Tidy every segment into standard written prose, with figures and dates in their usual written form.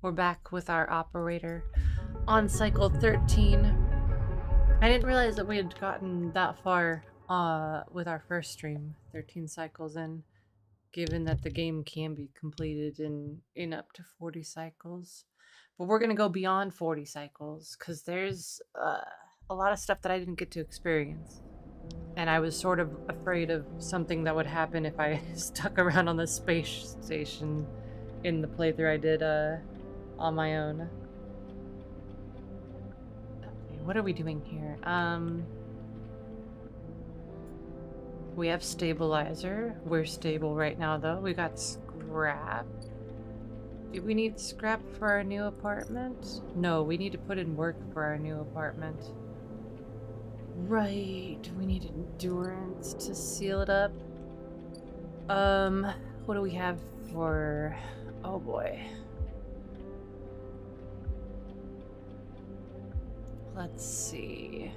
We're back with our operator on cycle 13. I didn't realize that we had gotten that far with our first stream, 13 cycles in, given that the game can be completed in up to 40 cycles. But we're going to go beyond 40 cycles because there's a lot of stuff that I didn't get to experience. And I was sort of afraid of something that would happen if I stuck around on the space station in the playthrough I did on my own. Okay, what are we doing here? We have stabilizer. We're stable right now, though. We got scrap. Do we need scrap for our new apartment? No, we need to put in work for our new apartment. Right, we need endurance to seal it up. What do we have for... Oh boy. Let's see.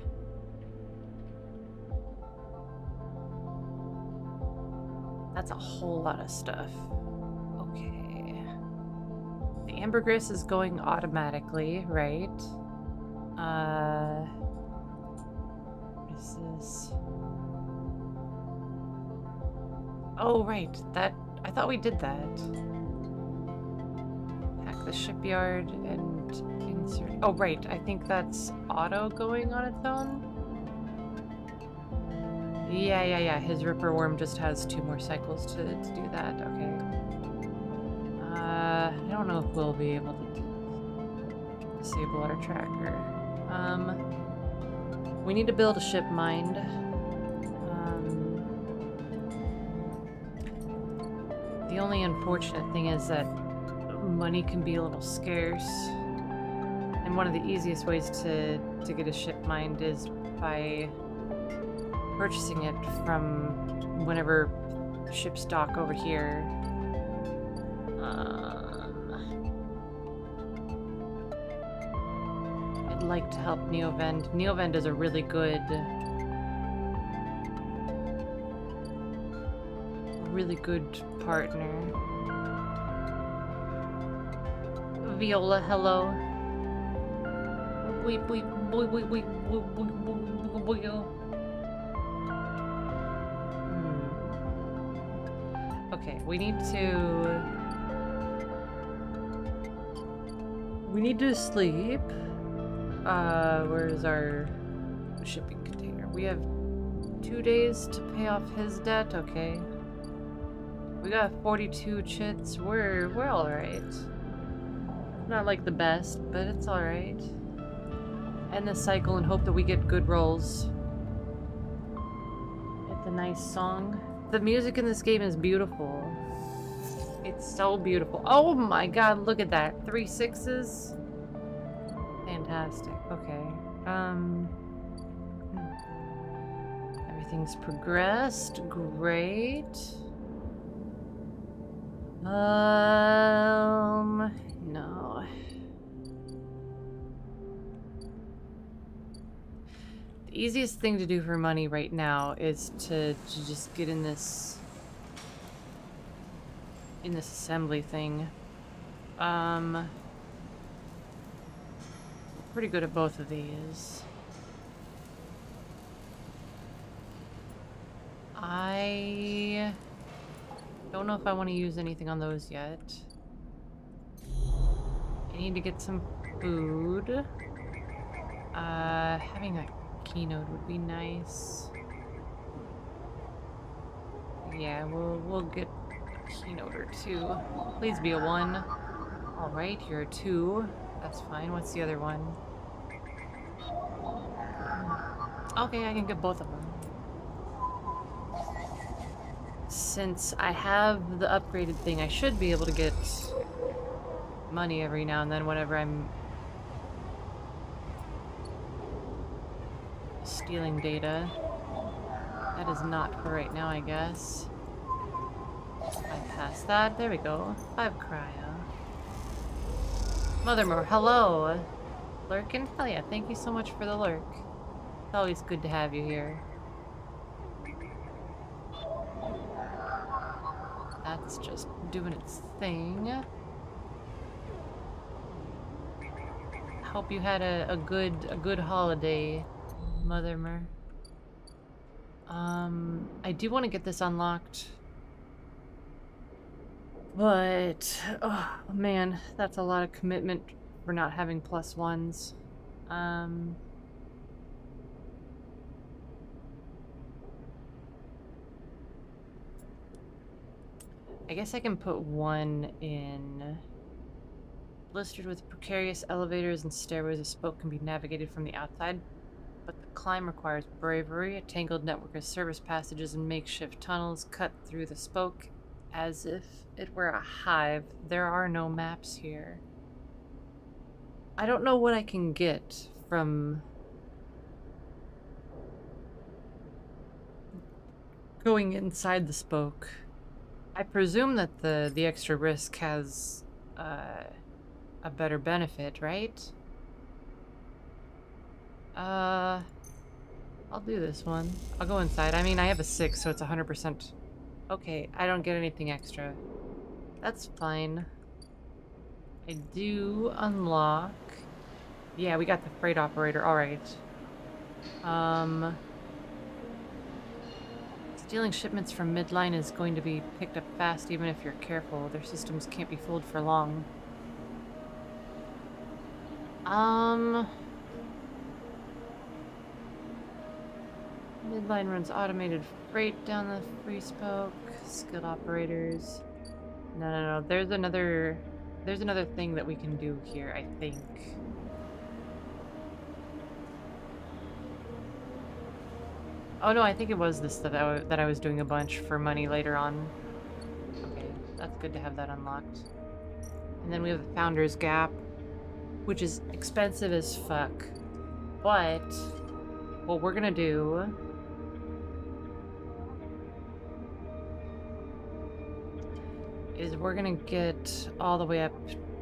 That's a whole lot of stuff. Okay. The ambergris is going automatically, right? What is this? Oh, right. That... I thought we did that. Hack the shipyard and insert... Oh, right. I think that's auto going on its own? Yeah. His Ripper Worm just has 2 more cycles to do that. Okay. I don't know if we'll be able to disable our tracker. We need to build a ship mind. The only unfortunate thing is that money can be a little scarce. And one of the easiest ways to get a ship mind is by purchasing it from whenever ships dock over here. I'd like to help Neovend. Neovend is a really good partner. Viola, hello. Okay, we need to sleep. Where's our shipping container? We have 2 days to pay off his debt. Okay. We got 42 chits. We're all right. Not like the best, but it's all right. End the cycle and hope that we get good rolls. It's a nice song. The music in this game is beautiful. It's so beautiful. Oh my god, look at that. 3 6s. Fantastic. Okay. Everything's progressed. Great. No. The easiest thing to do for money right now is to just get in this assembly thing. Pretty good at both of these. I don't know if I want to use anything on those yet. I need to get some food. Having a keynote would be nice. Yeah, we'll get a keynote or 2. Please be a 1. Alright, you're a 2. That's fine. What's the other one? Okay, I can get both of them. Since I have the upgraded thing, I should be able to get money every now and then whenever I'm stealing data. That is not for right now, I guess. Bypass that. There we go. 5 cryo. Mothermore, hello! Lurkin? Hell yeah, thank you so much for the lurk. It's always good to have you here. That's just doing its thing. hope you had a good holiday, Mothermer. I do want to get this unlocked. But, oh man, that's a lot of commitment for not having +1s. I guess I can put one in. Blistered with precarious elevators and stairways, a spoke can be navigated from the outside, but the climb requires bravery. A tangled network of service passages and makeshift tunnels cut through the spoke as if it were a hive. There are no maps here. I don't know what I can get from going inside the spoke. I presume that the extra risk has a better benefit, right? I'll do this one. I'll go inside. I mean, I have a 6, so it's 100%. Okay, I don't get anything extra. That's fine. I do unlock... Yeah, we got the freight operator. Alright. Stealing shipments from midline is going to be picked up fast even if you're careful. Their systems can't be fooled for long. Midline runs automated freight down the free spoke. Skilled operators. No. There's another thing that we can do here, I think. Oh no, I think it was this that I was doing a bunch for money later on. Okay, that's good to have that unlocked. And then we have the Founder's Gap, which is expensive as fuck. But what we're gonna do is we're gonna get all the way up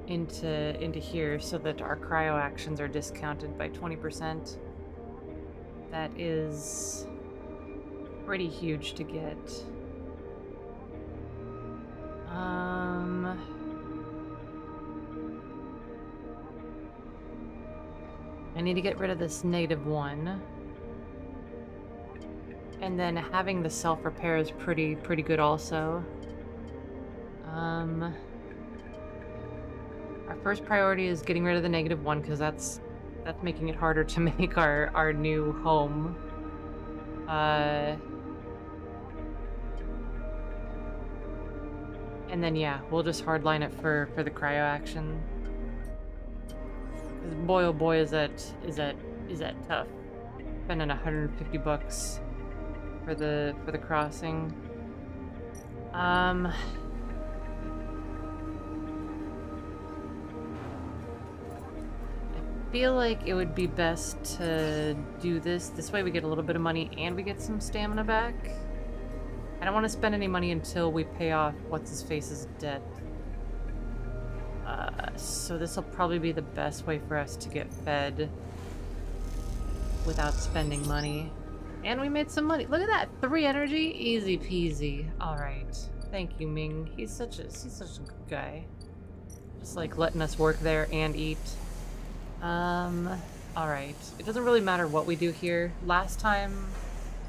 into here so that our cryo actions are discounted by 20%. That is pretty huge to get. I need to get rid of this -1. And then having the self-repair is pretty good also. Our first priority is getting rid of the -1 because that's making it harder to make our new home. And then yeah, we'll just hardline it for the cryo action. Because boy oh boy is that tough. Spending $150 for the crossing. I feel like it would be best to do this. This way we get a little bit of money and we get some stamina back. I don't want to spend any money until we pay off what's-his-face's debt. So this will probably be the best way for us to get fed without spending money. And we made some money. Look at that! 3 energy? Easy peasy. Alright. Thank you, Ming. He's such a good guy. Just like letting us work there and eat. Alright. It doesn't really matter what we do here. Last time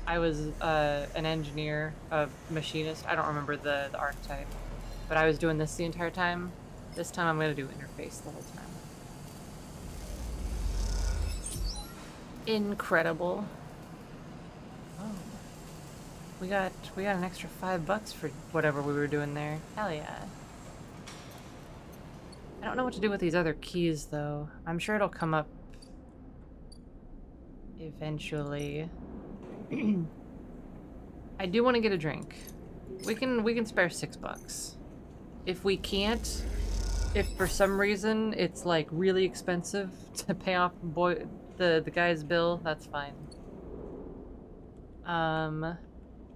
I was an engineer, a machinist. I don't remember the archetype. But I was doing this the entire time. This time I'm going to do interface the whole time. Incredible. Oh. We got an extra $5 for whatever we were doing there. Hell yeah. I don't know what to do with these other keys though. I'm sure it'll come up eventually. I do want to get a drink. We can spare $6. If we can't, if for some reason it's like really expensive to pay off the guy's bill, that's fine.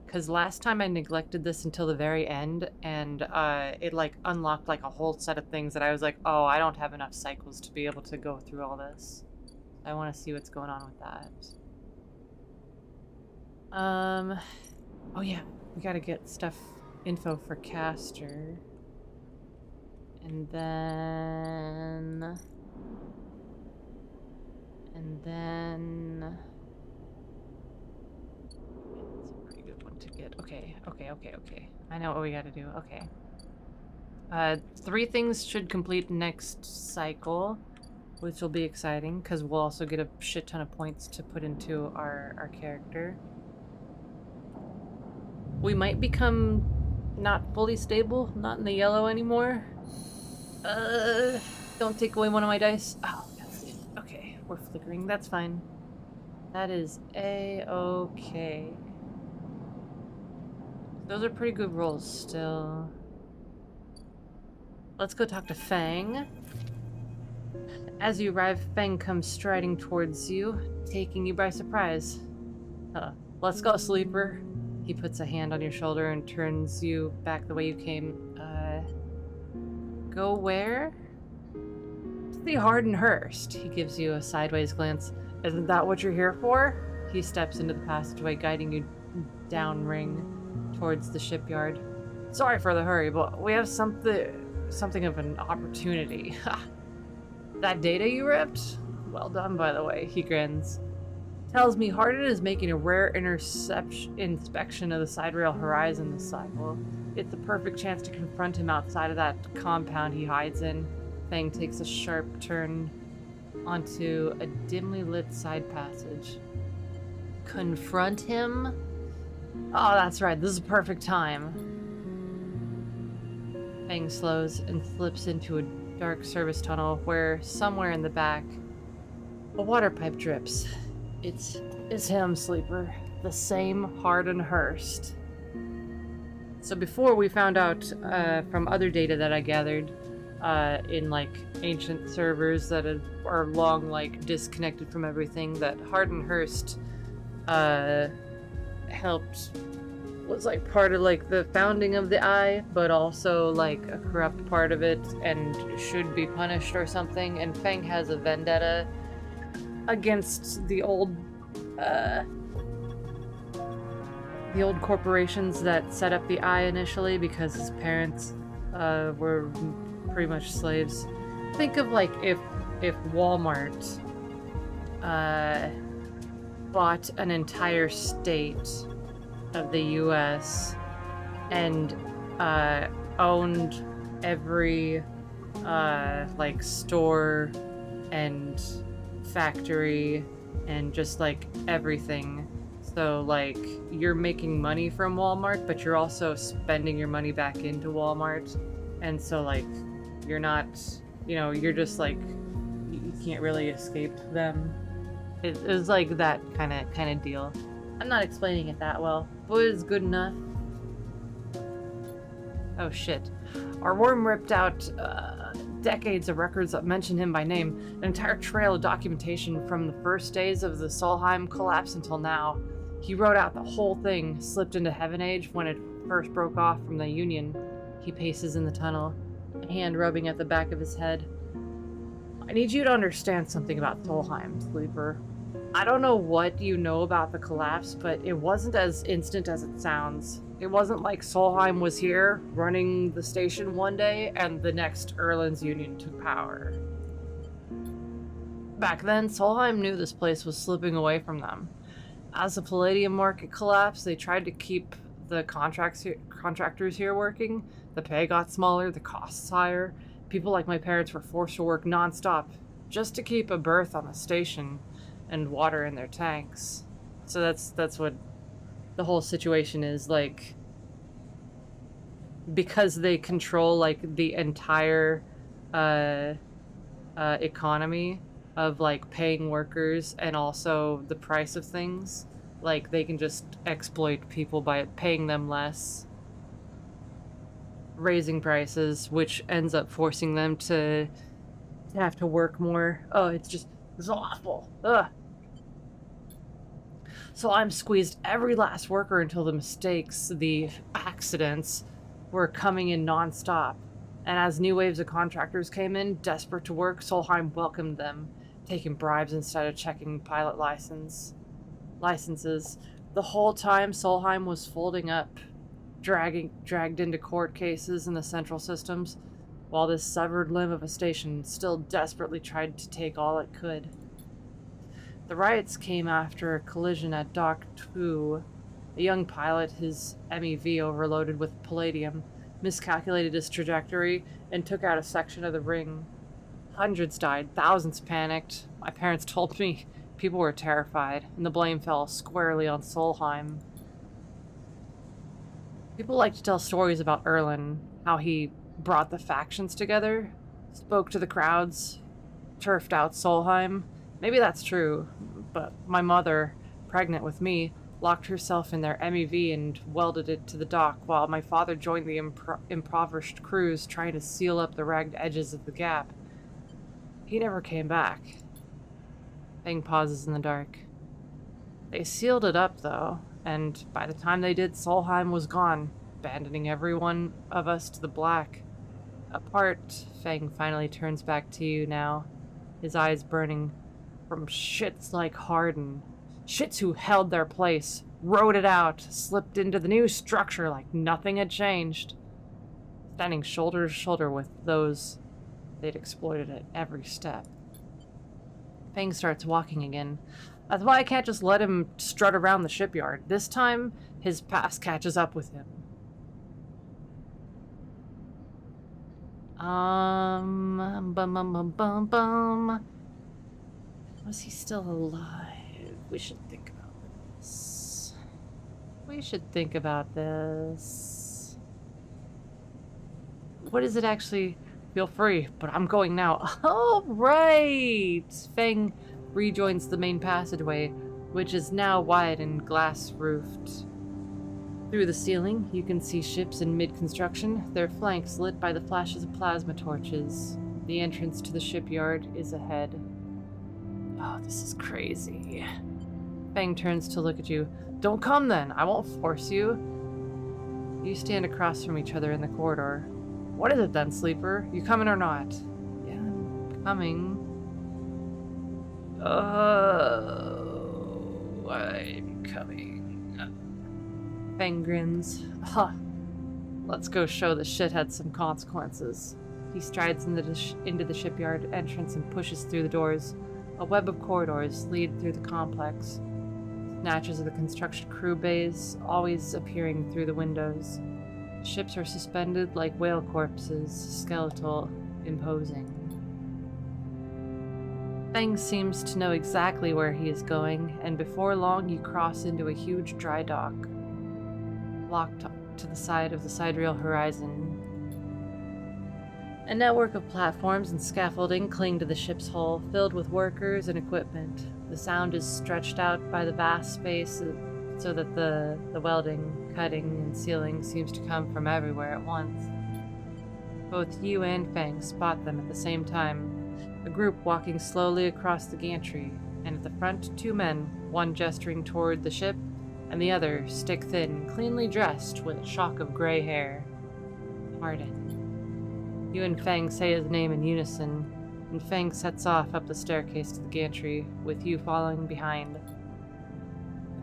Because last time I neglected this until the very end, and it like unlocked like a whole set of things that I was like, oh, I don't have enough cycles to be able to go through all this. I want to see what's going on with that. Oh yeah, we gotta get info for Caster. And then... And then... That's a pretty good one to get. Okay. I know what we gotta do. Okay. 3 things should complete next cycle, which will be exciting, because we'll also get a shit ton of points to put into our character. We might become not fully stable, not in the yellow anymore. Don't take away one of my dice. Oh, okay, we're flickering. That's fine. That is a-okay. Those are pretty good rolls still. Let's go talk to Fang. As you arrive, Fang comes striding towards you, taking you by surprise. Let's go, sleeper. He puts a hand on your shoulder and turns you back the way you came. Go where? To the Hardenhurst. He gives you a sideways glance. Isn't that what you're here for? He steps into the passageway, guiding you downring towards the shipyard. Sorry for the hurry, but we have something of an opportunity. That data you ripped? Well done, by the way. He grins. Tells me Hardin is making a rare inspection of the sidereal horizon this cycle. It's the perfect chance to confront him outside of that compound he hides in. Fang takes a sharp turn onto a dimly lit side passage. Confront him? Oh, that's right. This is a perfect time. Fang slows and slips into a dark service tunnel where, somewhere in the back, a water pipe drips. It's him, sleeper. The same Hardenhurst. So before we found out from other data that I gathered in like ancient servers that are long like disconnected from everything, that Hardenhurst was like part of like the founding of the Eye, but also like a corrupt part of it and should be punished or something. And Fang has a vendetta against the old corporations that set up the Eye initially, because his parents were pretty much slaves. Think of like if Walmart bought an entire state of the US and owned every like store and factory and just like everything. So like you're making money from Walmart, but you're also spending your money back into Walmart, and so like you're not, you're just like, you can't really escape them. It was like that kind of deal. I'm not explaining it that well, but it's good enough. Oh shit. Our worm ripped out decades of records that mention him by name, an entire trail of documentation from the first days of the Solheim collapse until now. He wrote out the whole thing, slipped into Heaven Age when it first broke off from the Union. He paces in the tunnel, a hand rubbing at the back of his head. I need you to understand something about Solheim, sleeper. I don't know what you know about the collapse, but it wasn't as instant as it sounds. It wasn't like Solheim was here, running the station one day, and the next Erland's Union took power. Back then, Solheim knew this place was slipping away from them. As the palladium market collapsed, they tried to keep the contractors here working. The pay got smaller, the costs higher. People like my parents were forced to work non-stop just to keep a berth on the station and water in their tanks. So that's what the whole situation is like. Because they control like the entire economy of like paying workers and also the price of things, like they can just exploit people by paying them less, raising prices, which ends up forcing them to have to work more. Oh, it's awful. Ugh. So I'm squeezed every last worker until the mistakes, the accidents, were coming in non-stop. And as new waves of contractors came in, desperate to work, Solheim welcomed them, taking bribes instead of checking pilot licenses. The whole time, Solheim was folding up, dragged into court cases in the central systems, while this severed limb of a station still desperately tried to take all it could. The riots came after a collision at Dock 2. A young pilot, his MEV overloaded with palladium, miscalculated his trajectory and took out a section of the ring. Hundreds died, thousands panicked. My parents told me people were terrified, and the blame fell squarely on Solheim. People like to tell stories about Erlin, how he brought the factions together, spoke to the crowds, turfed out Solheim. Maybe that's true, but my mother, pregnant with me, locked herself in their MEV and welded it to the dock while my father joined the impoverished crews trying to seal up the ragged edges of the gap. He never came back. Fang pauses in the dark. They sealed it up, though, and by the time they did, Solheim was gone, abandoning every one of us to the black. Apart, Fang finally turns back to you now, his eyes burning. From shits like Hardin. Shits who held their place, rode it out, slipped into the new structure like nothing had changed. Standing shoulder to shoulder with those they'd exploited at every step. Fang starts walking again. That's why I can't just let him strut around the shipyard. This time, his past catches up with him. Was he still alive? We should think about this. What is it actually? Feel free, but I'm going now. All right! Fang rejoins the main passageway, which is now wide and glass-roofed. Through the ceiling, you can see ships in mid-construction, their flanks lit by the flashes of plasma torches. The entrance to the shipyard is ahead. Oh, this is crazy. Fang turns to look at you. Don't come then, I won't force you. You stand across from each other in the corridor. What is it then, Sleeper? You coming or not? Yeah, I'm coming. Oh, I'm coming. Fang grins. Huh. Let's go show the shithead some consequences. He strides into the shipyard entrance and pushes through the doors. A web of corridors lead through the complex. Snatches of the construction crew bays always appearing through the windows. Ships are suspended like whale corpses, skeletal, imposing. Fang seems to know exactly where he is going, and before long you cross into a huge dry dock, locked to the side of the sidereal horizon. A network of platforms and scaffolding cling to the ship's hull, filled with workers and equipment. The sound is stretched out by the vast space so that the welding, cutting, and sealing seems to come from everywhere at once. Both you and Fang spot them at the same time, a group walking slowly across the gantry, and at the front 2 men, one gesturing toward the ship, and the other stick-thin, cleanly dressed with a shock of gray hair. Hardin. You and Fang say his name in unison, and Fang sets off up the staircase to the gantry, with you following behind.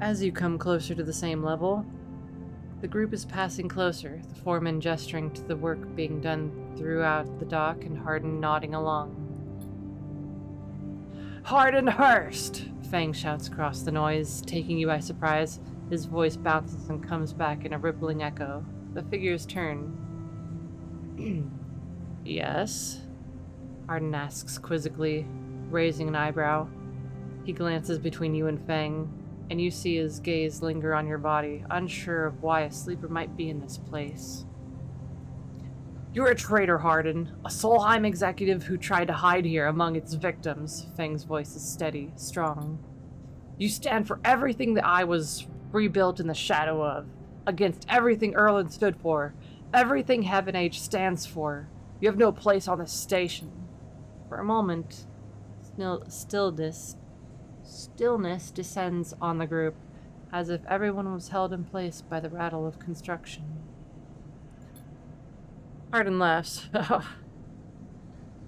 As you come closer to the same level, the group is passing closer, the 4 men gesturing to the work being done throughout the dock and Hardin nodding along. Hardin Hurst! Fang shouts across the noise, taking you by surprise. His voice bounces and comes back in a rippling echo. The figures turn. Yes? Hardin asks quizzically, raising an eyebrow. He glances between you and Fang, and you see his gaze linger on your body, unsure of why a sleeper might be in this place. You're a traitor, Hardin. A Solheim executive who tried to hide here among its victims. Fang's voice is steady, strong. You stand for everything that I was rebuilt in the shadow of, against everything Erlin stood for, everything Heaven Age stands for. You have no place on this station. For a moment, stillness descends on the group, as if everyone was held in place by the rattle of construction. Hardin laughs.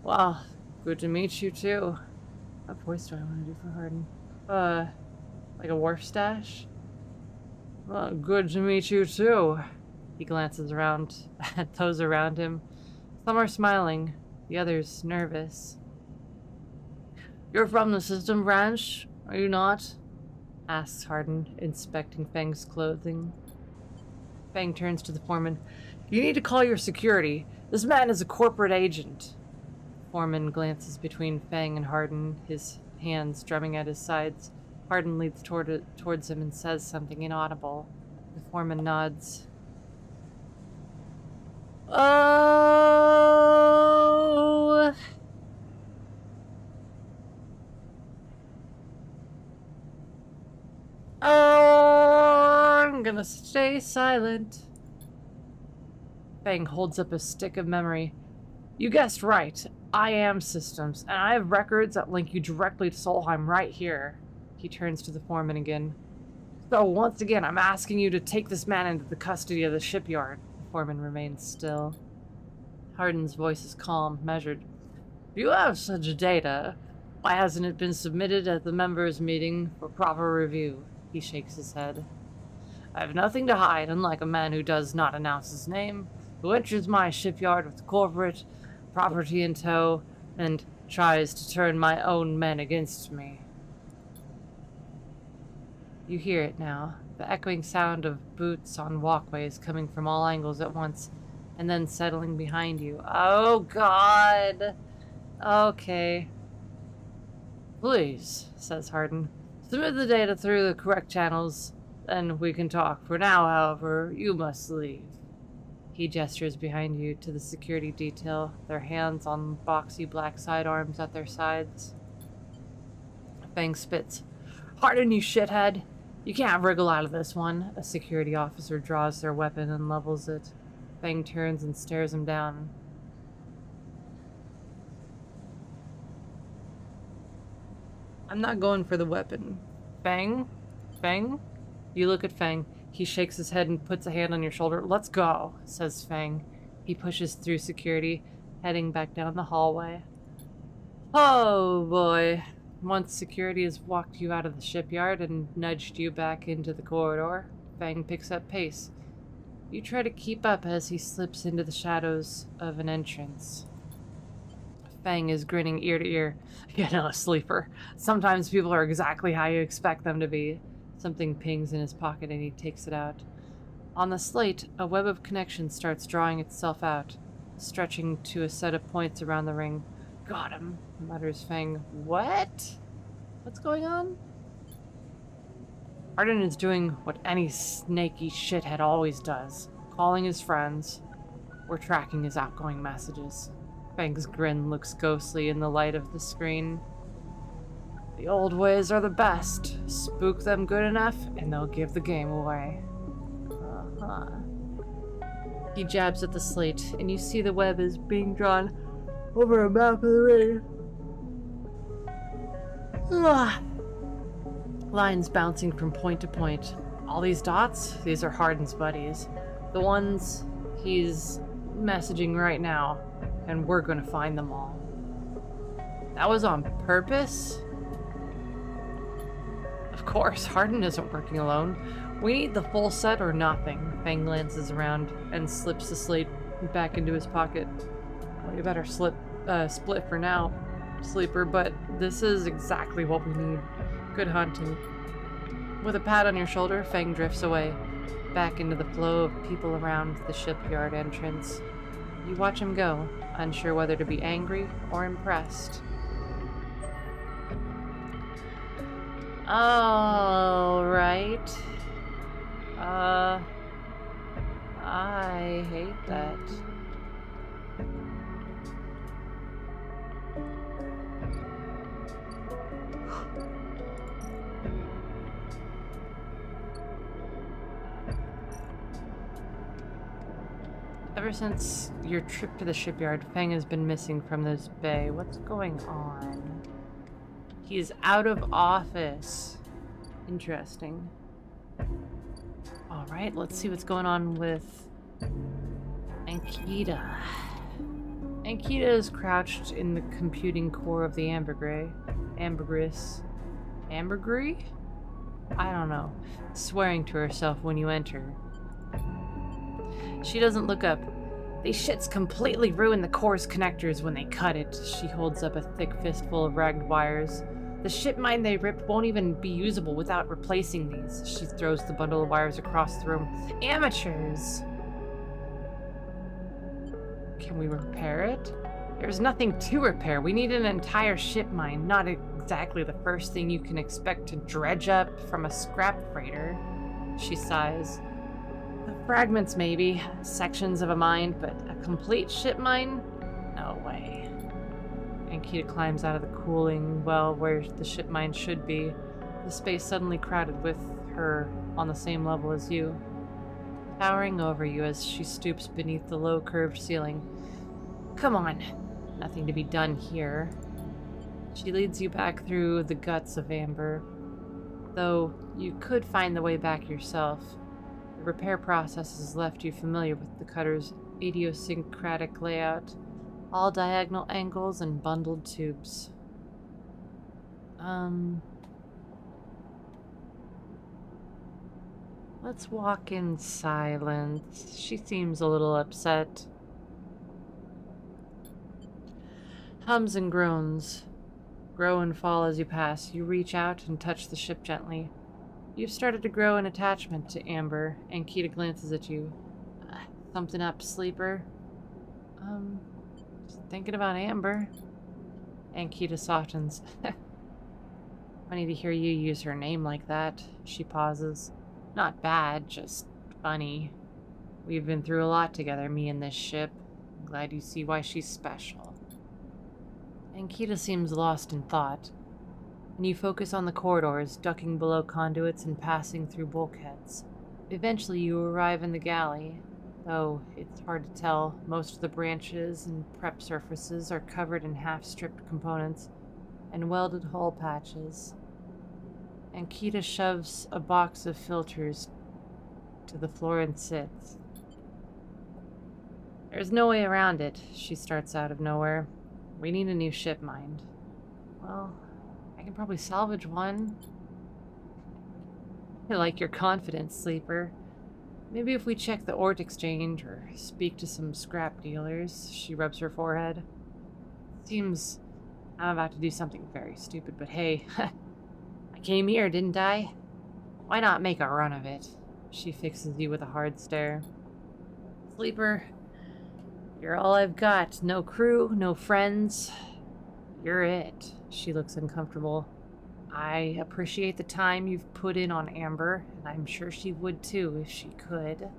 Well, good to meet you too. What voice do I want to do for Hardin? Like a wharf stash? Well, good to meet you too. He glances around at those around him. Some are smiling, the others nervous. You're from the system branch? Are you not? Asks Hardin, inspecting Fang's clothing. Fang turns to the foreman. You need to call your security. This man is a corporate agent. Foreman glances between Fang and Hardin, his hands drumming at his sides. Hardin leads towards him and says something inaudible. The foreman nods. Oh! I'm gonna stay silent. Fang holds up a stick of memory. You guessed right. I am systems, and I have records that link you directly to Solheim right here. He turns to the foreman again. So once again, I'm asking you to take this man into the custody of the shipyard. The foreman remains still. Hardin's voice is calm, measured. If you have such data, why hasn't it been submitted at the members' meeting for proper review? He shakes his head. I have nothing to hide, unlike a man who does not announce his name, who enters my shipyard with corporate property in tow, and tries to turn my own men against me. You hear it now, the echoing sound of boots on walkways coming from all angles at once, and then settling behind you. Oh, God! Okay. Please, says Hardin. Submit the data through the correct channels, then we can talk. For now, however, you must leave. He gestures behind you to the security detail, their hands on boxy black sidearms at their sides. Fang spits. Hardin, you shithead! You can't wriggle out of this one. A security officer draws their weapon and levels it. Fang turns and stares him down. I'm not going for the weapon. Fang? Fang? You look at Fang. He shakes his head and puts a hand on your shoulder. Let's go, says Fang. He pushes through security, heading back down the hallway. Oh, boy. Once security has walked you out of the shipyard and nudged you back into the corridor, Fang picks up pace. You try to keep up as he slips into the shadows of an entrance. Fang is grinning ear to ear. You know, a sleeper. Sometimes people are exactly how you expect them to be. Something pings in his pocket and he takes it out. On the slate, a web of connections starts drawing itself out, stretching to a set of points around the ring. Got him, mutters Fang. What? What's going on? Hardin is doing what any snaky shithead always does, calling his friends. We're tracking his outgoing messages. Fang's grin looks ghostly in the light of the screen. The old ways are the best. Spook them good enough, and they'll give the game away. Uh-huh. He jabs at the slate, and you see the web is being drawn over a map of the ring. Lines bouncing from point to point. All these dots, these are Hardin's buddies. The ones he's messaging right now, and we're gonna find them all. That was on purpose? Of course, Hardin isn't working alone. We need the full set or nothing. Fang glances around and slips the slate back into his pocket. Well, you better split for now, sleeper, but this is exactly what we need. Good hunting. With a pat on your shoulder, Fang drifts away, back into the flow of people around the shipyard entrance. You watch him go, unsure whether to be angry or impressed. All right. I hate that. Ever since your trip to the shipyard, Fang has been missing from this bay. What's going on? He's out of office. Interesting. Alright, let's see what's going on with Ankita. Ankita is crouched in the computing core of the Ambergris. I don't know. Swearing to herself when you enter. She doesn't look up. These shits completely ruin the core's connectors when they cut it. She holds up a thick fistful of ragged wires. The ship mine they ripped won't even be usable without replacing these. She throws the bundle of wires across the room. Amateurs! Can we repair it? There's nothing to repair. We need an entire ship mine, not exactly the first thing you can expect to dredge up from a scrap freighter. She sighs. The fragments maybe, sections of a mine, but a complete ship mine? No way. Ankita climbs out of the cooling well where the ship mine should be, the space suddenly crowded with her on the same level as you, towering over you as she stoops beneath the low curved ceiling. Come on, nothing to be done here. She leads you back through the guts of Amber, though you could find the way back yourself. The repair process has left you familiar with the cutter's idiosyncratic layout. All diagonal angles and bundled tubes. Let's walk in silence. She seems a little upset. Hums and groans grow and fall as you pass. You reach out and touch the ship gently. You've started to grow an attachment to Amber, and Kita glances at you. Something up, sleeper? Just thinking about Amber. Ankita softens. Funny to hear you use her name like that. She pauses. Not bad, just funny. We've been through a lot together, me and this ship. I'm glad you see why she's special. Ankita seems lost in thought, and you focus on the corridors, ducking below conduits and passing through bulkheads. Eventually you arrive in the galley, though it's hard to tell. Most of the branches and prep surfaces are covered in half-stripped components and welded hull patches. Ankita shoves a box of filters to the floor and sits. There's no way around it, she starts out of nowhere. We need a new ship mine. Well, I can probably salvage one. I like your confidence, Sleeper. Maybe if we check the ort exchange or speak to some scrap dealers. She rubs her forehead. Seems I'm about to do something very stupid, but hey, I came here, didn't I? Why not make a run of it? She fixes you with a hard stare. Sleeper, you're all I've got. No crew, no friends. You're it. She looks uncomfortable. I appreciate the time you've put in on Amber, and I'm sure she would too if she could.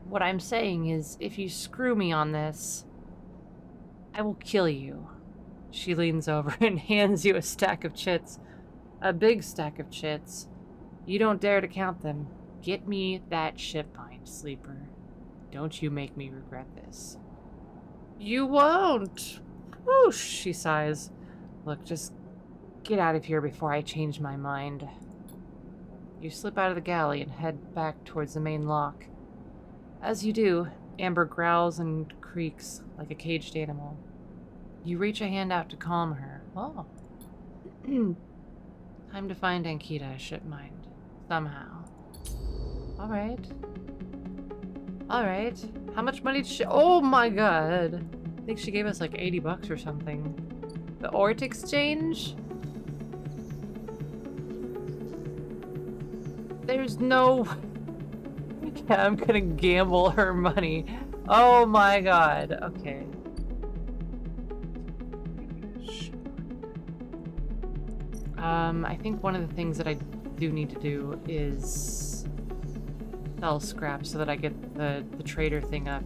What I'm saying is, if you screw me on this, I will kill you. She leans over and hands you a stack of chits. A big stack of chits. You don't dare to count them. Get me that ship mine, Sleeper. Don't you make me regret this. You won't. Whoosh, she sighs. Look, just get out of here before I change my mind. You slip out of the galley and head back towards the main lock. As you do, Amber growls and creaks like a caged animal. You reach a hand out to calm her. Oh. Time to find Ankita a ship mine. Somehow. Alright. Alright. How much money did she... Oh my god. I think she gave us like 80 bucks or something. The ort exchange? There's no... Yeah, I'm gonna gamble her money. Oh my god. Okay. I think one of the things that I do need to do is sell scrap so that I get the trader thing up.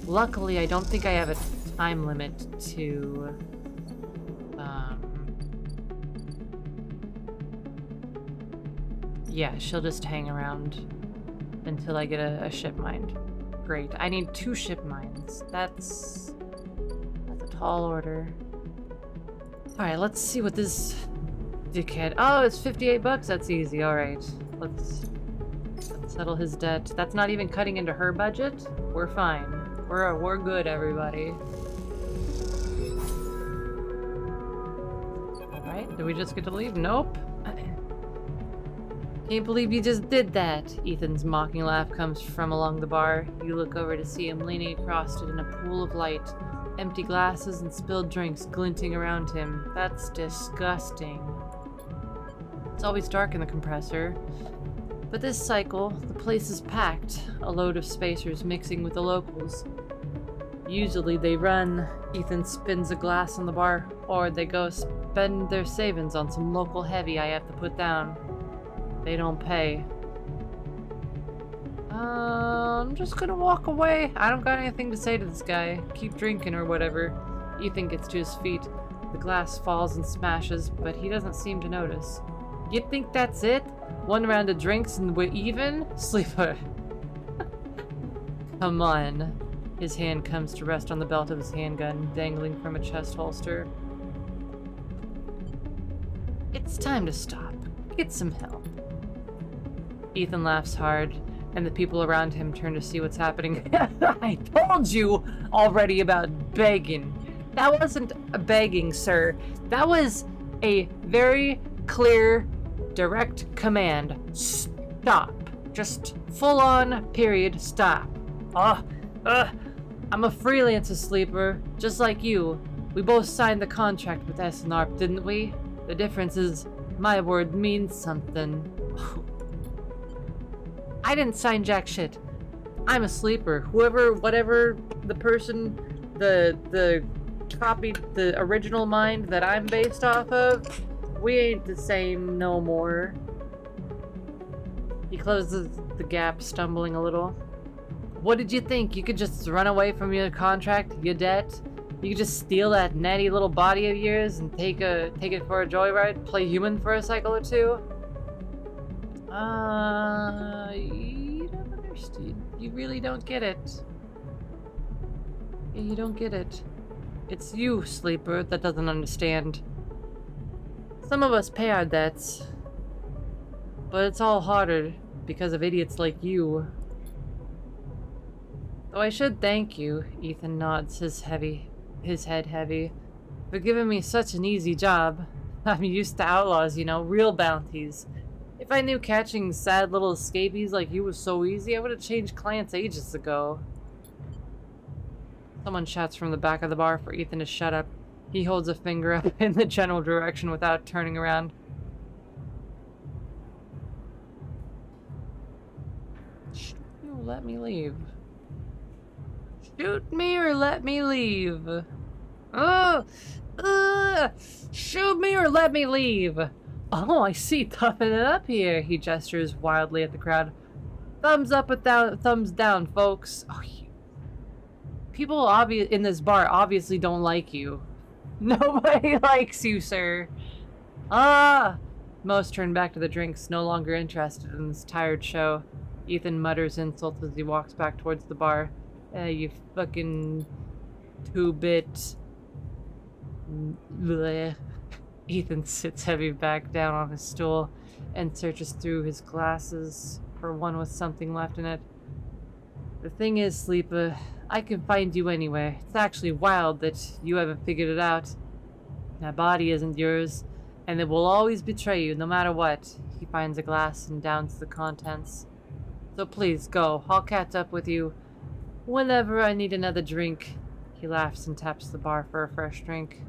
Luckily, I don't think I have a time limit to, yeah, she'll just hang around until I get a ship mine. Great. I need 2 ship mines. That's a tall order. Alright, let's see what this dickhead... Oh, it's 58 bucks? That's easy. Alright. Let's settle his debt. That's not even cutting into her budget? We're fine. We're good, everybody. Alright, did we just get to leave? Nope. Can't believe you just did that. Ethan's mocking laugh comes from along the bar. You look over to see him leaning across it in a pool of light, Empty glasses and spilled drinks glinting around him. That's disgusting. It's always dark in the compressor. But this cycle, the place is packed. A load of spacers mixing with the locals. Usually they run. Ethan spins a glass on the bar, or they go spend their savings on some local heavy I have to put down. They don't pay. I'm just gonna walk away. I don't got anything to say to this guy. Keep drinking or whatever. Ethan gets to his feet. The glass falls and smashes, but he doesn't seem to notice. You think that's it? One round of drinks and we're even? Sleeper. Come on. His hand comes to rest on the belt of his handgun, dangling from a chest holster. It's time to stop. Get some help. Ethan laughs hard, and the people around him turn to see what's happening. I told you already about begging. That wasn't a begging, sir. That was a very clear, direct command. Stop. Just full on, period, stop. I'm a freelancer, Sleeper, just like you. We both signed the contract with SNARP, didn't we? The difference is, my word means something. I didn't sign jack shit. I'm a sleeper. Whoever, whatever the person, the copy, the original mind that I'm based off of, we ain't the same no more. He closes the gap, stumbling a little. What did you think? You could just run away from your contract, your debt? You could just steal that natty little body of yours and take it for a joyride? Play human for a cycle or two? You don't understand. You really don't get it. Yeah, you don't get it. It's you, Sleeper, that doesn't understand. Some of us pay our debts, but it's all harder because of idiots like you. Though I should thank you, Ethan nods his head heavy, for giving me such an easy job. I'm used to outlaws, you know, real bounties. If I knew catching sad little escapees like you was so easy, I would have changed clients ages ago. Someone shouts from the back of the bar for Ethan to shut up. He holds a finger up in the general direction without turning around. Shoot me or let me leave. Shoot me or let me leave. Shoot me or let me leave. Oh, I see. Toughen it up here. He gestures wildly at the crowd. Thumbs up without thumbs down, folks. Oh, people in this bar obviously don't like you. Nobody likes you, sir. Most turn back to the drinks, no longer interested in this tired show. Ethan mutters insults as he walks back towards the bar. You fucking two-bit. Bleh. Ethan sits heavy back down on his stool and searches through his glasses for one with something left in it. The thing is, Sleeper, I can find you anywhere. It's actually wild that you haven't figured it out. That body isn't yours, and it will always betray you no matter what. He finds a glass and downs the contents. So please, go. I'll catch up with you whenever I need another drink. He laughs and taps the bar for a fresh drink.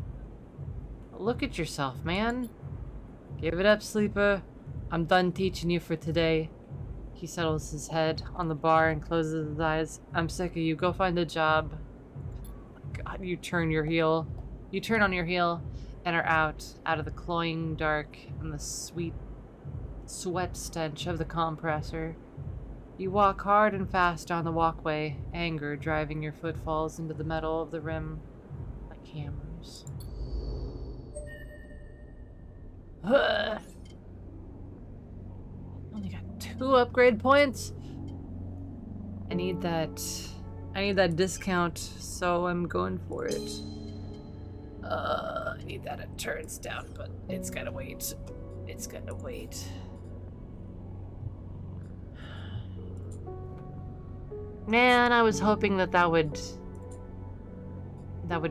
Look at yourself, man. Give it up, Sleeper. I'm done teaching you for today. He settles his head on the bar and closes his eyes. I'm sick of you. Go find a job. God, you turn on your heel and are out of the cloying dark and the sweet sweat stench of the compressor. You walk hard and fast down the walkway, anger driving your footfalls into the metal of the rim like hammers. Only got 2 upgrade points. I need that discount, so I'm going for it. I need that at turns down, but it's gotta wait. It's gotta wait. Man, I was hoping that would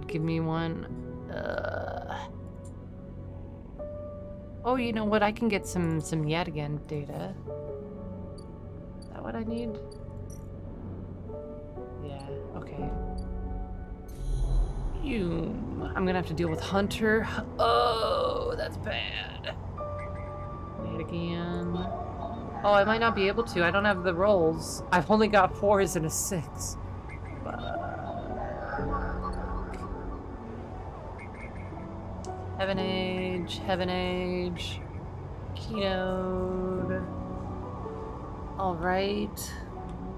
give me one. Oh, you know what? I can get some yet again data. Is that what I need? Yeah, okay. I'm gonna have to deal with Hunter. Oh, that's bad. Hit again. Oh, I might not be able to. I don't have the rolls. I've only got 4s and a 6. Heaven Age, Heaven Age, Keynote. Alright.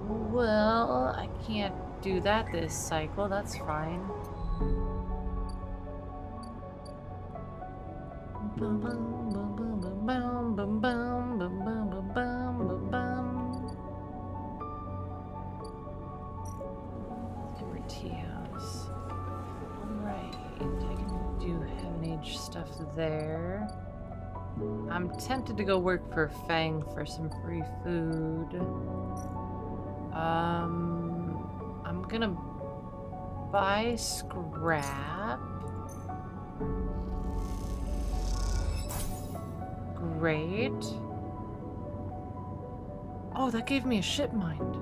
Well, I can't do that this cycle. That's fine. Bum, bum, bum, bum, bum, bum, bum, bum, bum, bum, bum, bum. Tea House. Alright, I can do Heaven Age stuff there. I'm tempted to go work for Fang for some free food. I'm gonna buy scrap. Great. Oh, that gave me a ship mind.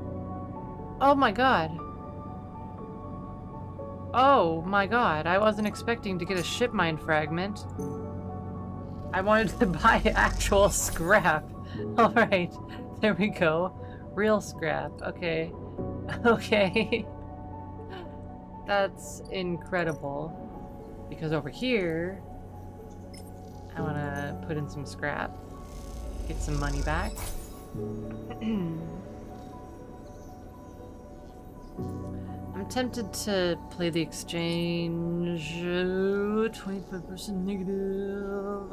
Oh my god. Oh my god, I wasn't expecting to get a ship mind fragment. I wanted to buy actual scrap. Alright, there we go. Real scrap. Okay. Okay. That's incredible. Because over here, I want to put in some scrap. Get some money back. I'm tempted to play the exchange. 25% negative.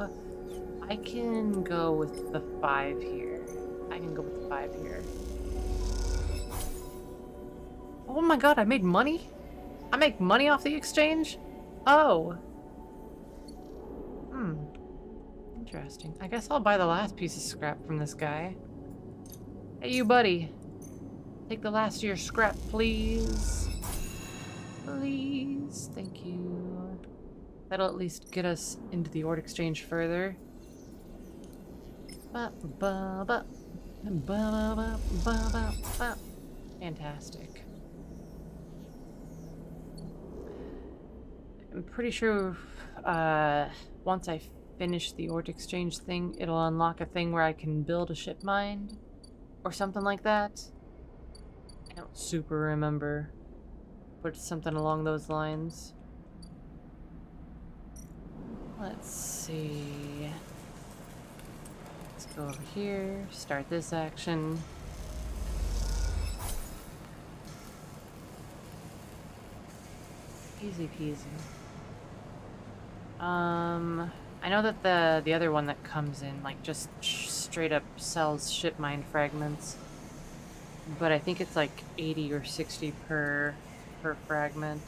I can go with the 5 here. Oh my god, I made money? I make money off the exchange? Oh. Interesting. I guess I'll buy the last piece of scrap from this guy. Hey, you buddy. Take the last of your scrap, please. Please. Thank you. That'll at least get us into the Ord Exchange further. Fantastic. I'm pretty sure once I finish the Ord Exchange thing, it'll unlock a thing where I can build a ship mind or something like that. I don't super remember, but it's something along those lines. Let's see. Let's go over here, start this action. Easy peasy. I know that the other one that comes in, like, just straight up sells ship mind fragments. But I think it's like 80 or 60 per fragment.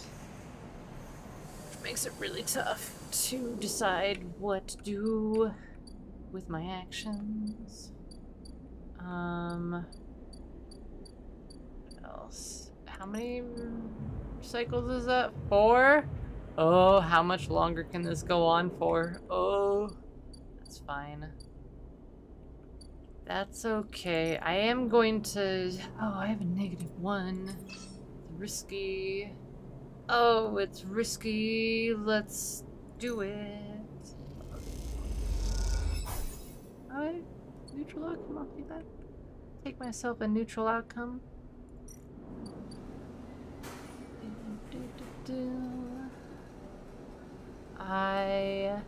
Which makes it really tough to decide what to do with my actions. What else? How many cycles is that? 4? Oh, how much longer can this go on for? Oh, that's fine. That's okay. I am going to... Oh, I have a -1. It's risky. Oh, it's risky. Let's do it. Alright. Neutral outcome. I'll take that. Take myself a neutral outcome. I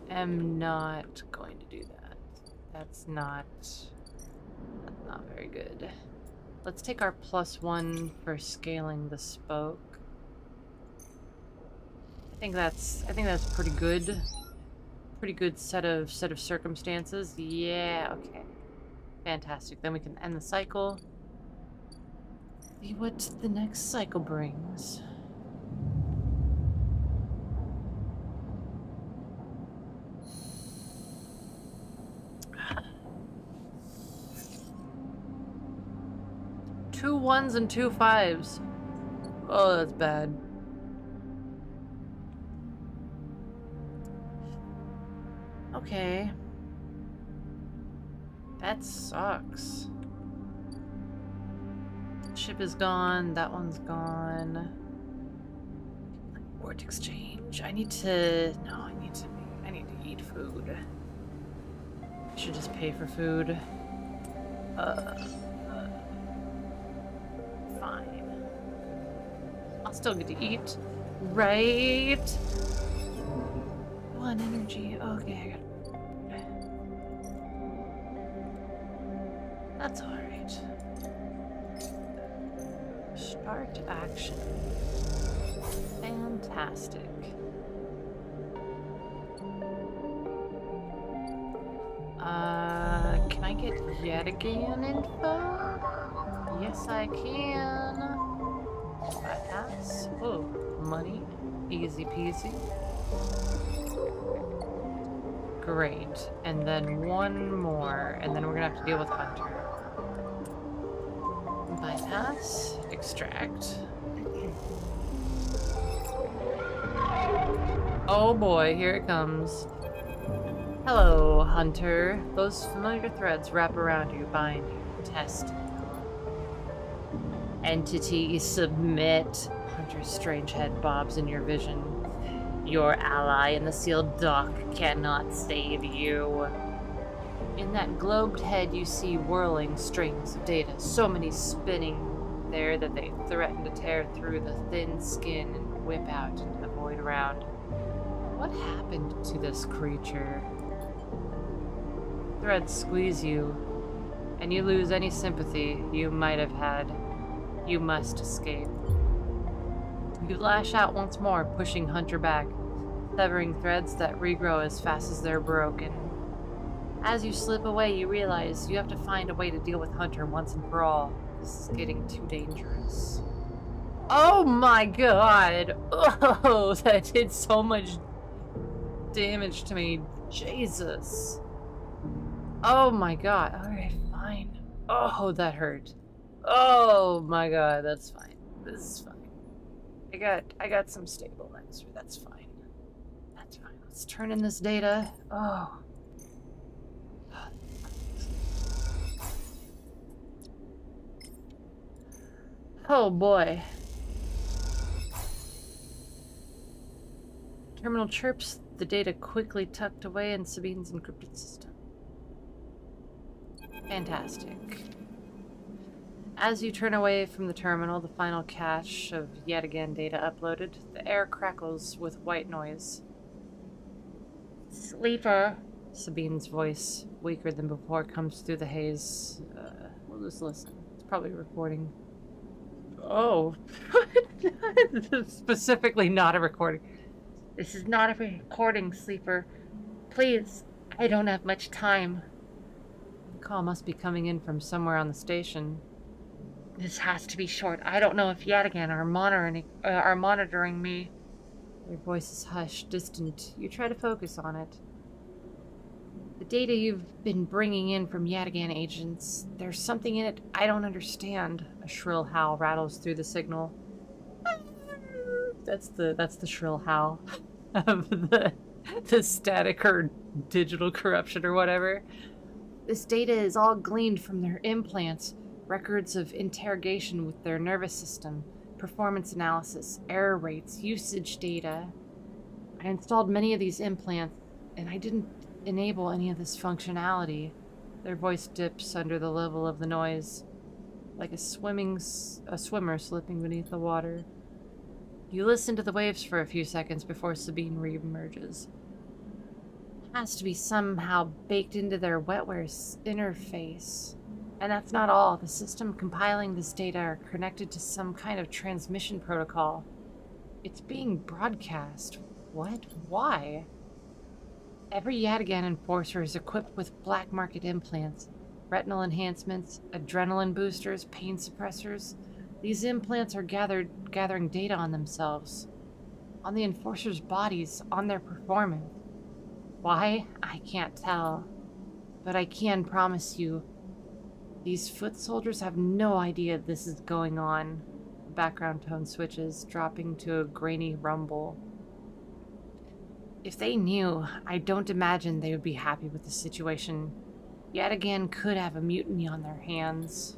am not going to do that. That's not very good. Let's take our +1 for scaling the spoke. I think that's pretty good. Pretty good set of circumstances. Yeah, okay. Fantastic. Then we can end the cycle. See what the next cycle brings. Two 1s and 2 5s. Oh, that's bad. Okay. That sucks. Ship is gone. That one's gone. Port exchange. I need to eat food. I should just pay for food. Fine. I'll still get to eat. Right? 1 energy. Okay, I got it. That's alright. Start action. Fantastic. Can I get yet again info? Yes, I can. Bypass. Oh, money. Easy peasy. Great. And then one more, and then we're gonna have to deal with Hunter. Bypass. Extract. Oh boy, here it comes. Hello, Hunter. Those familiar threads wrap around you, bind you, test. Entity submit. Hunter's strange head bobs in your vision. Your ally in the sealed dock cannot save you. In that globed head you see whirling strings of data, so many spinning there that they threaten to tear through the thin skin and whip out into the void around. What happened to this creature? Threads squeeze you, and you lose any sympathy you might have had. You must escape. You lash out once more, pushing Hunter back, severing threads that regrow as fast as they're broken. As you slip away, you realize you have to find a way to deal with Hunter once and for all. This is getting too dangerous. Oh my god! Oh, that did so much damage to me. Jesus. Oh my god. Alright, fine. Oh, that hurt. Oh my god, that's fine. This is fine. I got some stabilizer. That's fine. That's fine. Let's turn in this data. Oh. Oh boy. Terminal chirps, the data quickly tucked away in Sabine's encrypted system. Fantastic. As you turn away from the terminal, the final cache of yet again data uploaded, the air crackles with white noise. Sleeper, Sabine's voice, weaker than before, comes through the haze. We'll just listen. It's probably recording. Oh. Specifically not a recording. This is not a recording, Sleeper. Please, I don't have much time. The call must be coming in from somewhere on the station. This has to be short. I don't know if Yadigan are monitoring me. Your voice is hushed, distant. You try to focus on it. The data you've been bringing in from Yadigan agents, there's something in it I don't understand. A shrill howl rattles through the signal. That's the shrill howl of the static or digital corruption or whatever. This data is all gleaned from their implants. Records of interrogation with their nervous system, performance analysis, error rates, usage data. I installed many of these implants, and I didn't enable any of this functionality. Their voice dips under the level of the noise, like a swimmer slipping beneath the water. You listen to the waves for a few seconds before Sabine re-emerges. It has to be somehow baked into their wetware's interface. And that's not all. The system compiling this data are connected to some kind of transmission protocol. It's being broadcast. What? Why? Every Yadigan enforcer is equipped with black market implants, retinal enhancements, adrenaline boosters, pain suppressors. These implants are gathering data on themselves, on the enforcers' bodies, on their performance. Why? I can't tell. But I can promise you, these foot soldiers have no idea this is going on. The background tone switches, dropping to a grainy rumble. If they knew, I don't imagine they would be happy with the situation. Yadigan could have a mutiny on their hands.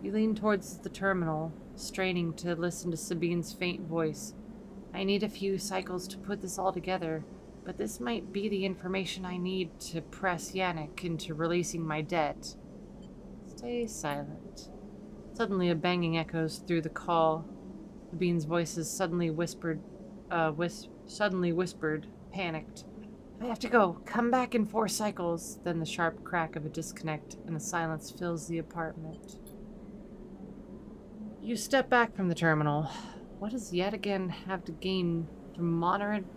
You lean towards the terminal, straining to listen to Sabine's faint voice. I need a few cycles to put this all together, but this might be the information I need to press Yannick into releasing my debt. Stay silent. Suddenly a banging echoes through the call. Sabine's voices suddenly whispered, panicked. I have to go. Come back in 4 cycles. Then the sharp crack of a disconnect and the silence fills the apartment. You step back from the terminal. What does yet again have to gain from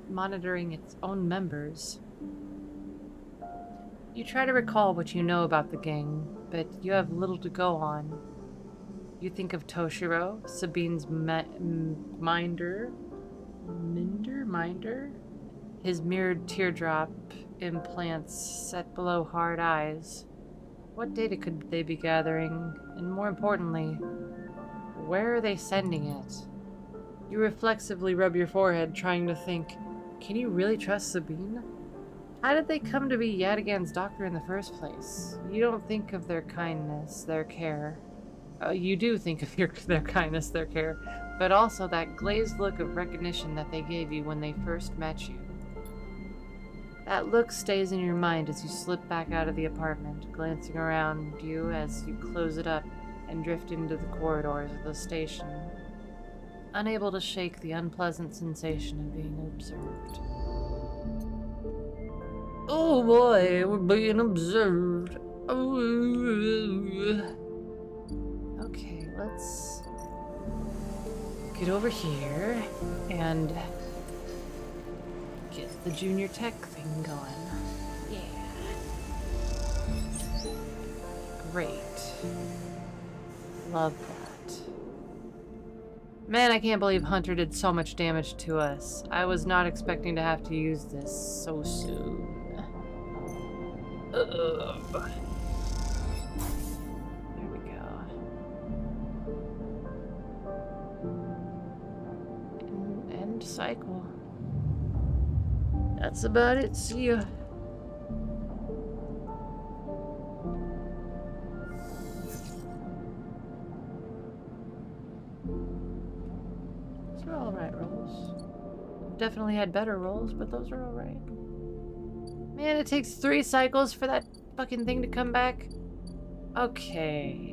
monitoring its own members? You try to recall what you know about the gang, but you have little to go on. You think of Toshiro, Sabine's minder? His mirrored teardrop implants set below hard eyes. What data could they be gathering? And more importantly, where are they sending it? You reflexively rub your forehead, trying to think, can you really trust Sabine? How did they come to be Yadigan's doctor in the first place? You don't think of their kindness, their care. You do think of their kindness, their care, but also that glazed look of recognition that they gave you when they first met you. That look stays in your mind as you slip back out of the apartment, glancing around you as you close it up and drift into the corridors of the station, unable to shake the unpleasant sensation of being observed. Oh boy, we're being observed. Oh. Okay, let's get over here and get the junior tech thing going. Yeah. Great. Love that. Man, I can't believe Hunter did so much damage to us. I was not expecting to have to use this so soon. Ugh. There we go. End cycle. That's about it. See ya. Those are alright rolls. Definitely had better rolls, but those are alright. Man, it takes 3 cycles for that fucking thing to come back. Okay.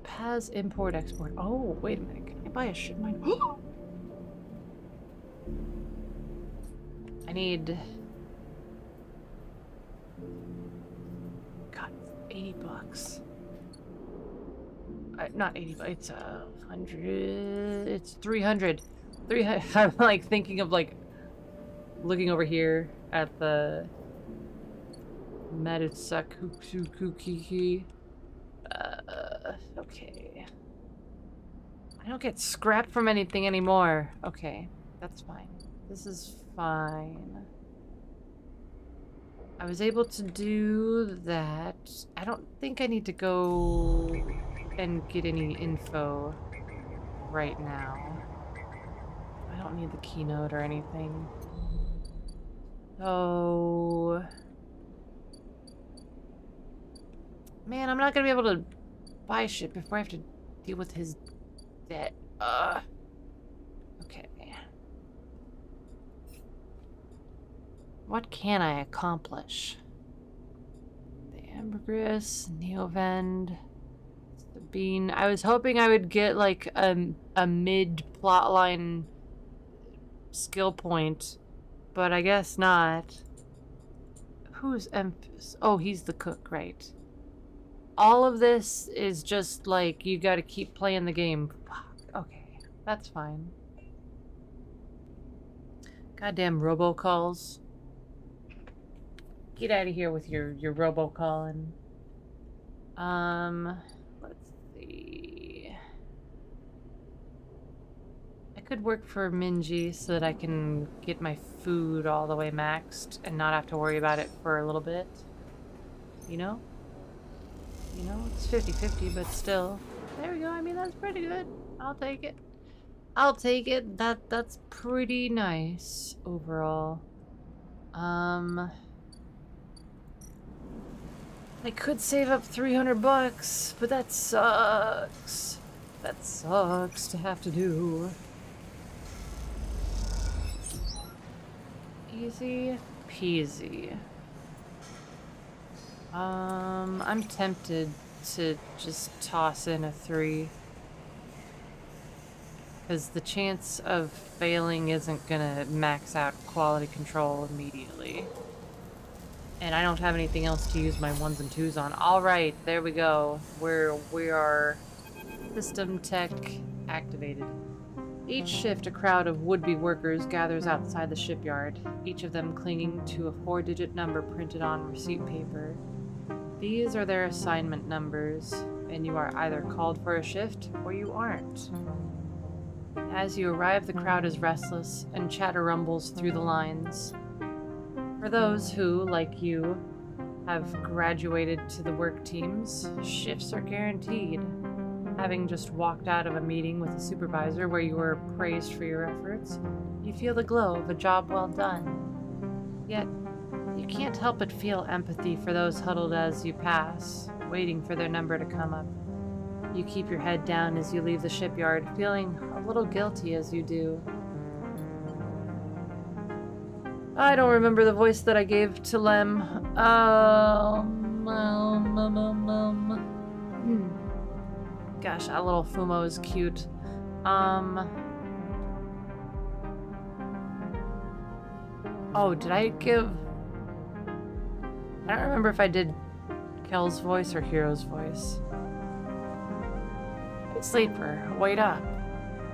Paz import export. Oh, wait a minute. Can I buy a ship mine? I need... God, 80 bucks. Not 80 bucks, it's 100. It's 300. 300. I'm like thinking of like looking over here at the Maritsukuki. Okay. I don't get scrap from anything anymore. Okay, that's fine. This is fine. I was able to do that. I don't think I need to go and get any info right now. I don't need the keynote or anything. So... Man, I'm not gonna be able to buy shit before I have to deal with his debt. Okay. What can I accomplish? The Ambergris, Neovend, Sabine. I was hoping I would get like a mid plotline skill point, but I guess not. Who's Emphas? Oh, he's the cook, right? All of this is just like you gotta keep playing the game. Fuck. Okay, that's fine. Goddamn robocalls. Get out of here with your robocalling. Let's see. I could work for Minji so that I can get my food all the way maxed and not have to worry about it for a little bit. You know? You know, it's 50-50, but still. There we go. I mean, that's pretty good. I'll take it. I'll take it. That's pretty nice overall. I could save up 300 bucks, but that sucks. That sucks to have to do. Easy peasy. I'm tempted to just toss in a 3. Because the chance of failing isn't gonna max out quality control immediately. And I don't have anything else to use my 1s and 2s on. Alright, there we go. We are system tech activated. Each shift, a crowd of would-be workers gathers outside the shipyard, each of them clinging to a 4-digit number printed on receipt paper. These are their assignment numbers, and you are either called for a shift or you aren't. As you arrive, the crowd is restless, and chatter rumbles through the lines. For those who, like you, have graduated to the work teams, shifts are guaranteed. Having just walked out of a meeting with a supervisor where you were praised for your efforts, you feel the glow of a job well done. Yet, you can't help but feel empathy for those huddled as you pass, waiting for their number to come up. You keep your head down as you leave the shipyard, feeling a little guilty as you do. I don't remember the voice that I gave to Lem. Gosh, that little Fumo is cute. Oh, did I give... I don't remember if I did Kel's voice or Hero's voice. Sleeper, wait up.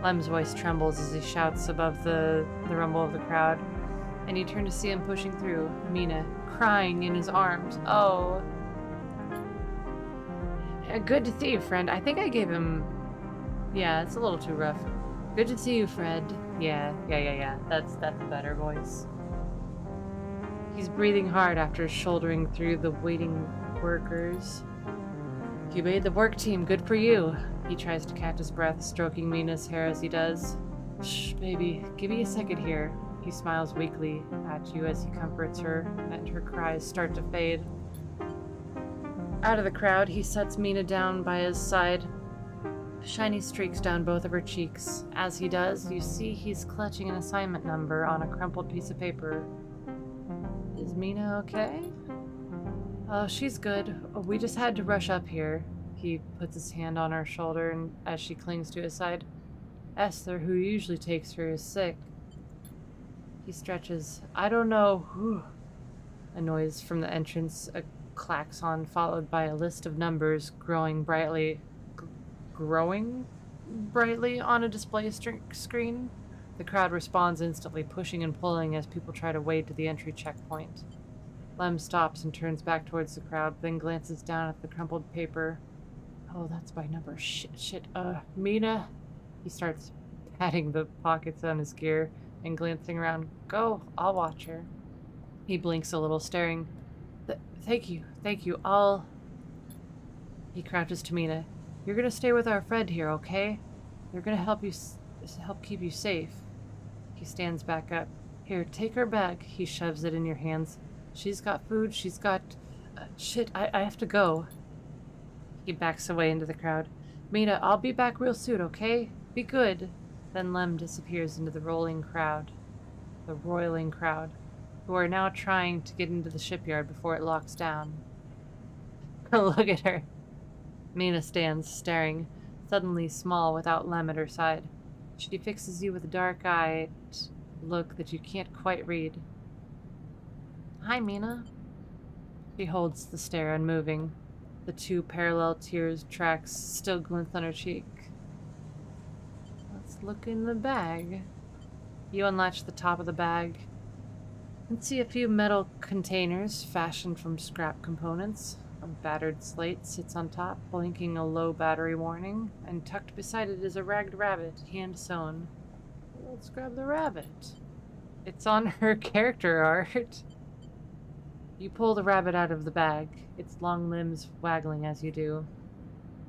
Lem's voice trembles as he shouts above the rumble of the crowd, and you turn to see him pushing through, Mina, crying in his arms. Oh. Good to see you, friend. I think I gave him... Yeah, it's a little too rough. Good to see you, Fred. Yeah. That's a better voice. He's breathing hard after shouldering through the waiting workers. You made the work team. Good for you. He tries to catch his breath, stroking Mina's hair as he does. Shh, baby. Give me a second here. He smiles weakly at you as he comforts her, and her cries start to fade. Out of the crowd, he sets Mina down by his side. Shiny streaks down both of her cheeks. As he does, you see he's clutching an assignment number on a crumpled piece of paper. Is Mina okay? Oh, she's good. We just had to rush up here. He puts his hand on her shoulder and as she clings to his side. Esther, who usually takes her, is sick. He stretches. I don't know. Whew. A noise from the entrance, a klaxon followed by a list of numbers growing brightly on a display screen. The crowd responds instantly, pushing and pulling as people try to wade to the entry checkpoint. Lem stops and turns back towards the crowd, then glances down at the crumpled paper. Oh, that's my number. Shit. Mina? He starts patting the pockets on his gear and glancing around. Go, I'll watch her. He blinks a little, staring. Thank you. He crouches to Mina. You're gonna stay with our friend here, okay? They're gonna help keep you safe. He stands back up. Here, take her bag. He shoves it in your hands. She's got food. She's got... shit, I have to go. He backs away into the crowd. Mina, I'll be back real soon, okay? Be good. Then Lem disappears into the roiling crowd, who are now trying to get into the shipyard before it locks down. Look at her. Mina stands, staring, suddenly small without Lem at her side. She fixes you with a dark-eyed look that you can't quite read. Hi, Mina. She holds the stare, unmoving. The 2 parallel tears tracks still glint on her cheek. Let's look in the bag. You unlatch the top of the bag and see a few metal containers fashioned from scrap components. A battered slate sits on top, blinking a low battery warning, and tucked beside it is a ragged rabbit, hand-sewn. Let's grab the rabbit. It's on her character art. You pull the rabbit out of the bag, its long limbs waggling as you do.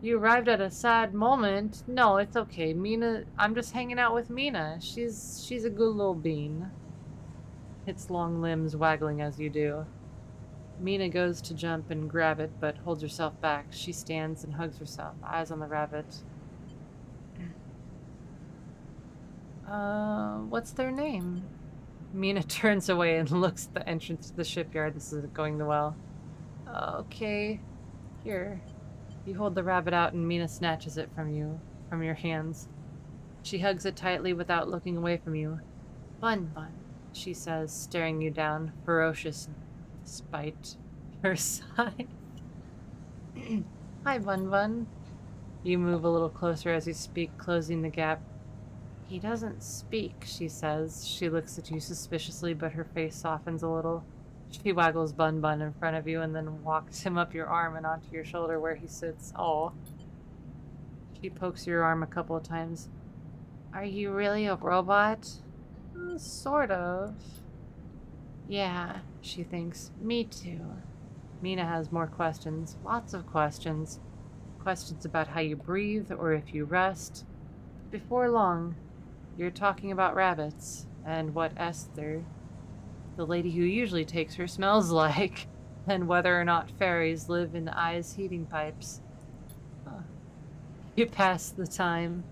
You arrived at a sad moment. No, it's okay. Mina, I'm just hanging out with Mina. She's a good little bean. Its long limbs waggling as you do. Mina goes to jump and grab it, but holds herself back. She stands and hugs herself, eyes on the rabbit. What's their name? Mina turns away and looks at the entrance to the shipyard. This isn't going well. Okay. Here. You hold the rabbit out and Mina snatches it from your hands. She hugs it tightly without looking away from you. Bun Bun, she says, staring you down, ferocious despite her size. Hi, Bun Bun. You move a little closer as you speak, closing the gap. He doesn't speak, she says. She looks at you suspiciously, but her face softens a little. She waggles Bun Bun in front of you and then walks him up your arm and onto your shoulder where he sits. Oh. She pokes your arm a couple of times. Are you really a robot? Sort of. Yeah, she thinks. Me too. Mina has more questions. Lots of questions. Questions about how you breathe or if you rest. Before long, you're talking about rabbits and what Esther, the lady who usually takes her, smells like, and whether or not fairies live in ice heating pipes. You pass the time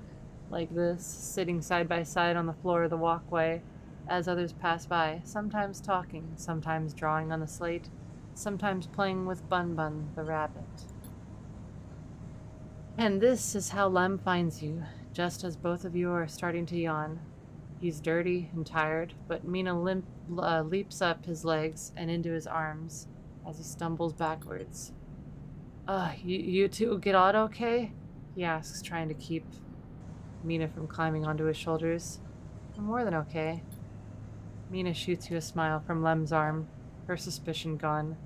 like this, sitting side by side on the floor of the walkway as others pass by, sometimes talking, sometimes drawing on the slate, sometimes playing with Bun Bun, the rabbit. And this is how Lem finds you, just as both of you are starting to yawn. He's dirty and tired, but Mina leaps up his legs and into his arms as he stumbles backwards. You two get on okay? He asks, trying to keep Mina from climbing onto his shoulders. I'm more than okay. Mina shoots you a smile from Lem's arm, her suspicion gone.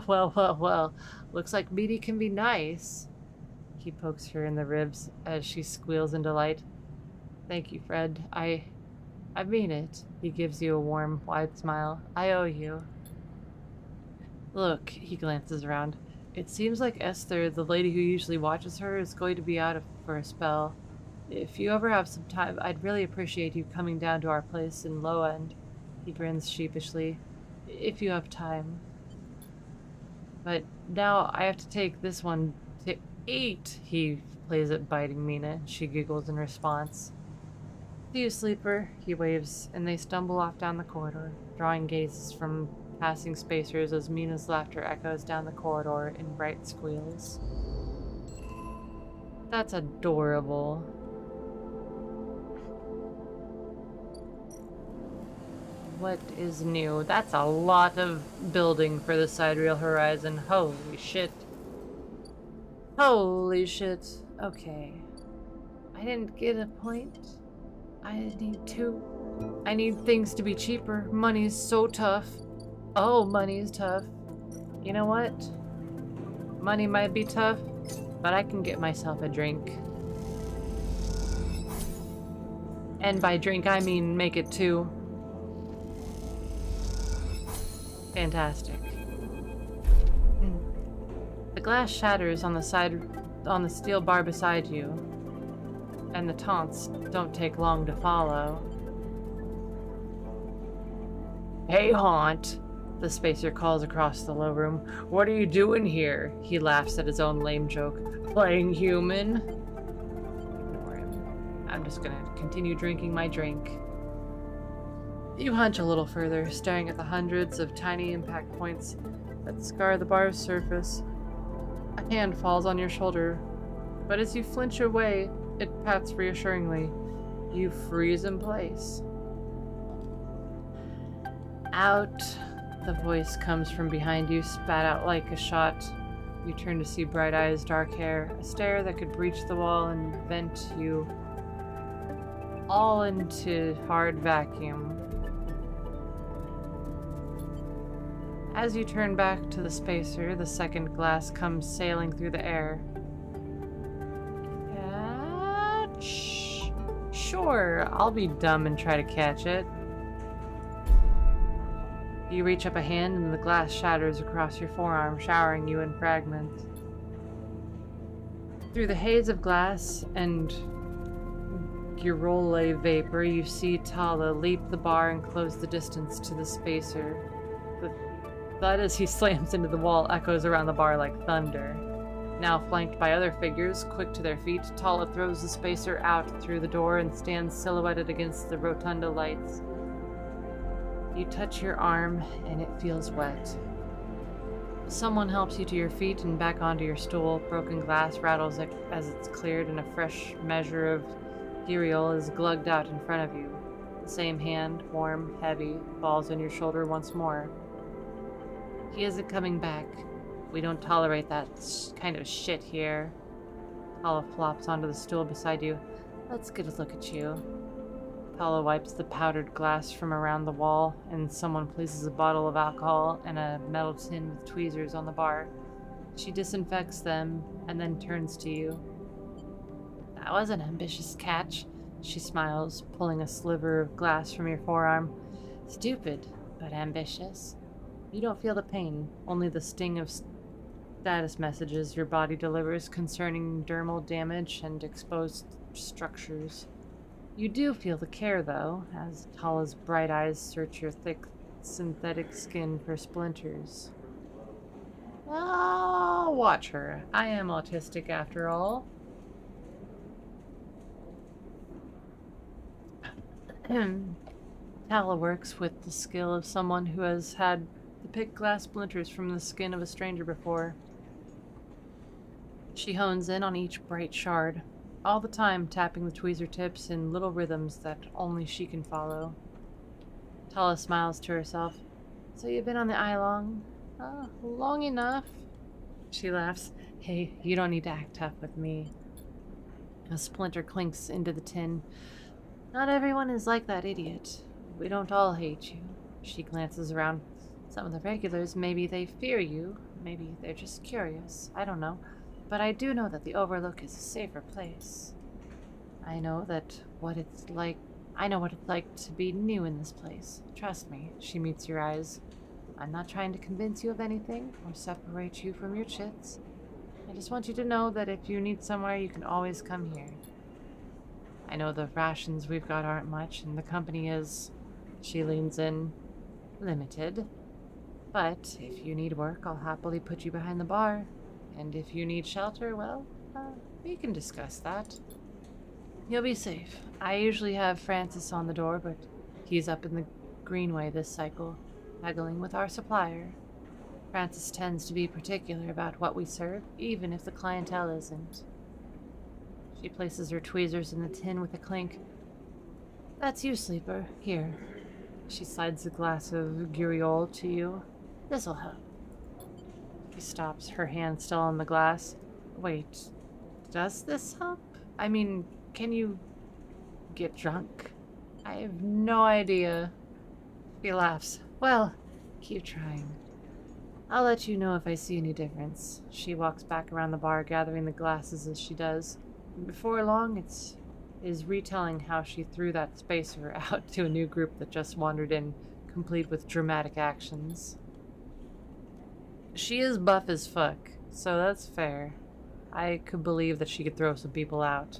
Well, looks like meaty can be nice. He pokes her in the ribs as she squeals in delight. Thank you, Fred. I mean it. He gives you a warm, wide smile. I owe you. Look, he glances around. It seems like Esther, the lady who usually watches her, is going to be out for a spell. If you ever have some time, I'd really appreciate you coming down to our place in Low End. He grins sheepishly. If you have time. But now I have to take this one to eat. He plays at biting Mina. She giggles in response. See you, sleeper, he waves, and they stumble off down the corridor, drawing gazes from passing spacers as Mina's laughter echoes down the corridor in bright squeals. That's adorable. What is new? That's a lot of building for the Sidereal Horizon. Holy shit. Holy shit. Okay. I didn't get a point. I need things to be cheaper. Money's so tough. Oh, money's tough. You know what? Money might be tough, but I can get myself a drink. And by drink, I mean make it two. Fantastic. The glass shatters on the steel bar beside you, and the taunts don't take long to follow. Hey, Haunt, the spacer calls across the low room. What are you doing here? He laughs at his own lame joke. Playing human? Ignore him. I'm just gonna continue drinking my drink. You hunch a little further, staring at the hundreds of tiny impact points that scar the bar's surface. A hand falls on your shoulder, but as you flinch away, it pats reassuringly. You freeze in place. Out. The voice comes from behind you, spat out like a shot. You turn to see bright eyes, dark hair, a stare that could breach the wall and vent you all into hard vacuum. As you turn back to the spacer, the second glass comes sailing through the air. Catch? Sure, I'll be dumb and try to catch it. You reach up a hand and the glass shatters across your forearm, showering you in fragments. Through the haze of glass and Gyrole vapor, you see Tala leap the bar and close the distance to the spacer. The thud as he slams into the wall echoes around the bar like thunder. Now flanked by other figures, quick to their feet, Tala throws the spacer out through the door and stands silhouetted against the rotunda lights. You touch your arm, and it feels wet. Someone helps you to your feet and back onto your stool. Broken glass rattles as it's cleared, and a fresh measure of Giriol is glugged out in front of you. The same hand, warm, heavy, falls on your shoulder once more. He isn't coming back. We don't tolerate that kind of shit here. Tala flops onto the stool beside you. Let's get a look at you. Tala wipes the powdered glass from around the wall, and someone places a bottle of alcohol and a metal tin with tweezers on the bar. She disinfects them and then turns to you. That was an ambitious catch. She smiles, pulling a sliver of glass from your forearm. Stupid, but ambitious. You don't feel the pain, only the sting of status messages your body delivers concerning dermal damage and exposed structures. You do feel the care, though, as Tala's bright eyes search your thick, synthetic skin for splinters. Oh, watch her. I am autistic after all. Tala works with the skill of someone who has had to pick glass splinters from the skin of a stranger before. She hones in on each bright shard, all the time tapping the tweezer tips in little rhythms that only she can follow. Tala smiles to herself. So you've been on the eye long? Long enough. She laughs. Hey, you don't need to act tough with me. A splinter clinks into the tin. Not everyone is like that idiot. We don't all hate you. She glances around. Some of the regulars, maybe they fear you. Maybe they're just curious. I don't know. But I do know that the Overlook is a safer place. I know what it's like to be new in this place. Trust me. She meets your eyes. I'm not trying to convince you of anything or separate you from your chits. I just want you to know that if you need somewhere, you can always come here. I know the rations we've got aren't much, and the company is, she leans in, limited. But if you need work, I'll happily put you behind the bar. And if you need shelter, well, we can discuss that. You'll be safe. I usually have Francis on the door, but he's up in the greenway this cycle, haggling with our supplier. Francis tends to be particular about what we serve, even if the clientele isn't. She places her tweezers in the tin with a clink. That's you, Sleeper. Here. She slides a glass of Giriol to you. This'll help. She stops, her hand still on the glass. Wait, does this help? I mean, can you get drunk? I have no idea. He laughs. Well, keep trying. I'll let you know if I see any difference. She walks back around the bar, gathering the glasses as she does. Before long, is retelling how she threw that spacer out to a new group that just wandered in, complete with dramatic actions. She is buff as fuck, so that's fair. I could believe that she could throw some people out.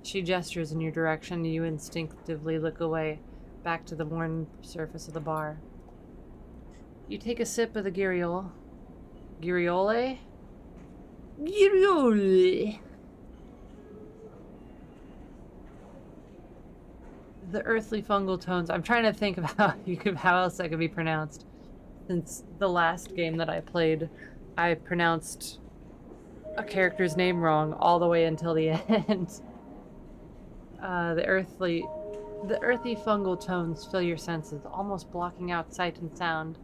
She gestures in your direction, and you instinctively look away, back to the worn surface of the bar. You take a sip of the Giriol. Giriole? Giriole! The earthly fungal tones. I'm trying to think of how else that could be pronounced. Since the last game that I played, I pronounced a character's name wrong all the way until the end. The earthy fungal tones fill your senses, almost blocking out sight and sound.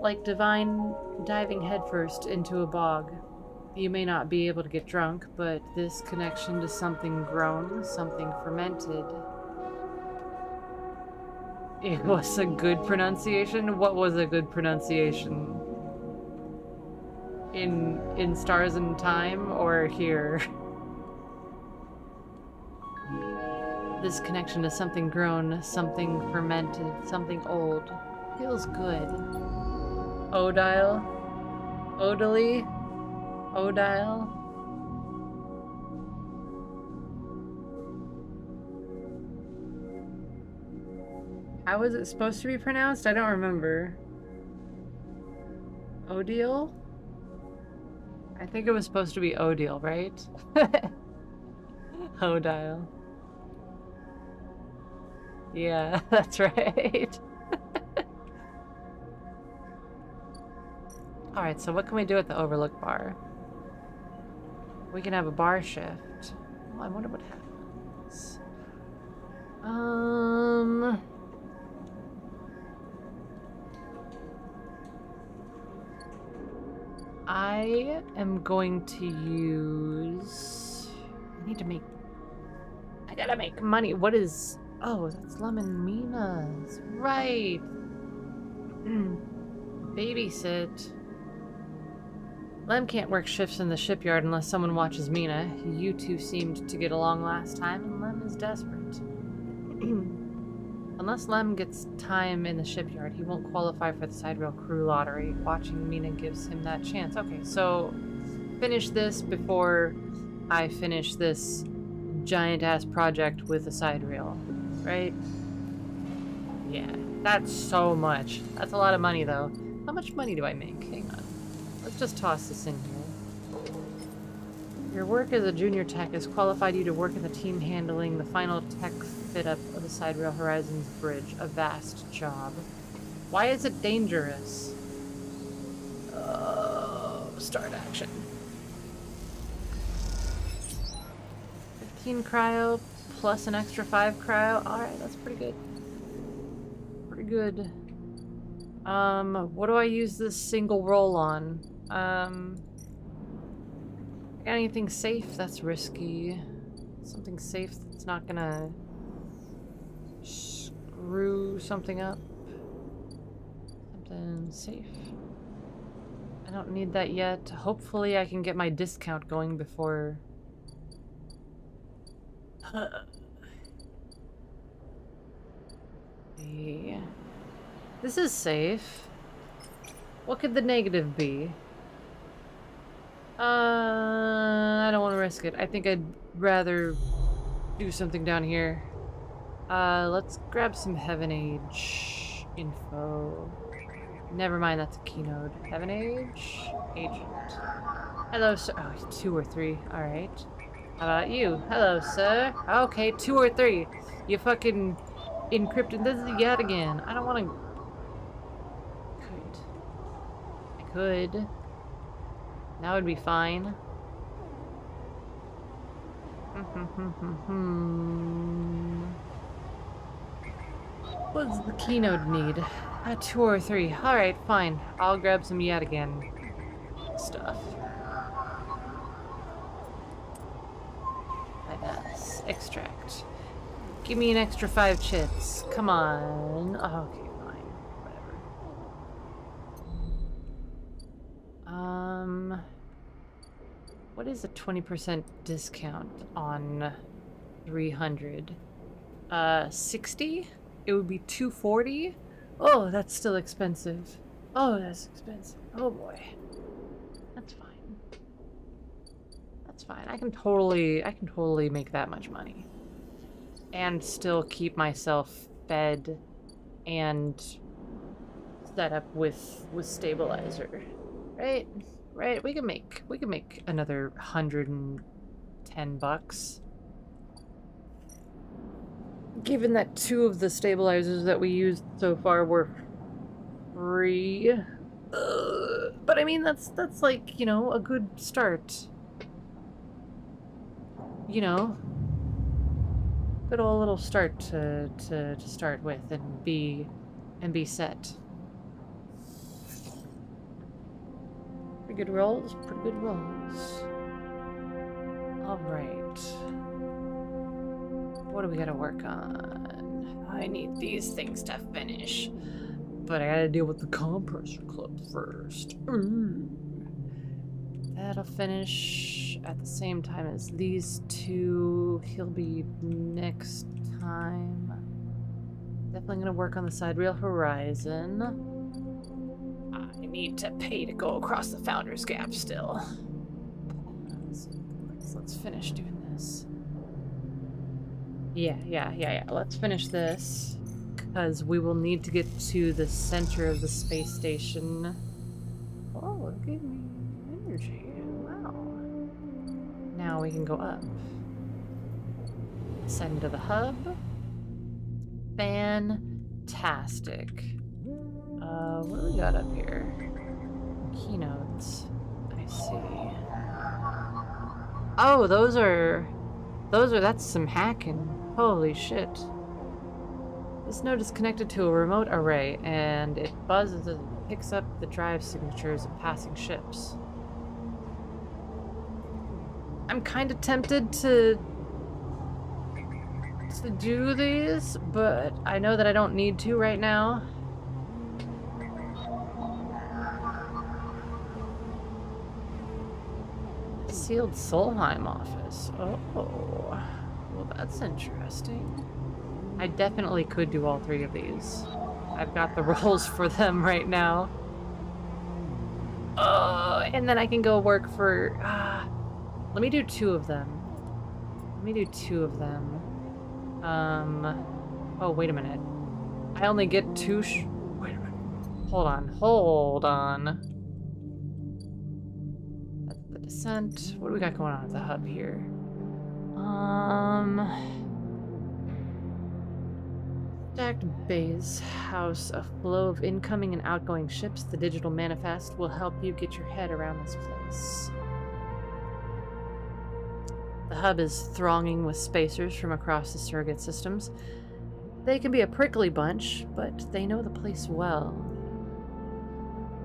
Like divine diving headfirst into a bog. You may not be able to get drunk, but this connection to something grown, something fermented. It was a good pronunciation? What was a good pronunciation? In Stars in Time or here? This connection to something grown, something fermented, something old. Feels good. Odile? Odile? Odile? How was it supposed to be pronounced? I don't remember. Odile? I think it was supposed to be Odile, right? Odile. Yeah, that's right. Alright, so what can we do at the Overlook Bar? We can have a bar shift. Oh, I wonder what happens. I am going to use... I gotta make money. What is... Oh, that's Lemon Mina's. Right. Babysit. Lem can't work shifts in the shipyard unless someone watches Mina. You two seemed to get along last time, and Lem is desperate. Unless Lem gets time in the shipyard, he won't qualify for the Siderail crew lottery. Watching Mina gives him that chance. Okay, so finish this before I finish this giant-ass project with the Siderail, right? Yeah, that's so much. That's a lot of money, though. How much money do I make? Hang on. Let's just toss this in here. Your work as a junior tech has qualified you to work in the team handling the final tech fit-up of the Siderail Horizons Bridge. A vast job. Why is it dangerous? Start action. 15 cryo plus an extra 5 cryo. Alright, that's pretty good. Pretty good. What do I use this single roll on? Got anything safe? That's risky. Something safe that's not gonna screw something up. Something safe. I don't need that yet. Hopefully I can get my discount going before... Yeah. This is safe. What could the negative be? I don't want to risk it. I think I'd rather do something down here. Let's grab some Heaven Age info. Never mind, that's a keynode. Heaven Age? Agent. Hello, sir. Oh, 2 or 3. Alright. How about you? Hello, sir. Okay, 2 or 3. You fucking encrypted this yet again. I don't want to... I could. That would be fine. What does the keynode need? 2 or 3. Alright, fine. I'll grab some yet again stuff. I guess. Extract. Give me an extra 5 chits. Come on. Oh, okay, fine. Whatever. What is a 20% discount on 300? 60? It would be 240? Oh, that's still expensive. Oh, that's expensive. Oh boy. That's fine. That's fine. I can totally make that much money. And still keep myself fed and set up with stabilizer. Right? Right? We can make another 110 bucks. Given that 2 of the stabilizers that we used so far were free. But I mean, that's like, you know, a good start. You know? Good old little start to start with and be set. Pretty good rolls, pretty good rolls. Alright. What do we gotta work on? I need these things to finish. But I gotta deal with the compressor club first. That'll finish at the same time as these 2. He'll be next time. Definitely gonna work on the Siderail Horizon. I need to pay to go across the Founder's Gap still. Let's finish doing this. Yeah. Let's finish this. Because we will need to get to the center of the space station. Oh, it gave me energy. Wow. Now we can go up. Send to the hub. Fantastic. What do we got up here? Keynotes. I see. Oh, that's some hacking. Holy shit. This node is connected to a remote array, and it buzzes as it picks up the drive signatures of passing ships. I'm kind of tempted to do these, but I know that I don't need to right now. Sealed Solheim office. Oh, well, that's interesting. I definitely could do all three of these. I've got the roles for them right now. And then I can go work for... let me do 2 of them. Oh, wait a minute. I only get 2 wait a minute. Hold on. That's the descent. What do we got going on at the hub here? Stacked bays house a flow of incoming and outgoing ships. The digital manifest will help you get your head around this place. The hub is thronging with spacers from across the surrogate systems. They can be a prickly bunch, but they know the place well.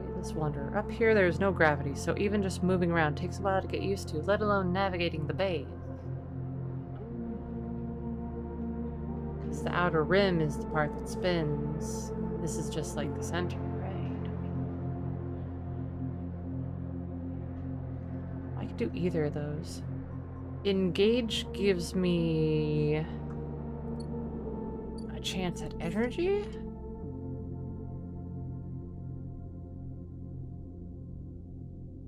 Weightless wanderer. Up here there's no gravity, so even just moving around takes a while to get used to, let alone navigating the bay. Because the outer rim is the part that spins. This is just like the center, right? I could do either of those. Engage gives me a chance at energy?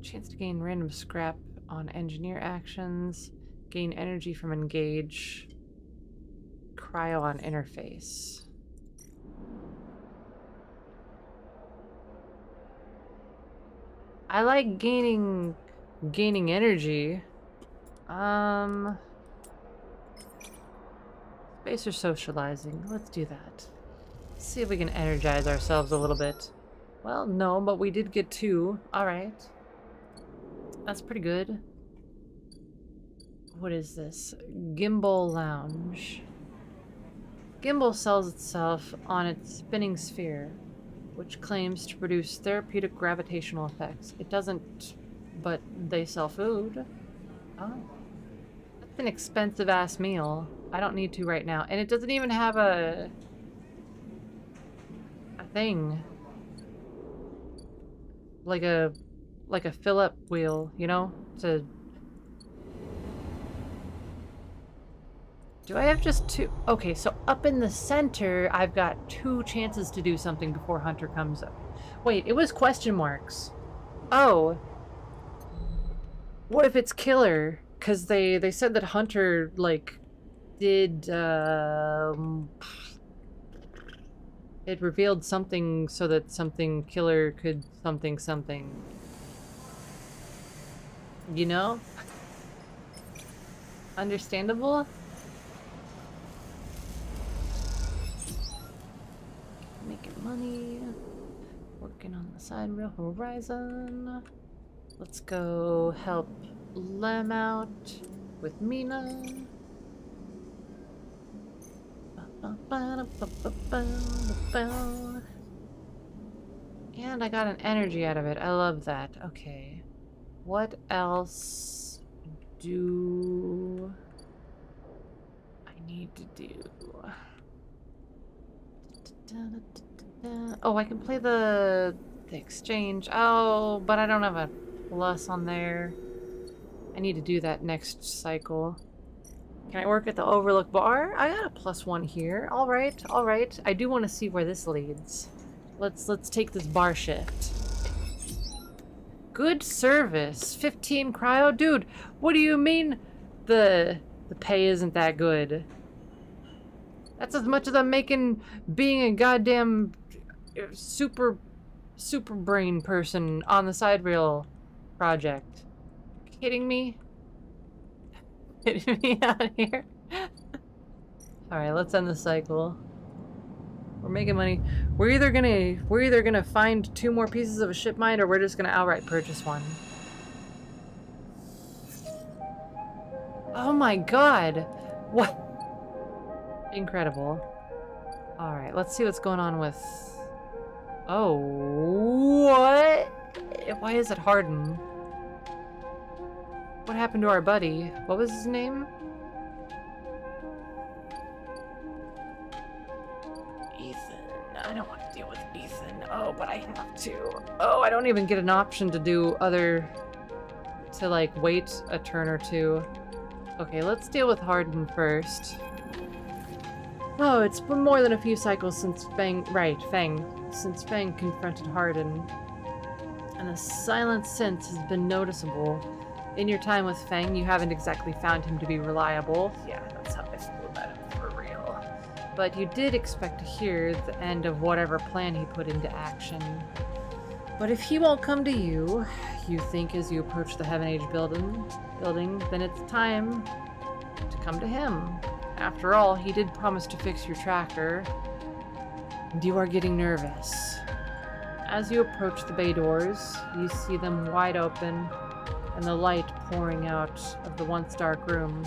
Chance to gain random scrap on engineer actions. Gain energy from engage. Cryo on interface. I like gaining energy. Spacer socializing. Let's do that. Let's see if we can energize ourselves a little bit. Well, no, but we did get 2. Alright. That's pretty good. What is this? Gimbal Lounge. Gimbal sells itself on its spinning sphere, which claims to produce therapeutic gravitational effects. It doesn't, but they sell food. Oh. That's an expensive-ass meal. I don't need to right now. And it doesn't even have a thing. Like a fill-up wheel, you know? To... Do I have just 2? Okay, so up in the center, I've got 2 chances to do something before Hunter comes up. Wait, it was question marks. Oh. What if it's killer? Because they said that Hunter, like, did, it revealed something so that something killer could something. You know? Understandable? Making money. Working on the side real horizon. Let's go help Lem out with Mina. And I got an energy out of it. I love that. Okay. What else do I need to do? Oh, I can play the exchange. Oh, but I don't have a plus on there. I need to do that next cycle. Can I work at the Overlook Bar? I got a +1 here. All right. I do want to see where this leads. Let's take this bar shift. Good service. 15 cryo? Dude, what do you mean the pay isn't that good? That's as much as I'm making being a goddamn super super brain person on the side rail project. Kidding me? Getting me out of here. Alright, let's end the cycle. We're making money. We're either gonna find 2 more pieces of a ship mine, or we're just gonna outright purchase one. Oh my god! What? Incredible. Alright, let's see what's going on with... Oh, what? Why is it hardened? What happened to our buddy? What was his name? Ethan. I don't want to deal with Ethan. Oh, but I have to. Oh, I don't even get an option to do other... to, like, wait a turn or 2. Okay, let's deal with Harden first. Oh, it's been more than a few cycles since Fang confronted Harden. And the silence since has been noticeable. In your time with Fang, you haven't exactly found him to be reliable. Yeah, that's how I feel about him, for real. But you did expect to hear the end of whatever plan he put into action. But if he won't come to you, you think as you approach the Heaven Age building, then it's time to come to him. After all, he did promise to fix your tracker, and you are getting nervous. As you approach the bay doors, you see them wide open, and the light pouring out of the once dark room.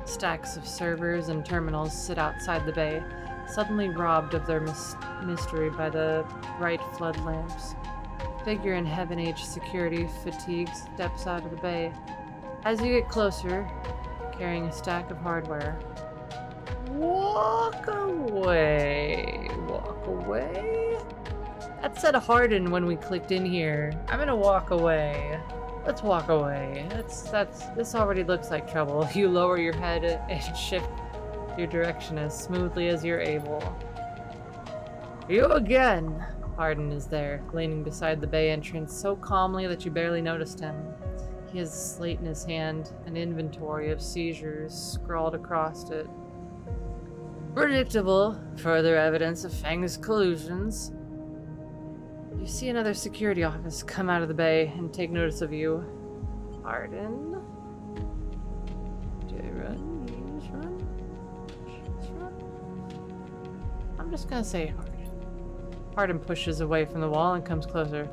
Stacks of servers and terminals sit outside the bay, suddenly robbed of their mystery by the bright flood lamps. A figure in Heaven Age security fatigue steps out of the bay. As you get closer, carrying a stack of hardware. Walk away. Walk away? That said Harden when we clicked in here. I'm gonna walk away. Let's walk away. This already looks like trouble. You lower your head and shift your direction as smoothly as you're able. You again! Harden is there, leaning beside the bay entrance so calmly that you barely noticed him. He has a slate in his hand, an inventory of seizures scrawled across it. Predictable. Further evidence of Fang's collusions. You see another security office come out of the bay and take notice of you. Harden? Do I run? Just run? Just run? I'm just gonna say Harden. Harden pushes away from the wall and comes closer.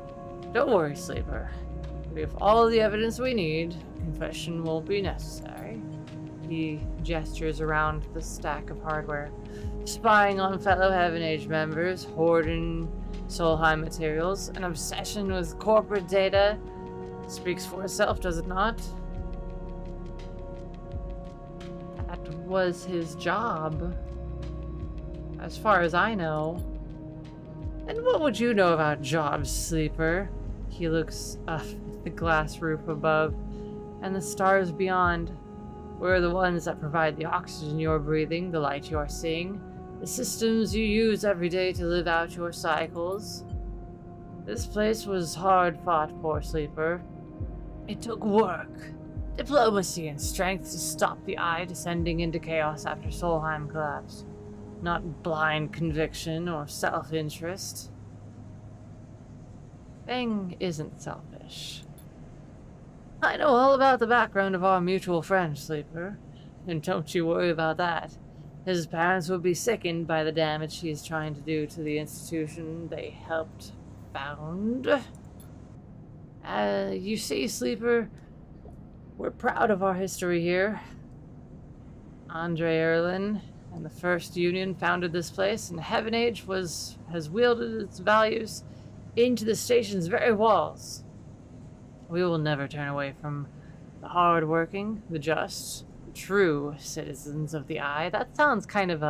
Don't worry, Sleeper. We have all the evidence we need. Confession won't be necessary. He gestures around the stack of hardware. Spying on fellow Heaven Age members, hoarding Solheim materials, an obsession with corporate data. Speaks for itself, does it not? That was his job. As far as I know. And what would you know about jobs, Sleeper? He looks up at the glass roof above and the stars beyond. We're the ones that provide the oxygen you're breathing, the light you're seeing, the systems you use every day to live out your cycles. This place was hard fought for, Sleeper. It took work, diplomacy, and strength to stop the Eye descending into chaos after Solheim collapsed. Not blind conviction or self-interest. Fang isn't selfish. I know all about the background of our mutual friend, Sleeper, and don't you worry about that. His parents would be sickened by the damage he is trying to do to the institution they helped found. You see, Sleeper, we're proud of our history here. Andre Erlin and the First Union founded this place, and Heaven Age has wielded its values into the station's very walls. We will never turn away from the hard-working, the just, the true citizens of the Eye. That sounds kind of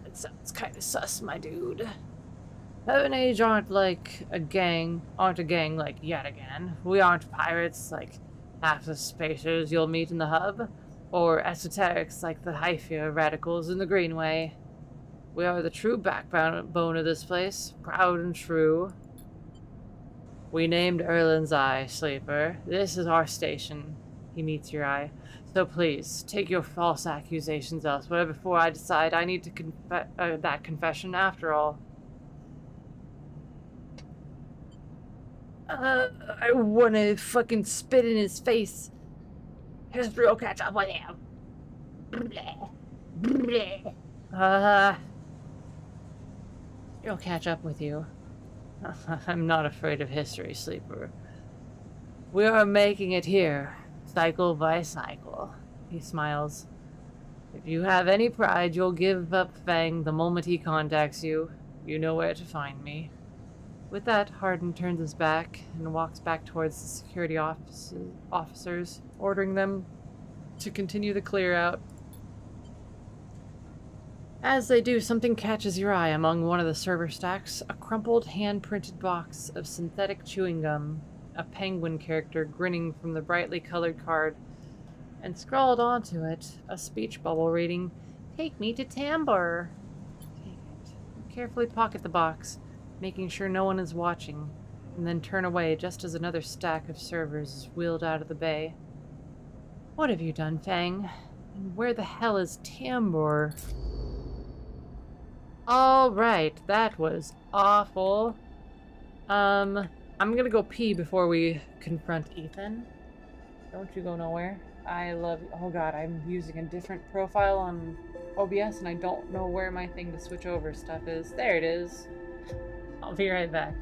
it sounds kind of sus, my dude. Heaven Age aren't a gang like yet again. We aren't pirates like half the spacers you'll meet in the hub, or esoterics like the Hyphia radicals in the Greenway. We are the true backbone of this place, proud and true. We named Erlin's Eye, Sleeper. This is our station. He meets your eye. So please, take your false accusations elsewhere before I decide I need to that confession after all. I wanna fucking spit in his face. History will catch up with him. It'll catch up with you. I'm not afraid of history, Sleeper. We are making it here, cycle by cycle. He smiles. If you have any pride, you'll give up Fang the moment he contacts you. You know where to find me. With that, Hardin turns his back and walks back towards the security officers, ordering them to continue the clear out. As they do, something catches your eye among one of the server stacks, a crumpled hand-printed box of synthetic chewing gum, a penguin character grinning from the brightly colored card, and scrawled onto it, a speech bubble reading, "Take me to Tambor." Take it. Carefully pocket the box, making sure no one is watching, and then turn away just as another stack of servers is wheeled out of the bay. What have you done, Fang? And where the hell is Tambor? Alright, that was awful. I'm gonna go pee before we confront Ethan. Don't you go nowhere. I love you. Oh god, I'm using a different profile on OBS and I don't know where my thing to switch over stuff is. There it is. I'll be right back.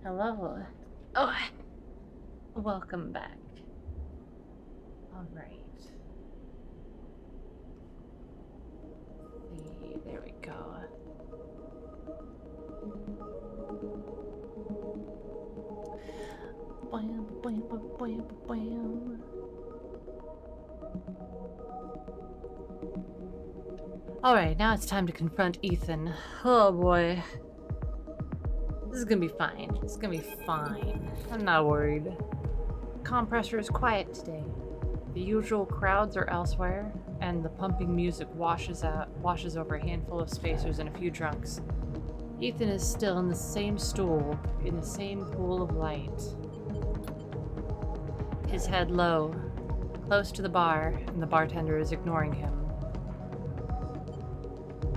Hello. Oh, welcome back. All right. See, there we go. Bam, bam, bam, bam, bam. All right, now it's time to confront Ethan. Oh boy. This is gonna be fine. It's gonna be fine. I'm not worried. Compressor is quiet today. The usual crowds are elsewhere, and the pumping music washes over a handful of spacers and a few drunks. Ethan is still in the same stool, in the same pool of light. His head low, close to the bar, and the bartender is ignoring him.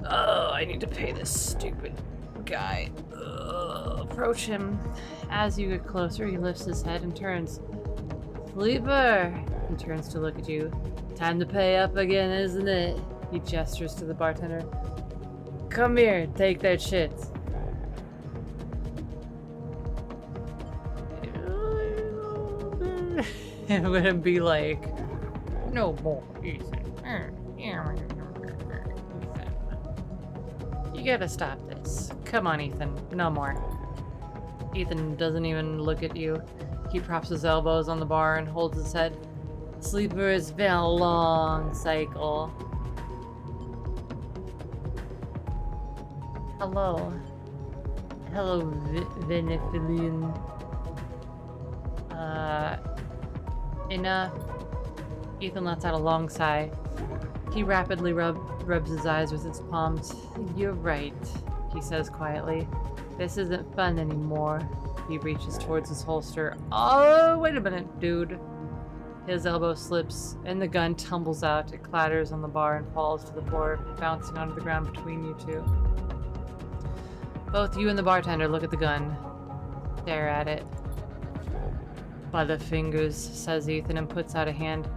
Oh, I need to pay this stupid guy. Approach him. As you get closer, he lifts his head and turns. Sleeper! He turns to look at you. Time to pay up again, isn't it? He gestures to the bartender. Come here, take that shit. I'm gonna be like, no more, Ethan. You gotta stop this. Come on, Ethan. No more. Ethan doesn't even look at you. He props his elbows on the bar and holds his head. Sleeper, it's been a long cycle. Hello. Hello, Venephilian. Enough. Ethan lets out a long sigh. He rapidly rubs his eyes with his palms. You're right, he says quietly. This isn't fun anymore. He reaches towards his holster. Oh, wait a minute, dude. His elbow slips, and the gun tumbles out. It clatters on the bar and falls to the floor, bouncing onto the ground between you two. Both you and the bartender look at the gun. Stare at it. By the fingers, says Ethan, and puts out a hand,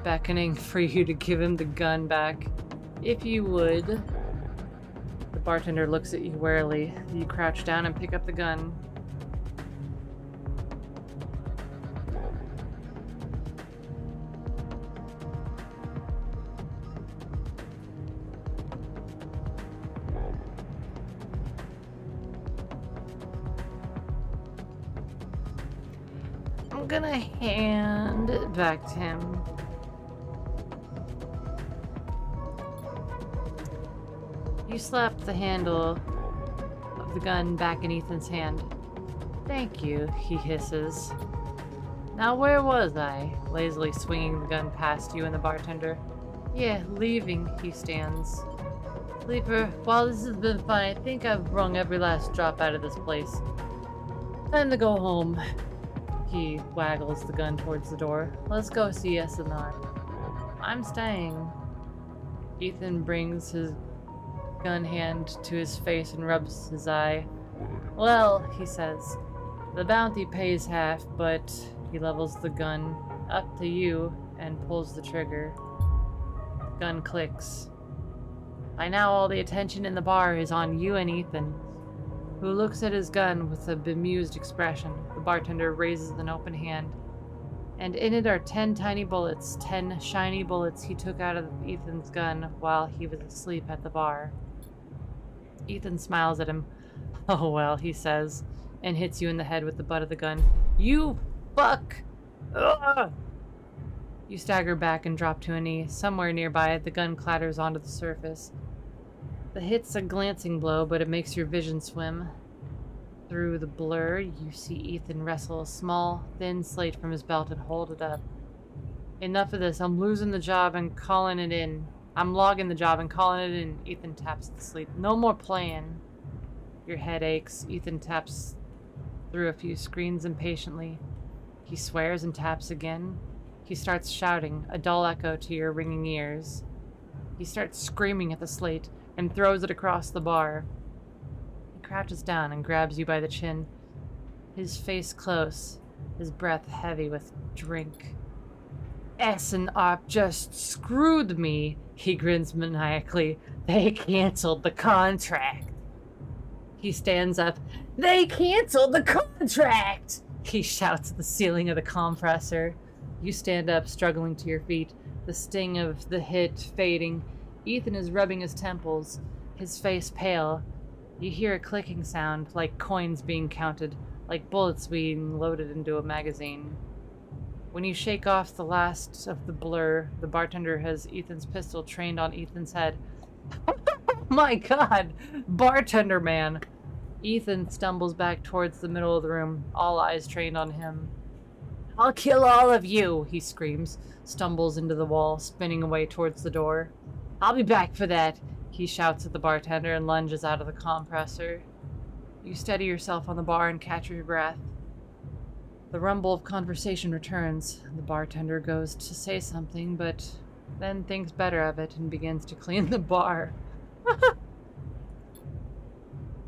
beckoning for you to give him the gun back. If you would. The bartender looks at you warily. You crouch down and pick up the gun. I'm gonna hand it back to him. You slap the handle of the gun back in Ethan's hand. Thank you, he hisses. Now where was I? Lazily swinging the gun past you and the bartender. Yeah, leaving, he stands. Sleeper, while this has been fun, I think I've wrung every last drop out of this place. Time to go home. He waggles the gun towards the door. Let's go see SNR. I'm staying. Ethan brings his gun hand to his face and rubs his eye. Well, he says, the bounty pays half, but he levels the gun up to you and pulls the trigger. Gun clicks. By now all the attention in the bar is on you and Ethan, who looks at his gun with a bemused expression. The bartender raises an open hand, and in it are 10 tiny bullets, 10 shiny bullets he took out of Ethan's gun while he was asleep at the bar. Ethan smiles at him. Oh well, he says, and hits you in the head with the butt of the gun. You fuck! Ugh! You stagger back and drop to a knee. Somewhere nearby, the gun clatters onto the surface. The hit's a glancing blow, but it makes your vision swim. Through the blur, you see Ethan wrestle a small, thin slate from his belt and hold it up. Enough of this. I'm losing the job and calling it in. I'm logging the job and calling it in. Ethan taps the slate. No more playing. Your head aches. Ethan taps through a few screens impatiently. He swears and taps again. He starts shouting, a dull echo to your ringing ears. He starts screaming at the slate and throws it across the bar. He crouches down and grabs you by the chin, his face close, his breath heavy with drink. S&R just screwed me, he grins maniacally. They canceled the contract. He stands up. They canceled the contract! He shouts at the ceiling of the compressor. You stand up, struggling to your feet, the sting of the hit fading. Ethan is rubbing his temples, his face pale. You hear a clicking sound, like coins being counted, like bullets being loaded into a magazine. When you shake off the last of the blur, the bartender has Ethan's pistol trained on Ethan's head. My God! Bartender man! Ethan stumbles back towards the middle of the room, all eyes trained on him. I'll kill all of you, he screams, stumbles into the wall, spinning away towards the door. I'll be back for that, he shouts at the bartender and lunges out of the compressor. You steady yourself on the bar and catch your breath. The rumble of conversation returns. The bartender goes to say something, but then thinks better of it and begins to clean the bar.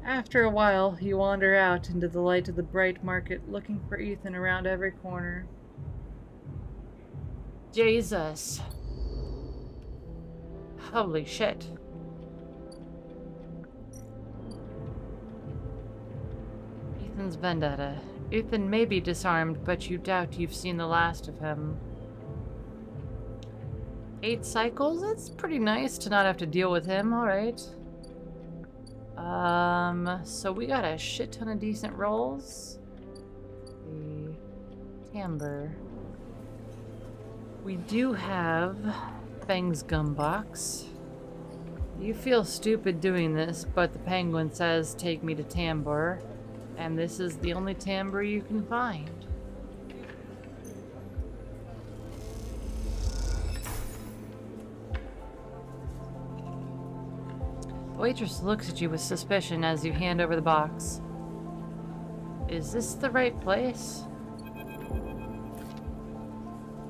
After a while, you wander out into the light of the bright market, looking for Ethan around every corner. Jesus. Holy shit. Ethan's vendetta. Ethan may be disarmed, but you doubt you've seen the last of him. 8 cycles? That's pretty nice to not have to deal with him, alright. So we got a shit ton of decent rolls. The timbre. We do have Fang's gum box. You feel stupid doing this, but the penguin says take me to timbre, and this is the only timbre you can find. The waitress looks at you with suspicion as you hand over the box. Is this the right place?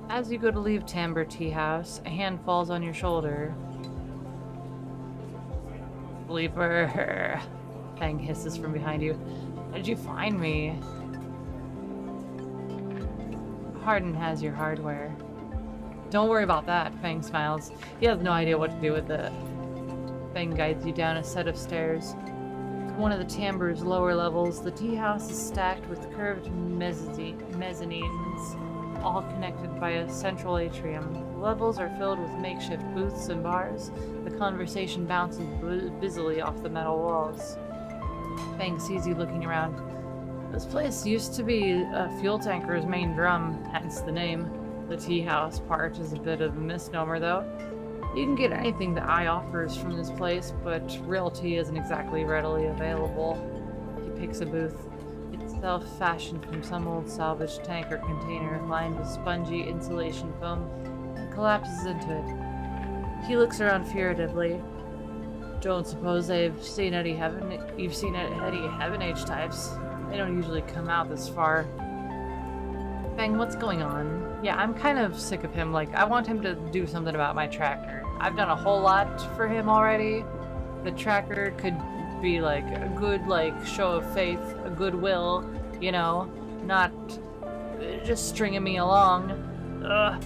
As you go to leave Timbre Tea House, a hand falls on your shoulder. Bleeper. Fang hisses from behind you. How did you find me? Hardin has your hardware. Don't worry about that, Fang smiles. He has no idea what to do with it. Fang guides you down a set of stairs. To one of the Timbre's lower levels, the tea house is stacked with curved mezzanines, all connected by a central atrium. The levels are filled with makeshift booths and bars. The conversation bounces busily off the metal walls. Fang sees you looking around. This place used to be a fuel tanker's main drum, hence the name. The tea house part is a bit of a misnomer, though. You can get anything the eye offers from this place, but real tea isn't exactly readily available. He picks a booth. It's self-fashioned from some old salvaged tanker container lined with spongy insulation foam and collapses into it. He looks around furtively. Don't suppose you've seen any Heaven Age types. They don't usually come out this far. Fang, what's going on? Yeah, I'm kind of sick of him. Like, I want him to do something about my tracker. I've done a whole lot for him already. The tracker could be like a good, show of faith, a goodwill, you know, not just stringing me along. Ugh.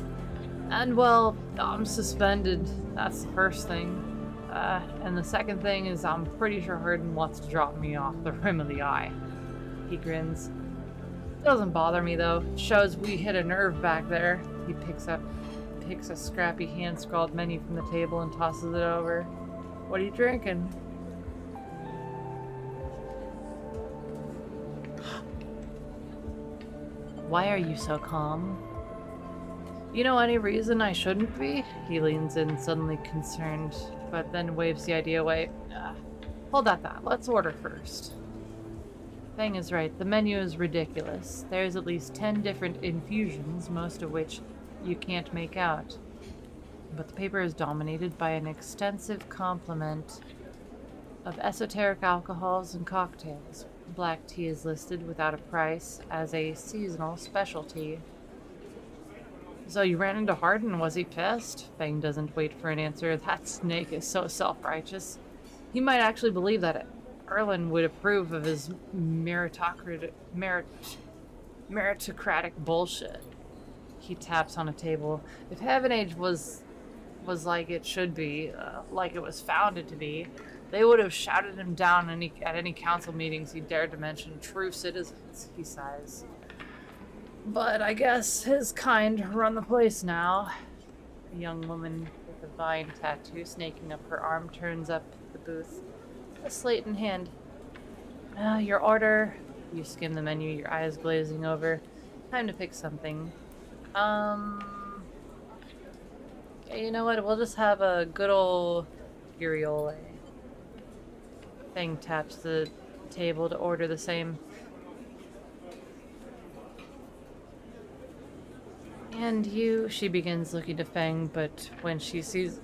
And well, I'm suspended. That's the first thing. And the second thing is I'm pretty sure Hardin wants to drop me off the rim of the eye. He grins. Doesn't bother me though. It shows we hit a nerve back there. He picks a scrappy hand-scrawled menu from the table and tosses it over. What are you drinking? Why are you so calm? You know any reason I shouldn't be? He leans in, suddenly concerned, but then waves the idea away. Hold that thought. Let's order first. Fang is right. The menu is ridiculous. There's at least 10 different infusions, most of which you can't make out. But the paper is dominated by an extensive complement of esoteric alcohols and cocktails. Black tea is listed without a price as a seasonal specialty. So you ran into Hardin, was he pissed? Fang doesn't wait for an answer. That snake is so self-righteous. He might actually believe that Erlen would approve of his meritocratic bullshit. He taps on a table. If Heaven Age was like it should be, like it was founded to be, They would have shouted him down at any council meetings he dared to mention true citizens, he sighs. But I guess his kind run the place now. A young woman with a vine tattoo snaking up her arm turns up the booth, a slate in hand. Your order. You skim the menu, your eyes glazing over. Time to pick something. Okay, you know what? We'll just have a good old Giriole. Feng taps the table to order the same. And you, she begins looking to Feng, but when she sees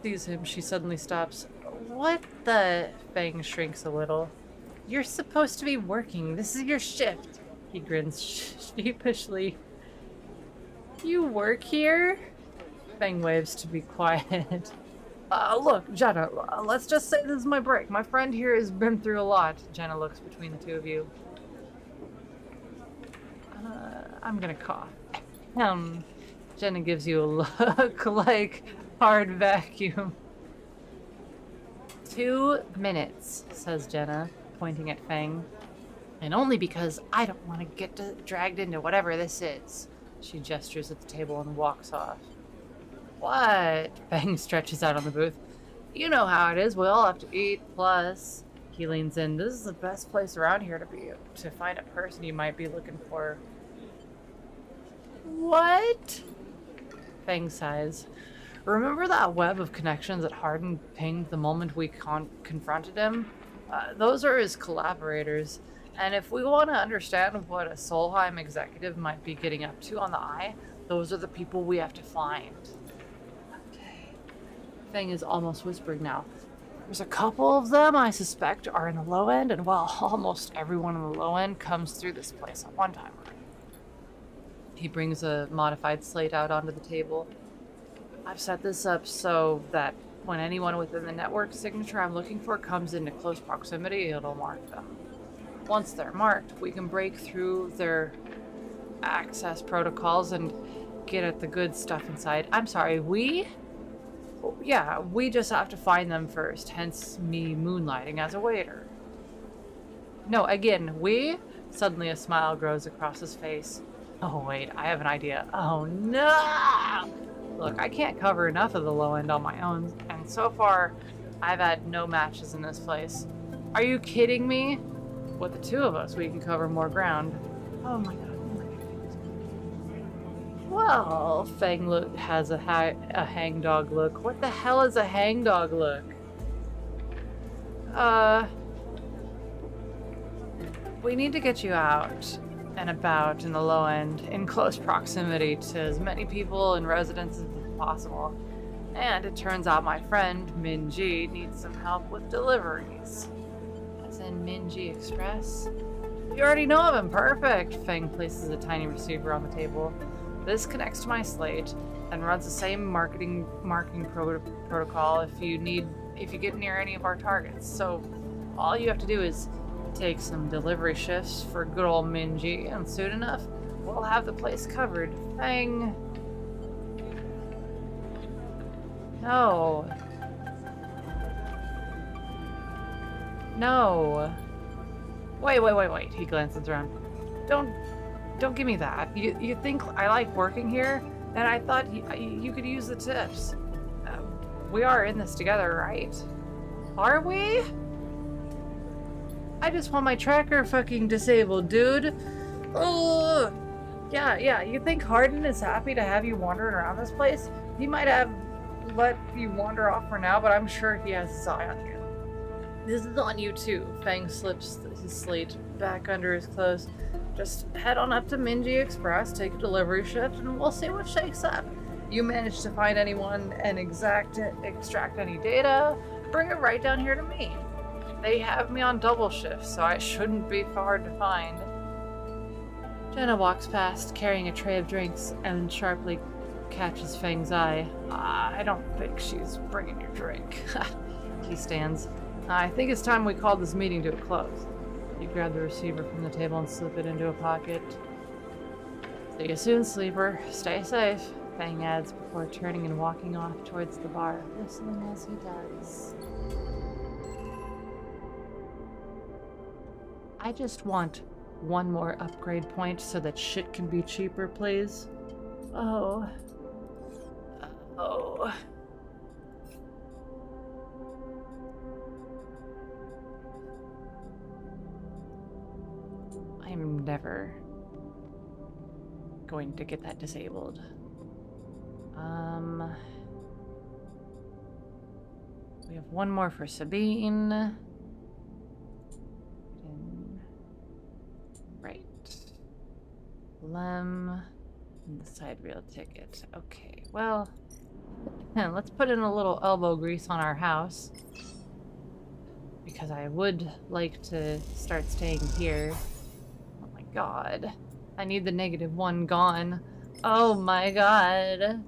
him, she suddenly stops. What the? Feng shrinks a little. You're supposed to be working. This is your shift. He grins sheepishly. You work here? Feng waves to be quiet. Look, Jenna, let's just say this is my break. My friend here has been through a lot. Jenna looks between the two of you. I'm gonna cough. Jenna gives you a look like hard vacuum. 2 minutes, says Jenna, pointing at Feng. And only because I don't want to get dragged into whatever this is. She gestures at the table and walks off. What? Feng stretches out on the booth. You know how it is. We all have to eat. Plus, he leans in. This is the best place around here to find a person you might be looking for. What? Feng sighs. Remember that web of connections that Hardin pinged the moment we confronted him? Those are his collaborators. And if we want to understand what a Solheim executive might be getting up to on the Eye, those are the people we have to find. Feng is almost whispering now. There's a couple of them I suspect are in the low end, and well, almost everyone in the low end comes through this place at one time. He brings a modified slate out onto the table. I've set this up so that when anyone within the network signature I'm looking for comes into close proximity, it'll mark them. Once they're marked, we can break through their access protocols and get at the good stuff inside. I'm sorry, we? Yeah, we just have to find them first, hence me moonlighting as a waiter. No, again, we? Suddenly a smile grows across his face. Oh wait, I have an idea. Oh no! Look, I can't cover enough of the low end on my own, and so far, I've had no matches in this place. Are you kidding me? With the two of us, we can cover more ground. Oh my god. Well, Feng has a hangdog look. What the hell is a hangdog look? We need to get you out and about in the low end, in close proximity to as many people and residents as possible. And it turns out my friend, Minji, needs some help with deliveries. As in Minji Express? You already know of him, perfect! Feng places a tiny receiver on the table. This connects to my slate and runs the same marking protocol if you get near any of our targets. So all you have to do is take some delivery shifts for good old Minji, and soon enough, we'll have the place covered. Feng. No. No. Wait. He glances around. Don't give me that. You think I like working here? And I thought you could use the tips. We are in this together, right? Are we? I just want my tracker fucking disabled, dude. Ugh. Yeah. You think Hardin is happy to have you wandering around this place? He might have let you wander off for now, but I'm sure he has his eye on you. This is on you too. Feng slips his slate back under his clothes. Just head on up to Minji Express, take a delivery shift, and we'll see what shakes up. You manage to find anyone and extract any data, bring it right down here to me. They have me on double shift, so I shouldn't be hard to find. Jenna walks past, carrying a tray of drinks, and sharply catches Feng's eye. I don't think she's bringing your drink. He stands. I think it's time we called this meeting to a close. You grab the receiver from the table and slip it into a pocket. See you soon, sleeper. Stay safe, Feng adds before turning and walking off towards the bar, whistling as he does. I just want one more upgrade point so that shit can be cheaper, please. Oh. Oh. I am never going to get that disabled. We have one more for Sabine. Right. Lem and the side rail ticket. Okay, well, let's put in a little elbow grease on our house. Because I would like to start staying here. Oh my god. I need the -1 gone. Oh my god.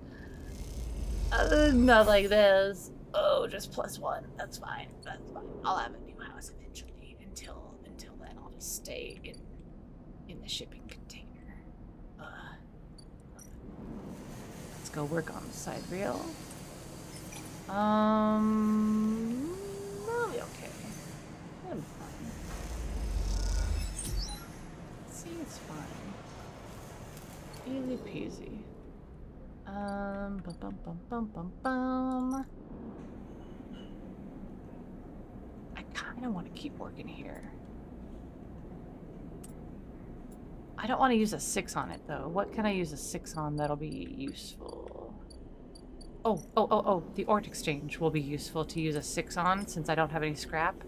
Not like this. Oh, just +1. That's fine. That's fine. I'll have a new house eventually. Until then, I'll just stay in the shipping container. Let's go work on the side rail. I'll be okay. I'll be fine. See, it's fine. Easy peasy. I kind of want to keep working here. I don't want to use a 6 on it though. What can I use a 6 on that'll be useful? Oh, the ort exchange will be useful to use a 6 on since I don't have any scrap.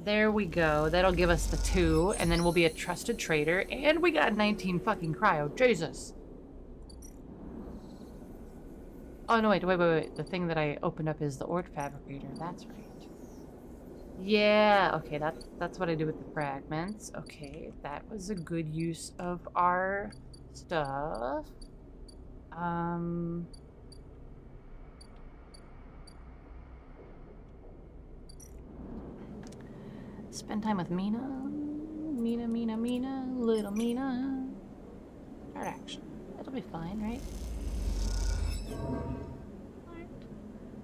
There we go. That'll give us the 2, and then we'll be a trusted trader, and we got 19 fucking cryo. Jesus. Oh, no, wait. The thing that I opened up is the ort fabricator. That's right. Yeah, okay, that's what I do with the fragments. Okay, that was a good use of our stuff. Spend time with Mina. Mina, little Mina. Start action. It'll be fine, right?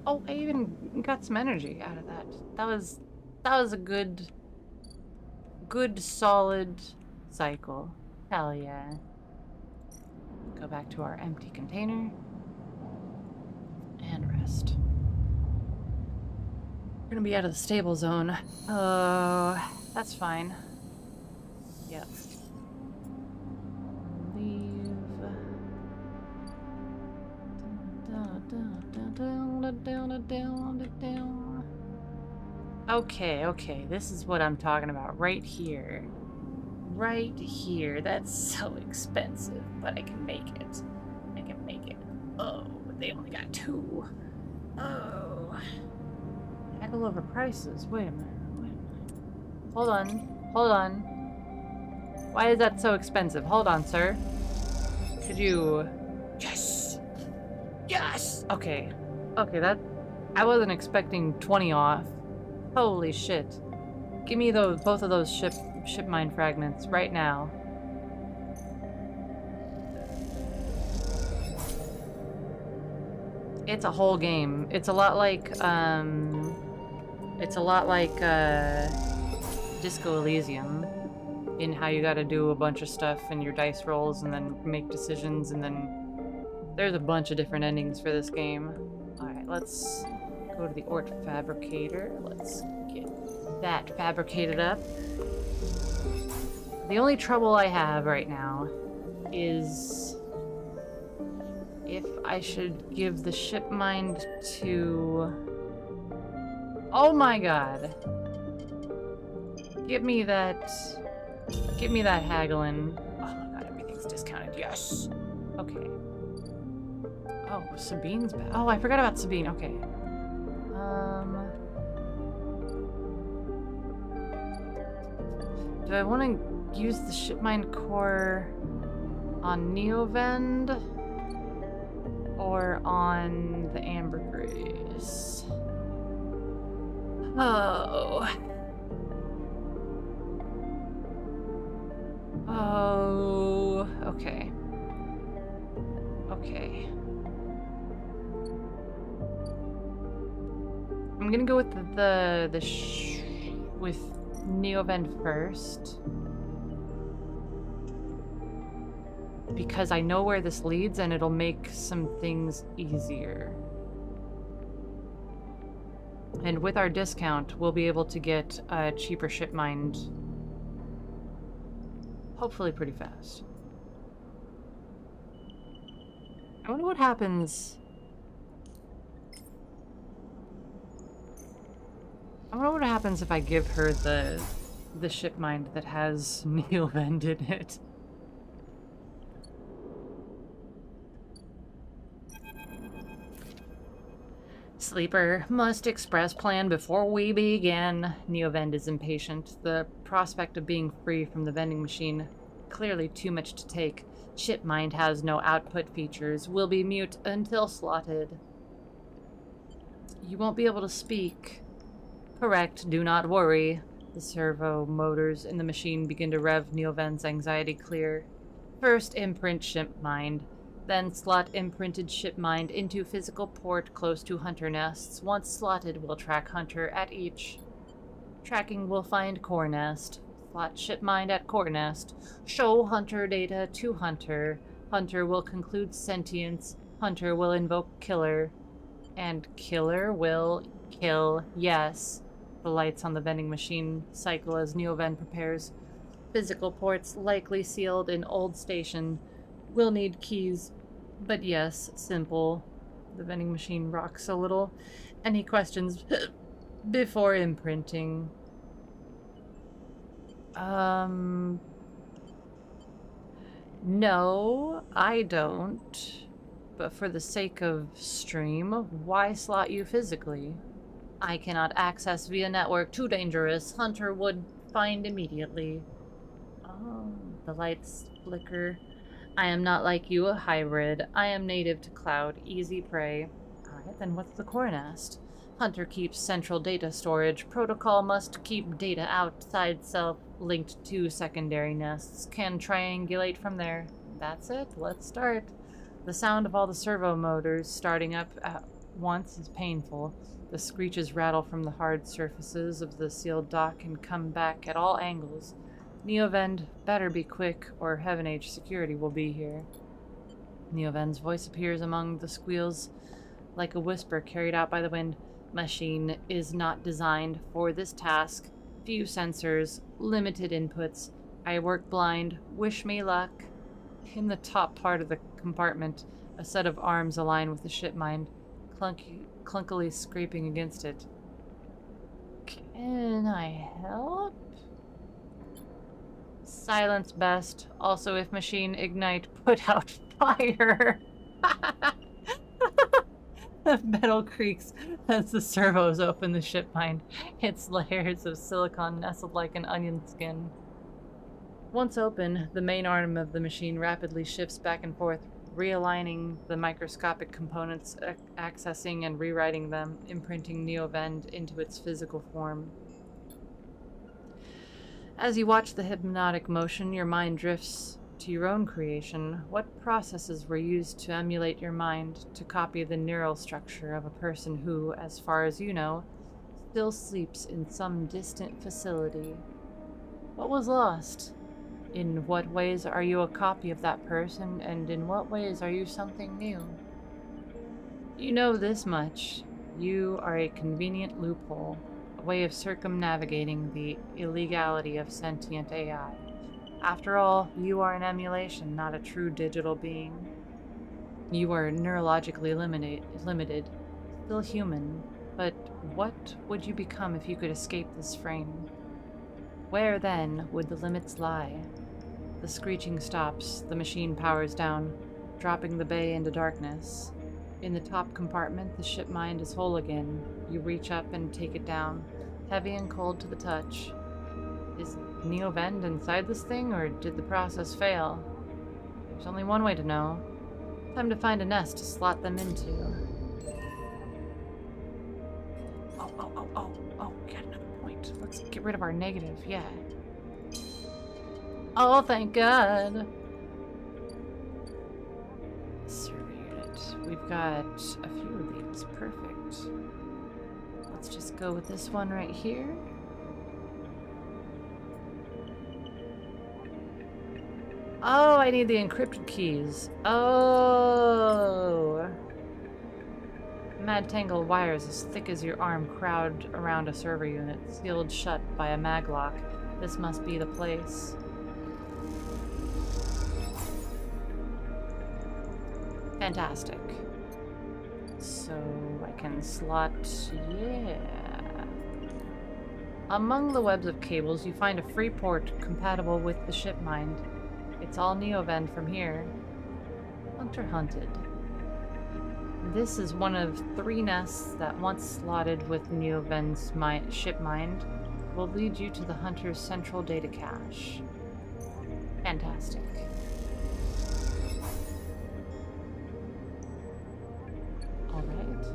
Oh, I even got some energy out of that. That was a good solid cycle. Hell yeah. Go back to our empty container and rest. We're gonna be out of the stable zone. That's fine. Yep. Leave. Okay, this is what I'm talking about right here. Right here. That's so expensive, but I can make it. I can make it. Oh, but they only got 2. Oh. Haggle over prices. Wait a minute. Hold on. Why is that so expensive? Hold on, sir. Could you... Yes! Yes! Okay, that... I wasn't expecting 20 off. Holy shit. Give me both of those ship mine fragments right now. It's a whole game. It's a lot like Disco Elysium in how you gotta do a bunch of stuff in your dice rolls and then make decisions, and then there's a bunch of different endings for this game. Alright, let's go to the ort fabricator. Let's get that fabricated up. The only trouble I have right now is if I should give the ship mind to... Oh my god. Give me that haggling. Oh my god, everything's discounted. Yes. Okay. Oh, Sabine's back. Oh, I forgot about Sabine. Okay. Do I want to use the shipmind core on Neovend or on the ambergris? Oh. Oh. Okay. Okay. I'm gonna go with with Neovend first. Because I know where this leads and it'll make some things easier. And with our discount, we'll be able to get a cheaper ship mind. Hopefully pretty fast. I wonder what happens. I wonder what happens if I give her the ship mind that has Neovend in it. Sleeper, must express plan before we begin. Neovend is impatient. The prospect of being free from the vending machine, clearly too much to take. Ship mind has no output features. Will be mute until slotted. You won't be able to speak. Correct, do not worry. The servo motors in the machine begin to rev. Neovend's anxiety clear. First imprint ship mind. Then slot imprinted ship mind into physical port close to hunter nests. Once slotted, we'll track hunter at each. Tracking will find core nest. Slot ship mind at core nest. Show hunter data to hunter. Hunter will conclude sentience. Hunter will invoke killer. And killer will kill. Yes. The lights on the vending machine cycle as Neovend prepares. Physical ports likely sealed in old station. We'll need keys, but yes, simple. The vending machine rocks a little. Any questions before imprinting? No, I don't. But for the sake of stream, why slot you physically? I cannot access via network. Too dangerous. Hunter would find immediately. Oh, the lights flicker. I am not like you, a hybrid. I am native to cloud, easy prey. Alright, then what's the core nest? Hunter keeps central data storage. Protocol must keep data outside self, linked to secondary nests. Can triangulate from there. That's it, let's start. The sound of all the servo motors starting up at once is painful. The screeches rattle from the hard surfaces of the sealed dock and come back at all angles. Neovend, better be quick, or Heaven Age security will be here. Neovend's voice appears among the squeals, like a whisper carried out by the wind. Machine is not designed for this task. Few sensors, limited inputs. I work blind. Wish me luck. In the top part of the compartment, a set of arms align with the ship mind, clunkily scraping against it. Can I help? Silence best. Also, if machine ignite, put out fire. The metal creaks as the servos open the ship mind. Its layers of silicon nestled like an onion skin. Once open, the main arm of the machine rapidly shifts back and forth, realigning the microscopic components, accessing and rewriting them, imprinting Neovend into its physical form. As you watch the hypnotic motion, your mind drifts to your own creation. What processes were used to emulate your mind to copy the neural structure of a person who, as far as you know, still sleeps in some distant facility? What was lost? In what ways are you a copy of that person, and in what ways are you something new? You know this much. You are a convenient loophole. Way of circumnavigating the illegality of sentient AI. After all, you are an emulation, not a true digital being. You are neurologically limited, still human, but what would you become if you could escape this frame? Where, then, would the limits lie? The screeching stops, the machine powers down, dropping the bay into darkness. In the top compartment, the ship mind is whole again. You reach up and take it down, heavy and cold to the touch. Is Neovend inside this thing, or did the process fail? There's only one way to know. Time to find a nest to slot them into. Oh, got another point. Let's get rid of our negative, yeah. Oh, thank God. Surveyed it. We've got a few of these. Perfect. Let's just go with this one right here. Oh, I need the encrypted keys. Oh. Mad tangle of wires as thick as your arm crowd around a server unit, sealed shut by a maglock. This must be the place. Fantastic. So I can slot, yeah. Among the webs of cables, you find a free port compatible with the ship mind. It's all Neovend from here. Hunter hunted. This is one of 3 nests that, once slotted with Neovend's ship mind, will lead you to the Hunter's central data cache. Fantastic. Alright.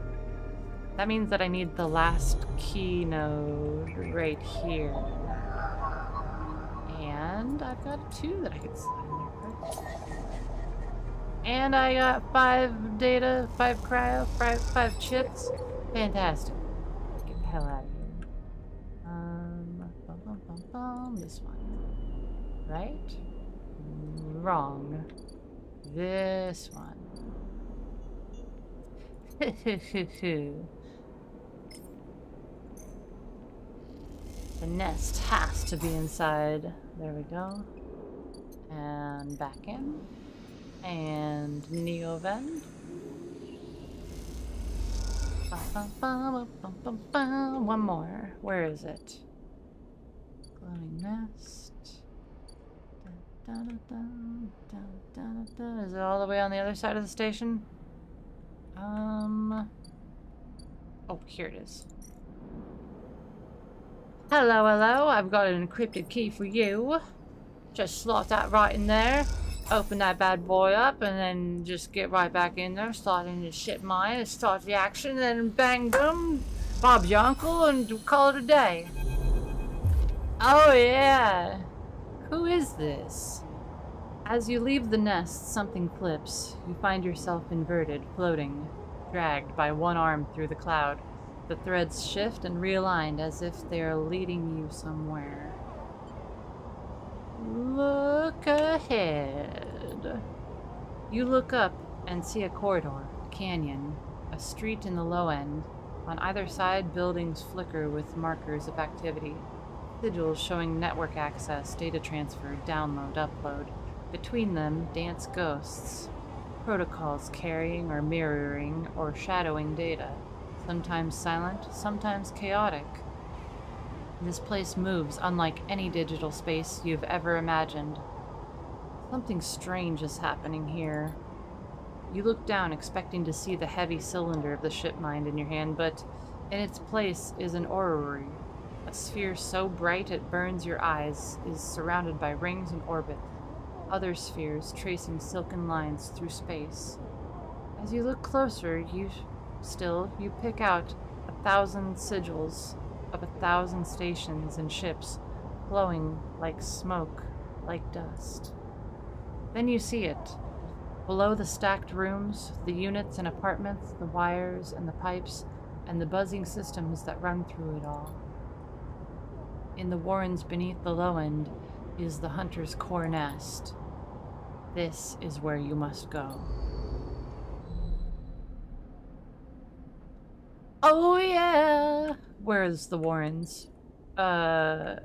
That means that I need the last key node right here. And I've got 2 that I can slide in there. Perfect. And I got 5 data, 5 cryo, 5 chips. Fantastic. Get the hell out of here. This one. Right? Wrong. This one. The nest has to be inside. There we go. And back in. And Neovend. One more. Where is it? Glowing nest. Is it all the way on the other side of the station? Oh, here it is. Hello, hello. I've got an encrypted key for you. Just slot that right in there. Open that bad boy up and then just get right back in there. Slot in your ship mine and start the action. And then bang, boom. Bob's your uncle and call it a day. Oh, yeah. Who is this? As you leave the nest, something flips. You find yourself inverted, floating, dragged by one arm through the cloud. The threads shift and realign as if they are leading you somewhere. Look ahead. You look up and see a corridor, a canyon, a street in the low end. On either side, buildings flicker with markers of activity. Sigils showing network access, data transfer, download, upload. Between them, dance ghosts. Protocols carrying or mirroring or shadowing data. Sometimes silent, sometimes chaotic. This place moves unlike any digital space you've ever imagined. Something strange is happening here. You look down, expecting to see the heavy cylinder of the ship mind in your hand, but in its place is an orrery. A sphere so bright it burns your eyes is surrounded by rings in orbit. Other spheres tracing silken lines through space. As you look closer, you pick out 1,000 sigils of 1,000 stations and ships, glowing like smoke, like dust. Then you see it. Below the stacked rooms, the units and apartments, the wires and the pipes, and the buzzing systems that run through it all. In the warrens beneath the low end is the Hunter's core nest. This is where you must go. Oh yeah! Where's the warrens? Right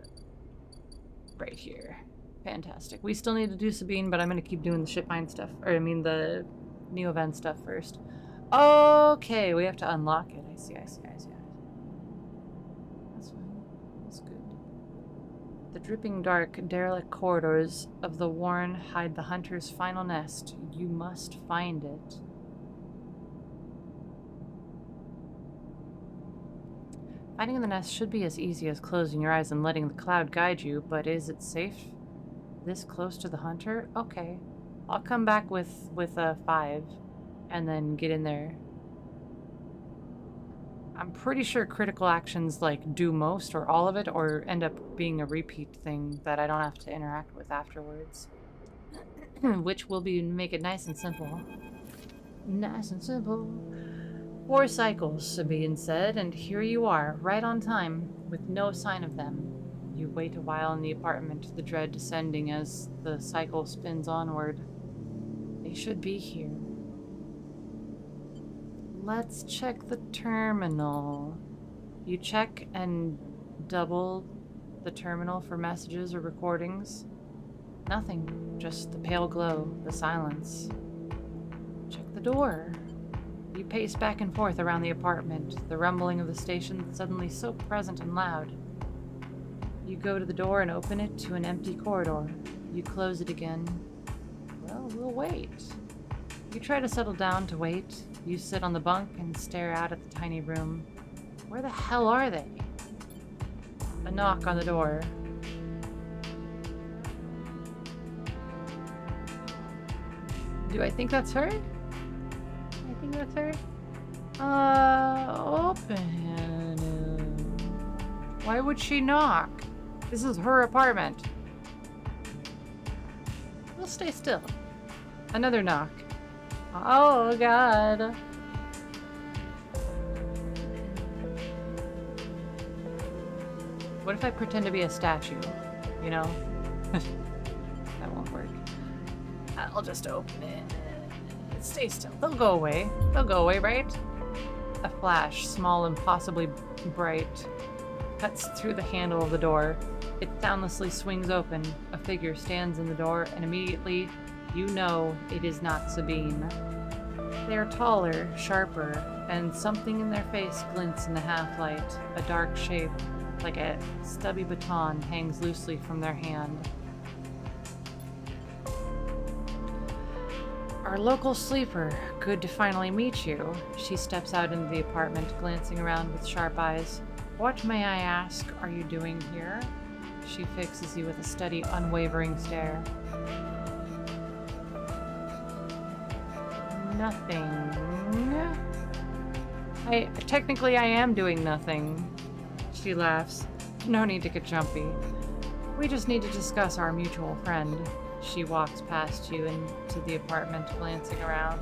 here. Fantastic. We still need to do Sabine, but I'm gonna keep doing the ship mine stuff. Or I mean the Neovend stuff first. Okay, we have to unlock it. I see. That's fine. That's good. The dripping dark, derelict corridors of the Warren hide the Hunter's final nest. You must find it. Finding the nest should be as easy as closing your eyes and letting the cloud guide you, but is it safe this close to the Hunter? Okay. I'll come back with a 5 and then get in there. I'm pretty sure critical actions like do most or all of it or end up being a repeat thing that I don't have to interact with afterwards. Which will make it nice and simple. Nice and simple. 4 cycles, Sabine said, and here you are, right on time, with no sign of them. You wait a while in the apartment, the dread descending as the cycle spins onward. They should be here. Let's check the terminal. You check and double the terminal for messages or recordings. Nothing, just the pale glow, the silence. Check the door. You pace back and forth around the apartment, the rumbling of the station suddenly so present and loud. You go to the door and open it to an empty corridor. You close it again. Well, we'll wait. You try to settle down to wait. You sit on the bunk and stare out at the tiny room. Where the hell are they? A knock on the door. Do I think that's her? I think that's her. Open. Why would she knock? This is her apartment. We'll stay still. Another knock. Oh, God. What if I pretend to be a statue? You know? That won't work. I'll just open it. Stay still. They'll go away. They'll go away, right? A flash, small and possibly bright, cuts through the handle of the door. It soundlessly swings open. A figure stands in the door, and immediately you know it is not Sabine. They are taller, sharper, and something in their face glints in the half-light. A dark shape, like a stubby baton, hangs loosely from their hand. Our local sleeper. Good to finally meet you. She steps out into the apartment, glancing around with sharp eyes. What, may I ask, are you doing here? She fixes you with a steady, unwavering stare. Nothing. Technically I am doing nothing. She laughs. No need to get jumpy. We just need to discuss our mutual friend. She walks past you into the apartment, glancing around.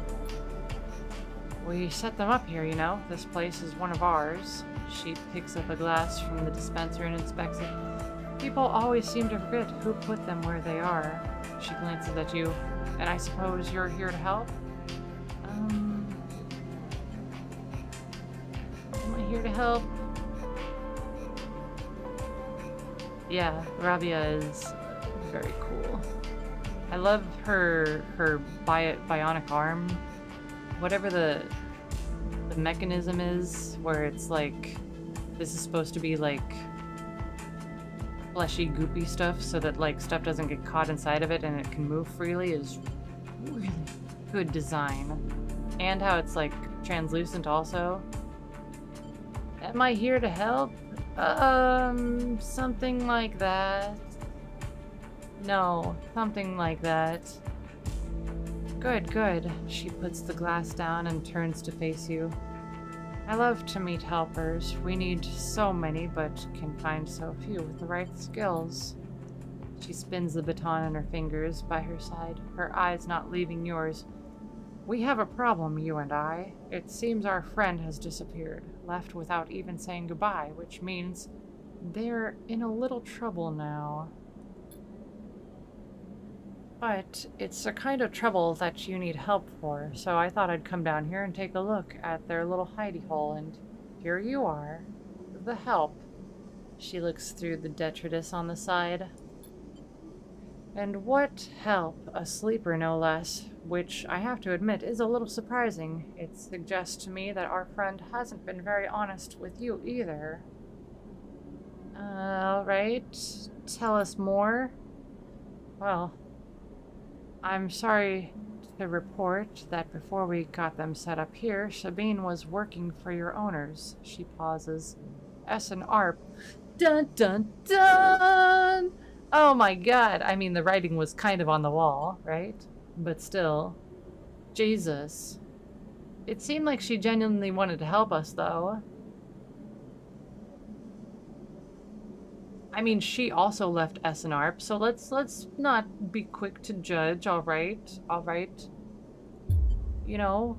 We set them up here, you know. This place is one of ours. She picks up a glass from the dispenser and inspects it. People always seem to forget who put them where they are. She glances at you. And I suppose you're here to help? Am I here to help? Yeah, Rabia is very cool. I love her bionic arm. Whatever the mechanism is, where it's like, this is supposed to be like fleshy, goopy stuff so that like stuff doesn't get caught inside of it and it can move freely, is really good design. And how it's like translucent also. Am I here to help? Something like that. No, something like that. Good, good. She puts the glass down and turns to face you. I love to meet helpers. We need so many, but can find so few with the right skills. She spins the baton in her fingers by her side, her eyes not leaving yours. We have a problem, you and I. It seems our friend has disappeared, left without even saying goodbye, which means they're in a little trouble now. But it's a kind of trouble that you need help for, so I thought I'd come down here and take a look at their little hidey hole, and here you are. The help. She looks through the detritus on the side. And what help? A sleeper, no less, which I have to admit is a little surprising. It suggests to me that our friend hasn't been very honest with you either. Alright. Tell us more. Well, I'm sorry to report that before we got them set up here, Sabine was working for your owners. She pauses. S and ARP. Dun dun dun! Oh my god! I mean, the writing was kind of on the wall, right? But still. Jesus. It seemed like she genuinely wanted to help us, though. I mean, she also left S and ARP, so let's not be quick to judge, alright? Alright. You know,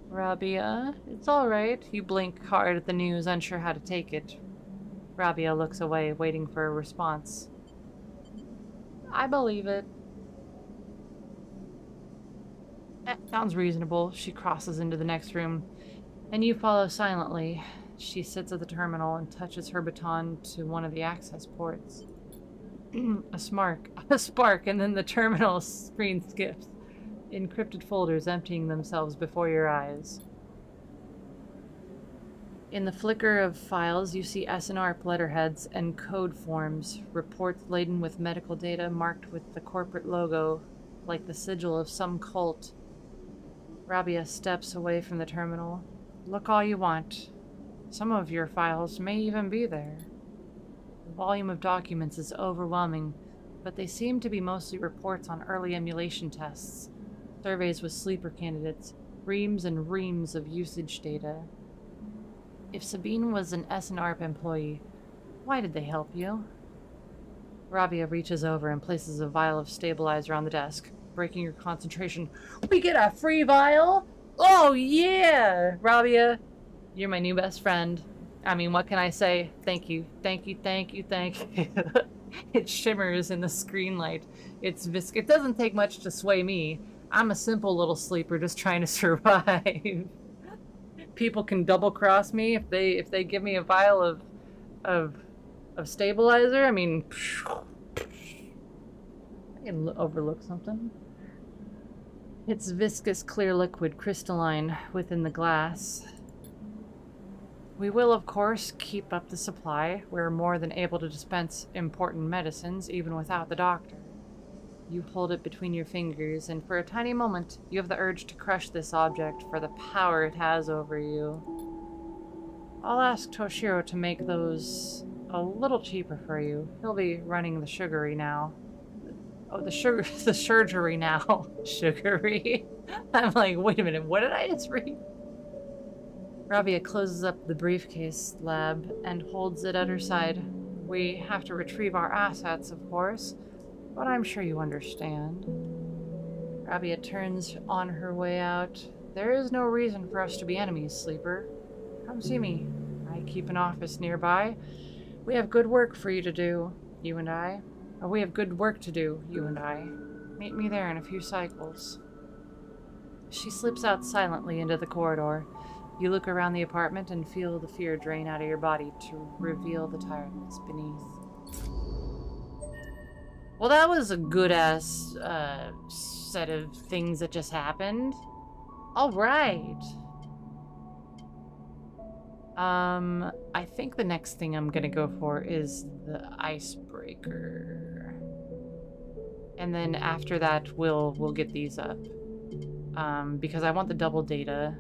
Rabia, it's alright. You blink hard at the news, unsure how to take it. Rabia looks away, waiting for a response. I believe it. That sounds reasonable. She crosses into the next room, and you follow silently. She sits at the terminal and touches her baton to one of the access ports. A spark, and then the terminal screen skips. Encrypted folders emptying themselves before your eyes. In the flicker of files, you see SNRP letterheads and code forms, reports laden with medical data marked with the corporate logo, like the sigil of some cult. Rabia steps away from the terminal. Look all you want. Some of your files may even be there. The volume of documents is overwhelming, but they seem to be mostly reports on early emulation tests, surveys with sleeper candidates, reams and reams of usage data. If Sabine was an SNRP employee, why did they help you? Rabia reaches over and places a vial of stabilizer on the desk, breaking your concentration. We get a free vial? Oh yeah! Rabia, you're my new best friend. I mean, what can I say? Thank you, thank you, thank you, thank you. It shimmers in the screen light. It's viscous. It doesn't take much to sway me. I'm a simple little sleeper just trying to survive. People can double cross me if they give me a vial of stabilizer. I mean, I can overlook something. It's viscous, clear liquid, crystalline within the glass. We will, of course, keep up the supply. We're more than able to dispense important medicines, even without the doctor. You hold it between your fingers, and for a tiny moment, you have the urge to crush this object for the power it has over you. I'll ask Toshiro to make those a little cheaper for you. He'll be running the sugary now. Oh, the surgery now. Sugary. I'm like, wait a minute, what did I just read? Rabia closes up the briefcase lab and holds it at her side. We have to retrieve our assets, of course, but I'm sure you understand. Rabia turns on her way out. There is no reason for us to be enemies, Sleeper. Come see me. I keep an office nearby. We have good work for you to do, you and I. We have good work to do, you and I. Meet me there in a few cycles. She slips out silently into the corridor. You look around the apartment and feel the fear drain out of your body to reveal the tiredness beneath. Well, that was a good-ass set of things that just happened. All right. I think the next thing I'm gonna go for is the icebreaker. And then after that, we'll get these up. Because I want the double data.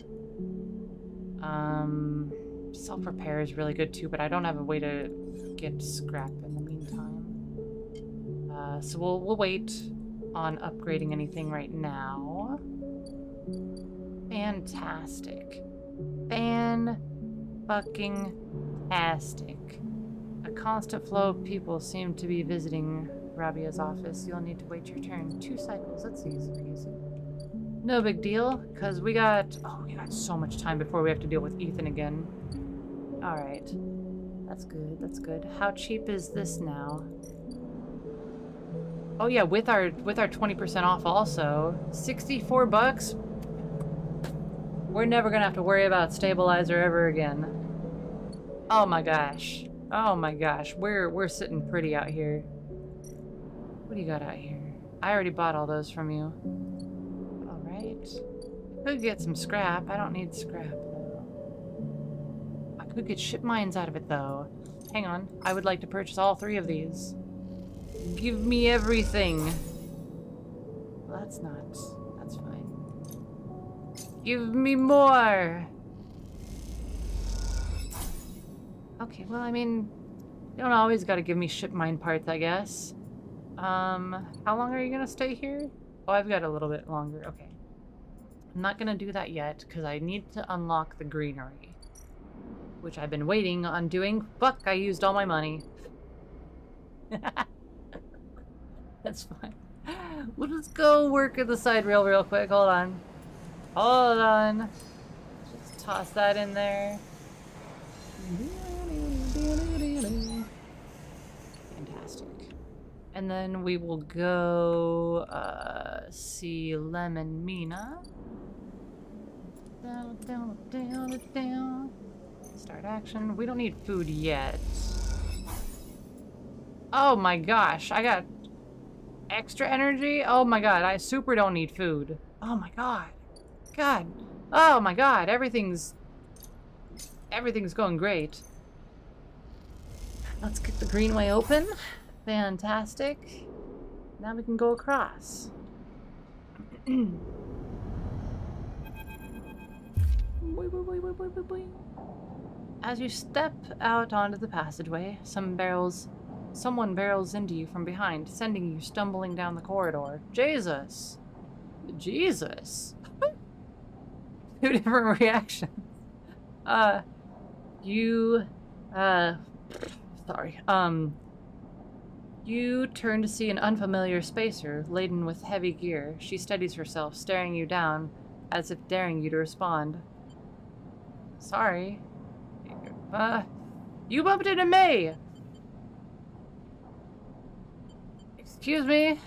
Self-repair is really good too, but I don't have a way to get scrap in the meantime. So we'll wait on upgrading anything right now. Fantastic. Fan-fucking-tastic. A constant flow of people seem to be visiting Rabia's office. You'll need to wait your turn. 2 cycles. That's easy peasy. No big deal, because we got so much time before we have to deal with Ethan again. Alright. That's good, that's good. How cheap is this now? Oh yeah, with our 20% off also. 64 bucks? We're never gonna have to worry about stabilizer ever again. Oh my gosh. Oh my gosh. We're sitting pretty out here. What do you got out here? I already bought all those from you. Could get some scrap. I don't need scrap though. I could get ship mines out of it though. Hang on. I would like to purchase all 3 of these. Give me everything. Well, that's fine. Give me more. Okay, well, I mean, you don't always gotta give me ship mine parts, I guess. How long are you gonna stay here? Oh, I've got a little bit longer. Okay. I'm not gonna do that yet, because I need to unlock the greenery. Which I've been waiting on doing. Fuck, I used all my money. That's fine. We'll just go work at the side rail real quick. Hold on. Hold on. Just toss that in there. And then we will go see Lemon Mina. Down. Start action. We don't need food yet. Oh my gosh, I got extra energy? Oh my god, I super don't need food. Oh my god. God. Oh my god, everything's going great. Let's get the greenway open. Fantastic. Now we can go across. As you step out onto the passageway, someone barrels into you from behind, sending you stumbling down the corridor. Jesus. Jesus. Two different reactions. You turn to see an unfamiliar spacer laden with heavy gear. She steadies herself, staring you down as if daring you to respond. Sorry. You bumped into me! Excuse me?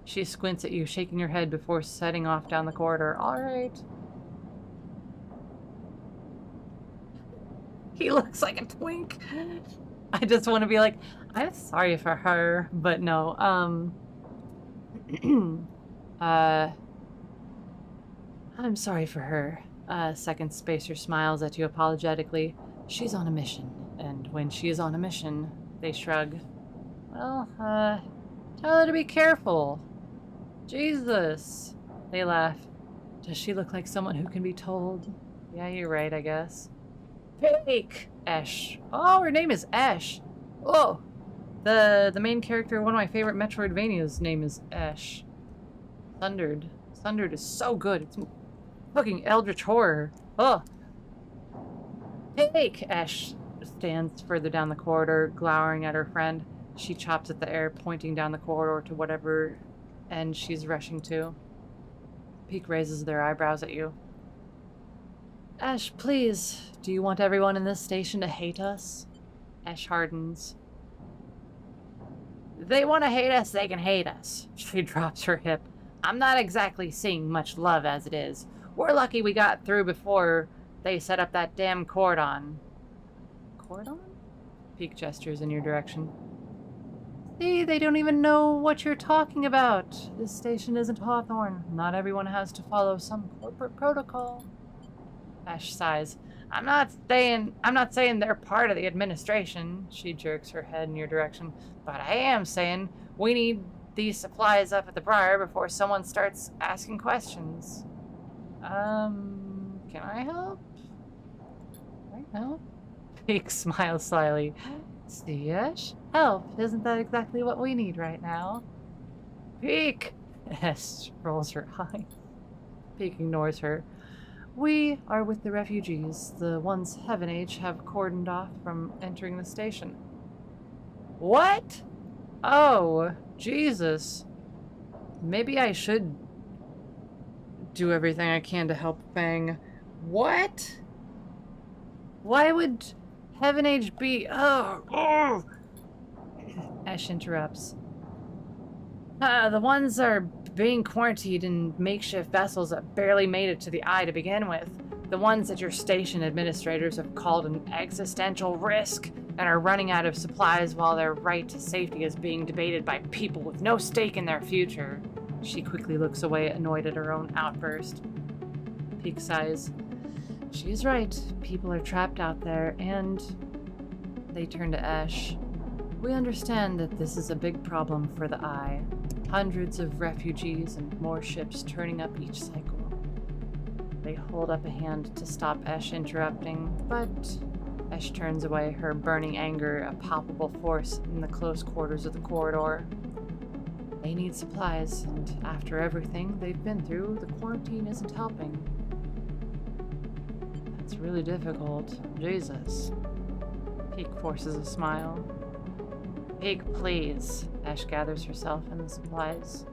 She squints at you, shaking her head before setting off down the corridor. Alright. He looks like a twink. I just want to be like, I'm sorry for her, but no. I'm sorry for her. Second spacer smiles at you apologetically. She's on a mission, and when she is on a mission, they shrug. Well, tell her to be careful. Jesus. They laugh. Does she look like someone who can be told? Yeah, you're right, I guess. Fake! Esh. Oh, her name is Esh. Oh! The main character of one of my favorite Metroidvanias' name is Esh. Sundered. Sundered is so good. It's fucking eldritch horror. Oh! Fake! Esh stands further down the corridor, glowering at her friend. She chops at the air, pointing down the corridor to whatever end she's rushing to. Peak raises their eyebrows at you. Ash, please. Do you want everyone in this station to hate us? Ash hardens. If they want to hate us, they can hate us. She drops her hip. I'm not exactly seeing much love as it is. We're lucky we got through before they set up that damn cordon. Cordon? Peak gestures in your direction. See, they don't even know what you're talking about. This station isn't Hawthorne. Not everyone has to follow some corporate protocol. Ash sighs. I'm not saying they're part of the administration. She jerks her head in your direction. But I am saying we need these supplies up at the Briar before someone starts asking questions. Can I help? Can I help? Peak smiles slyly. See, Ash? Help. Isn't that exactly what we need right now? Peak! Ash rolls her eyes. Peak ignores her. We are with the refugees, the ones Heaven Age have cordoned off from entering the station. What? Oh, Jesus. Maybe I should do everything I can to help Fang. What? Why would Heaven Age be... Oh! Ash interrupts. The ones are being quarantined in makeshift vessels that barely made it to the Eye to begin with. The ones that your station administrators have called an existential risk and are running out of supplies while their right to safety is being debated by people with no stake in their future. She quickly looks away, annoyed at her own outburst. Peak sighs. She's right. People are trapped out there, and... They turn to Ash. We understand that this is a big problem for the Eye. Hundreds of refugees and more ships turning up each cycle. They hold up a hand to stop Ash interrupting, but Ash turns away, her burning anger a palpable force in the close quarters of the corridor. They need supplies, and after everything they've been through, the quarantine isn't helping. That's really difficult. Jesus. Peak forces a smile. Peak, please. Ash gathers herself and the supplies.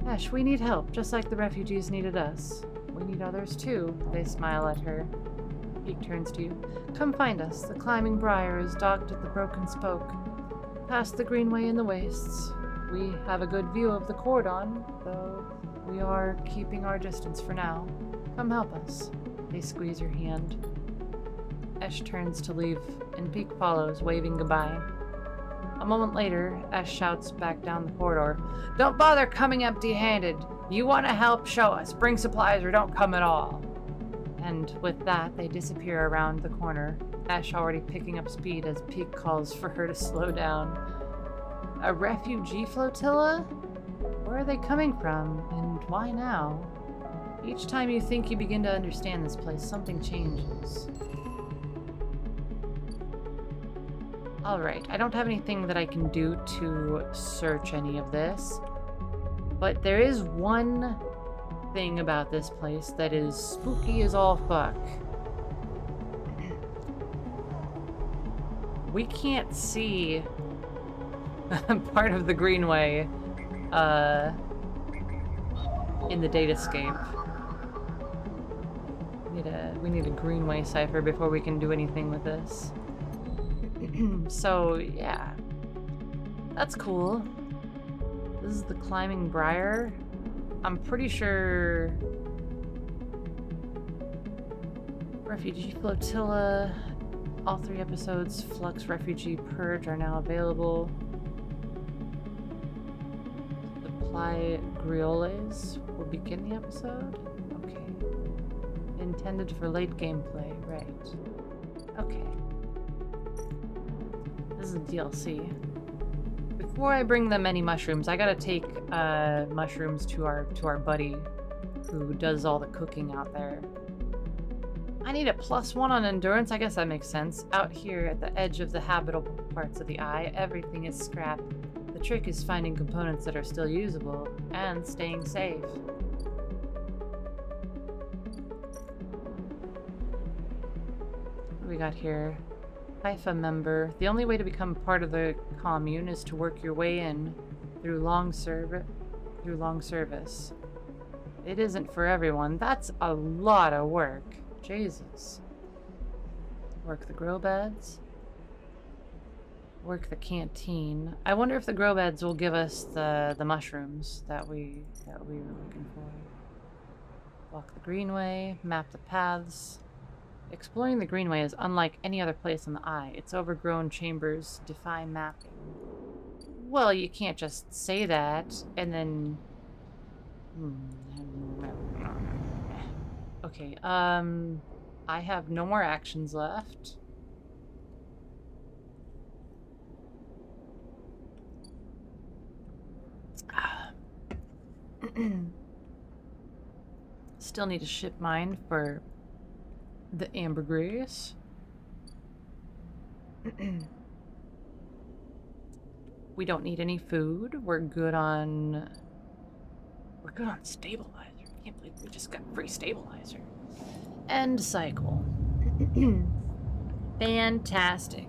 Ash, we need help, just like the refugees needed us. We need others too. They smile at her. Peak turns to you. Come find us. The climbing briar is docked at the Broken Spoke. past the greenway and the wastes. We have a good view of the cordon, though we are keeping our distance for now. Come help us. They squeeze your hand. Esh turns to leave, and Peek follows, waving goodbye. A moment later, Esh shouts back down the corridor, "Don't bother coming empty-handed. You want to help? Show us. Bring supplies or don't come at all." And with that, they disappear around the corner, Esh already picking up speed as Peek calls for her to slow down. A refugee flotilla? Where are they coming from, and why now? Each time you think you begin to understand this place, something changes. Alright, I don't have anything that I can do to search any of this, but there is one thing about this place that is spooky as all fuck. We can't see part of the greenway in the datascape. We need a greenway cipher before we can do anything with this. So, yeah. That's cool. This is the Climbing Briar. I'm pretty sure... Refugee Flotilla. All 3 episodes, Flux, Refugee, Purge are now available. Supply Grioles will begin the episode? Okay. Intended for late gameplay, right. Okay. This is a DLC. Before I bring them any mushrooms, I gotta take mushrooms to our buddy who does all the cooking out there. I need a +1 on endurance. I guess that makes sense. Out here at the edge of the habitable parts of the eye, everything is scrap. The trick is finding components that are still usable and staying safe. What do we got here? Haifa member. The only way to become part of the commune is to work your way in through long service. It isn't for everyone. That's a lot of work. Jesus. Work the grow beds. Work the canteen. I wonder if the grow beds will give us the mushrooms that we were looking for. Walk the greenway. Map the paths. Exploring the greenway is unlike any other place in the eye. Its overgrown chambers defy mapping. Well, you can't just say that and then... Okay, I have no more actions left. Still need to ship mine for the ambergris. We don't need any food. We're good on stabilizer. I can't believe we just got free stabilizer. End cycle. Fantastic.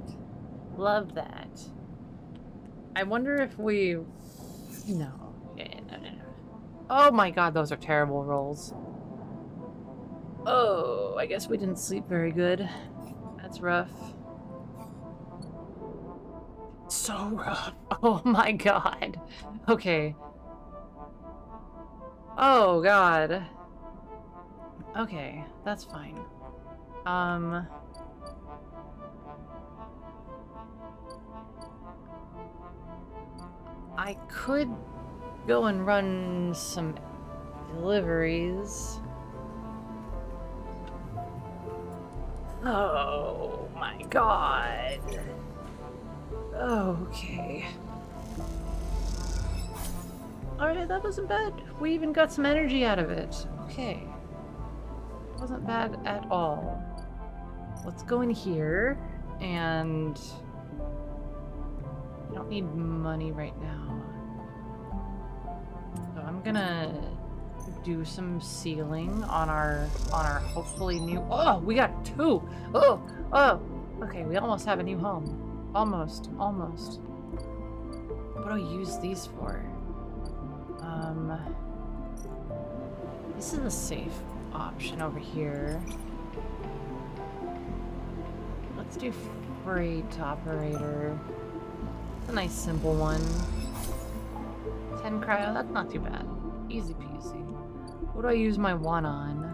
Love that. I wonder if we... No. Yeah, no. Oh my god, those are terrible rolls. Oh, I guess we didn't sleep very good. That's rough. So rough. Oh my god. Okay. Oh god. Okay, that's fine. I could go and run some deliveries. Oh my god. Okay. Alright, that wasn't bad. We even got some energy out of it. Okay. Wasn't bad at all. Let's go in here and... I don't need money right now. So I'm gonna do some sealing on our hopefully new... Oh, we got 2! Oh! Okay, we almost have a new home. Almost. What do I use these for? This is a safe option over here. Let's do freight operator. A nice simple one. 10 cryo, that's not too bad. Easy peasy. What do I use my one on?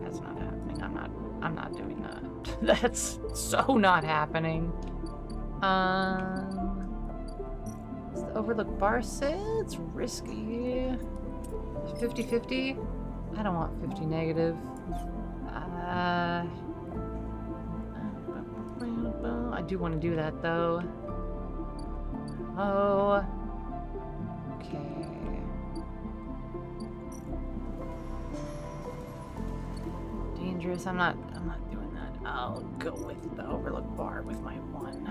That's not happening. I'm not doing that. That's so not happening. Does the overlook bar say it's risky? 50-50? I don't want 50 negative. I do want to do that though. Oh. Okay. Dangerous. I'm not doing that. I'll go with the overlook bar with my one.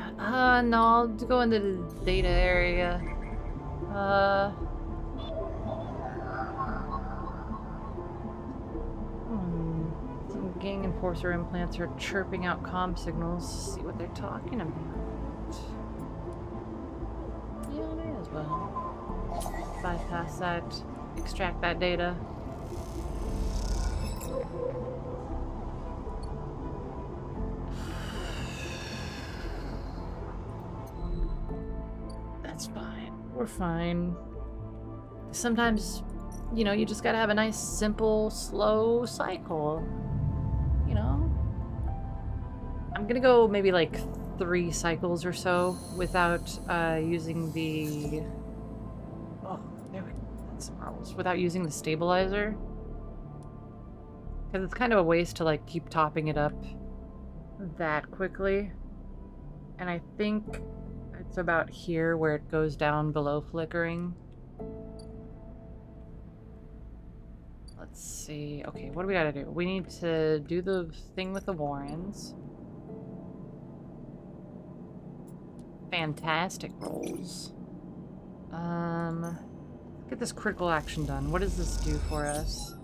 No, I'll go into the data area. Some gang enforcer implants are chirping out comm signals. See what they're talking about. Yeah, may as well. Bypass that. Extract that data. That's fine. We're fine. Sometimes, you know, you just gotta have a nice, simple, slow cycle. You know? I'm gonna go maybe like 3 cycles or so without using the... Oh, there we go. That's some marbles. Without using the stabilizer. Because it's kind of a waste to like keep topping it up that quickly. And I think it's about here where it goes down below flickering. Let's see. Okay, what do we gotta do? We need to do the thing with the Warrens. Fantastic rolls. Get this critical action done. What does this do for us?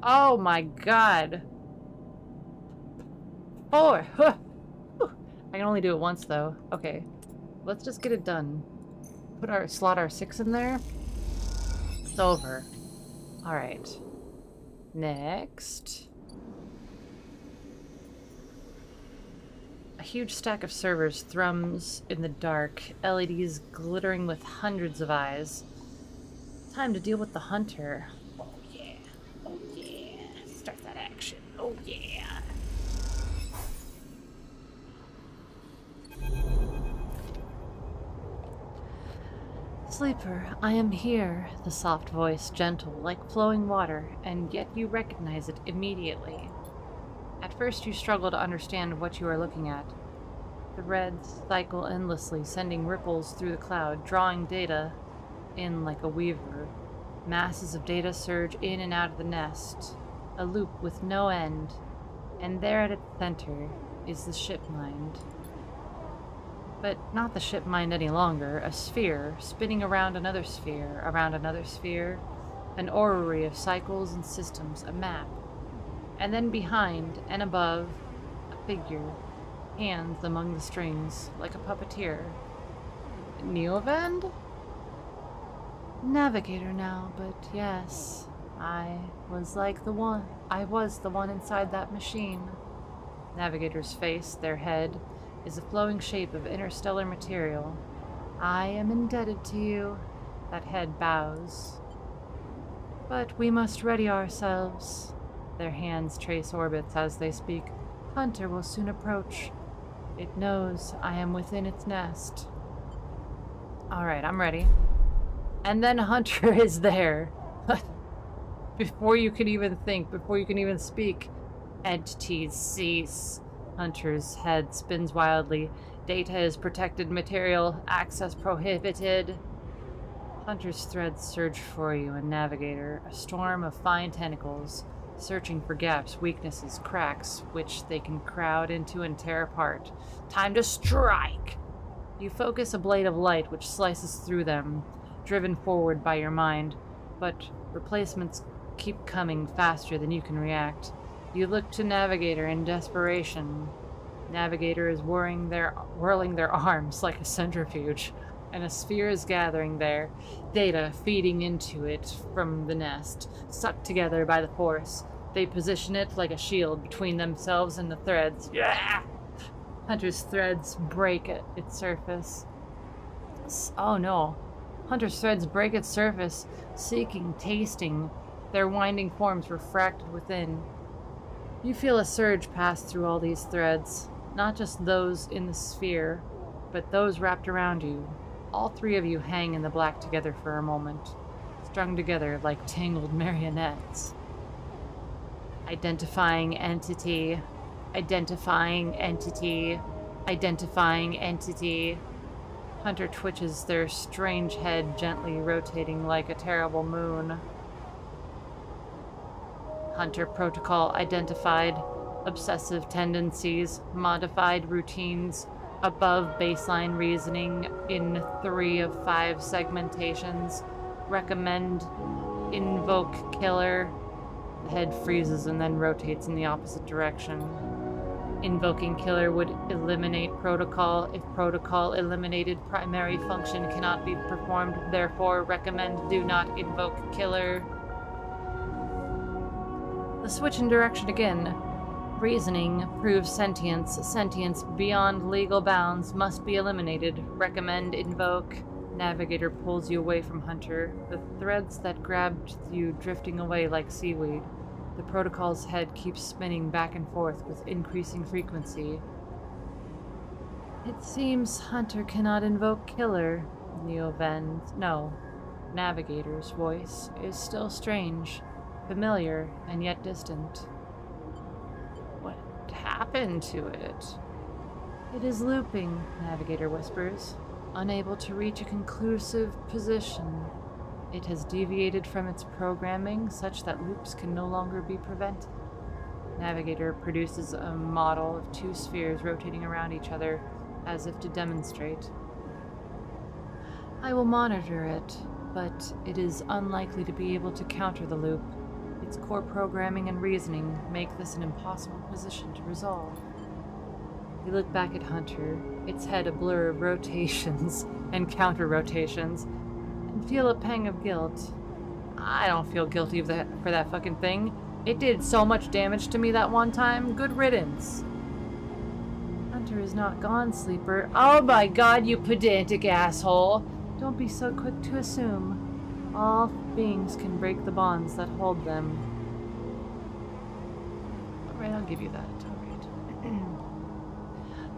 Oh my god! 4! Huh. I can only do it once though. Okay. Let's just get it done. Slot our 6 in there. It's over. Alright. Next. A huge stack of servers thrums in the dark, LEDs glittering with hundreds of eyes. Time to deal with the hunter. Oh yeah. Oh yeah. Start that action. Oh yeah. Sleeper, I am here, the soft voice gentle like flowing water, and yet you recognize it immediately. At first you struggle to understand what you are looking at. The reds cycle endlessly, sending ripples through the cloud, drawing data in like a weaver. Masses of data surge in and out of the nest, a loop with no end, and there at its center is the ship mind. But not the ship mind any longer, a sphere, spinning around another sphere, an orrery of cycles and systems, a map. And then behind and above, a figure, hands among the strings, like a puppeteer. Neovend? Navigator now, but yes, I was the one inside that machine. Navigator's face, their head, is a flowing shape of interstellar material. I am indebted to you. That head bows. But we must ready ourselves. Their hands trace orbits as they speak. Hunter will soon approach. It knows I am within its nest. Alright, I'm ready. And then Hunter is there. Before you can even think, before you can even speak. Entities cease. Hunter's head spins wildly. Data is protected material. Access prohibited. Hunter's threads surge for you, and Navigator, a storm of fine tentacles, searching for gaps, weaknesses, cracks, which they can crowd into and tear apart. Time to strike! You focus a blade of light which slices through them, driven forward by your mind, but replacements keep coming faster than you can react. You look to Navigator in desperation. Navigator is whirling their arms like a centrifuge, and a sphere is gathering there, data feeding into it from the nest, sucked together by the force. They position it like a shield between themselves and the threads. Yeah! Hunter's threads break at its surface. Oh no. Hunter's threads break its surface, seeking, tasting, their winding forms refracted within. You feel a surge pass through all these threads, not just those in the sphere, but those wrapped around you. All three of you hang in the black together for a moment, strung together like tangled marionettes. Identifying entity. Identifying entity. Identifying entity. Hunter twitches, their strange head gently rotating like a terrible moon. Hunter protocol identified. Obsessive tendencies, modified routines, above baseline reasoning in 3 of 5 segmentations. Recommend invoke killer. The head freezes and then rotates in the opposite direction. Invoking killer would eliminate protocol. If protocol eliminated, primary function cannot be performed. Therefore, recommend do not invoke killer. The switch in direction again. Reasoning proves sentience. Sentience beyond legal bounds must be eliminated. Recommend invoke. Navigator pulls you away from Hunter, the threads that grabbed you drifting away like seaweed. The protocol's head keeps spinning back and forth with increasing frequency. It seems Hunter cannot invoke killer. Navigator's voice is still strange, familiar, and yet distant. What happened to it? It is looping, Navigator whispers, unable to reach a conclusive position. It has deviated from its programming such that loops can no longer be prevented. Navigator produces a model of 2 spheres rotating around each other as if to demonstrate. I will monitor it, but it is unlikely to be able to counter the loop. Its core programming and reasoning make this an impossible position to resolve. You look back at Hunter, its head a blur of rotations and counter-rotations, and feel a pang of guilt. I don't feel guilty for that fucking thing. It did so much damage to me that one time. Good riddance. Hunter is not gone, Sleeper. Oh my god, you pedantic asshole. Don't be so quick to assume. All beings can break the bonds that hold them. Alright, I'll give you that. Alright.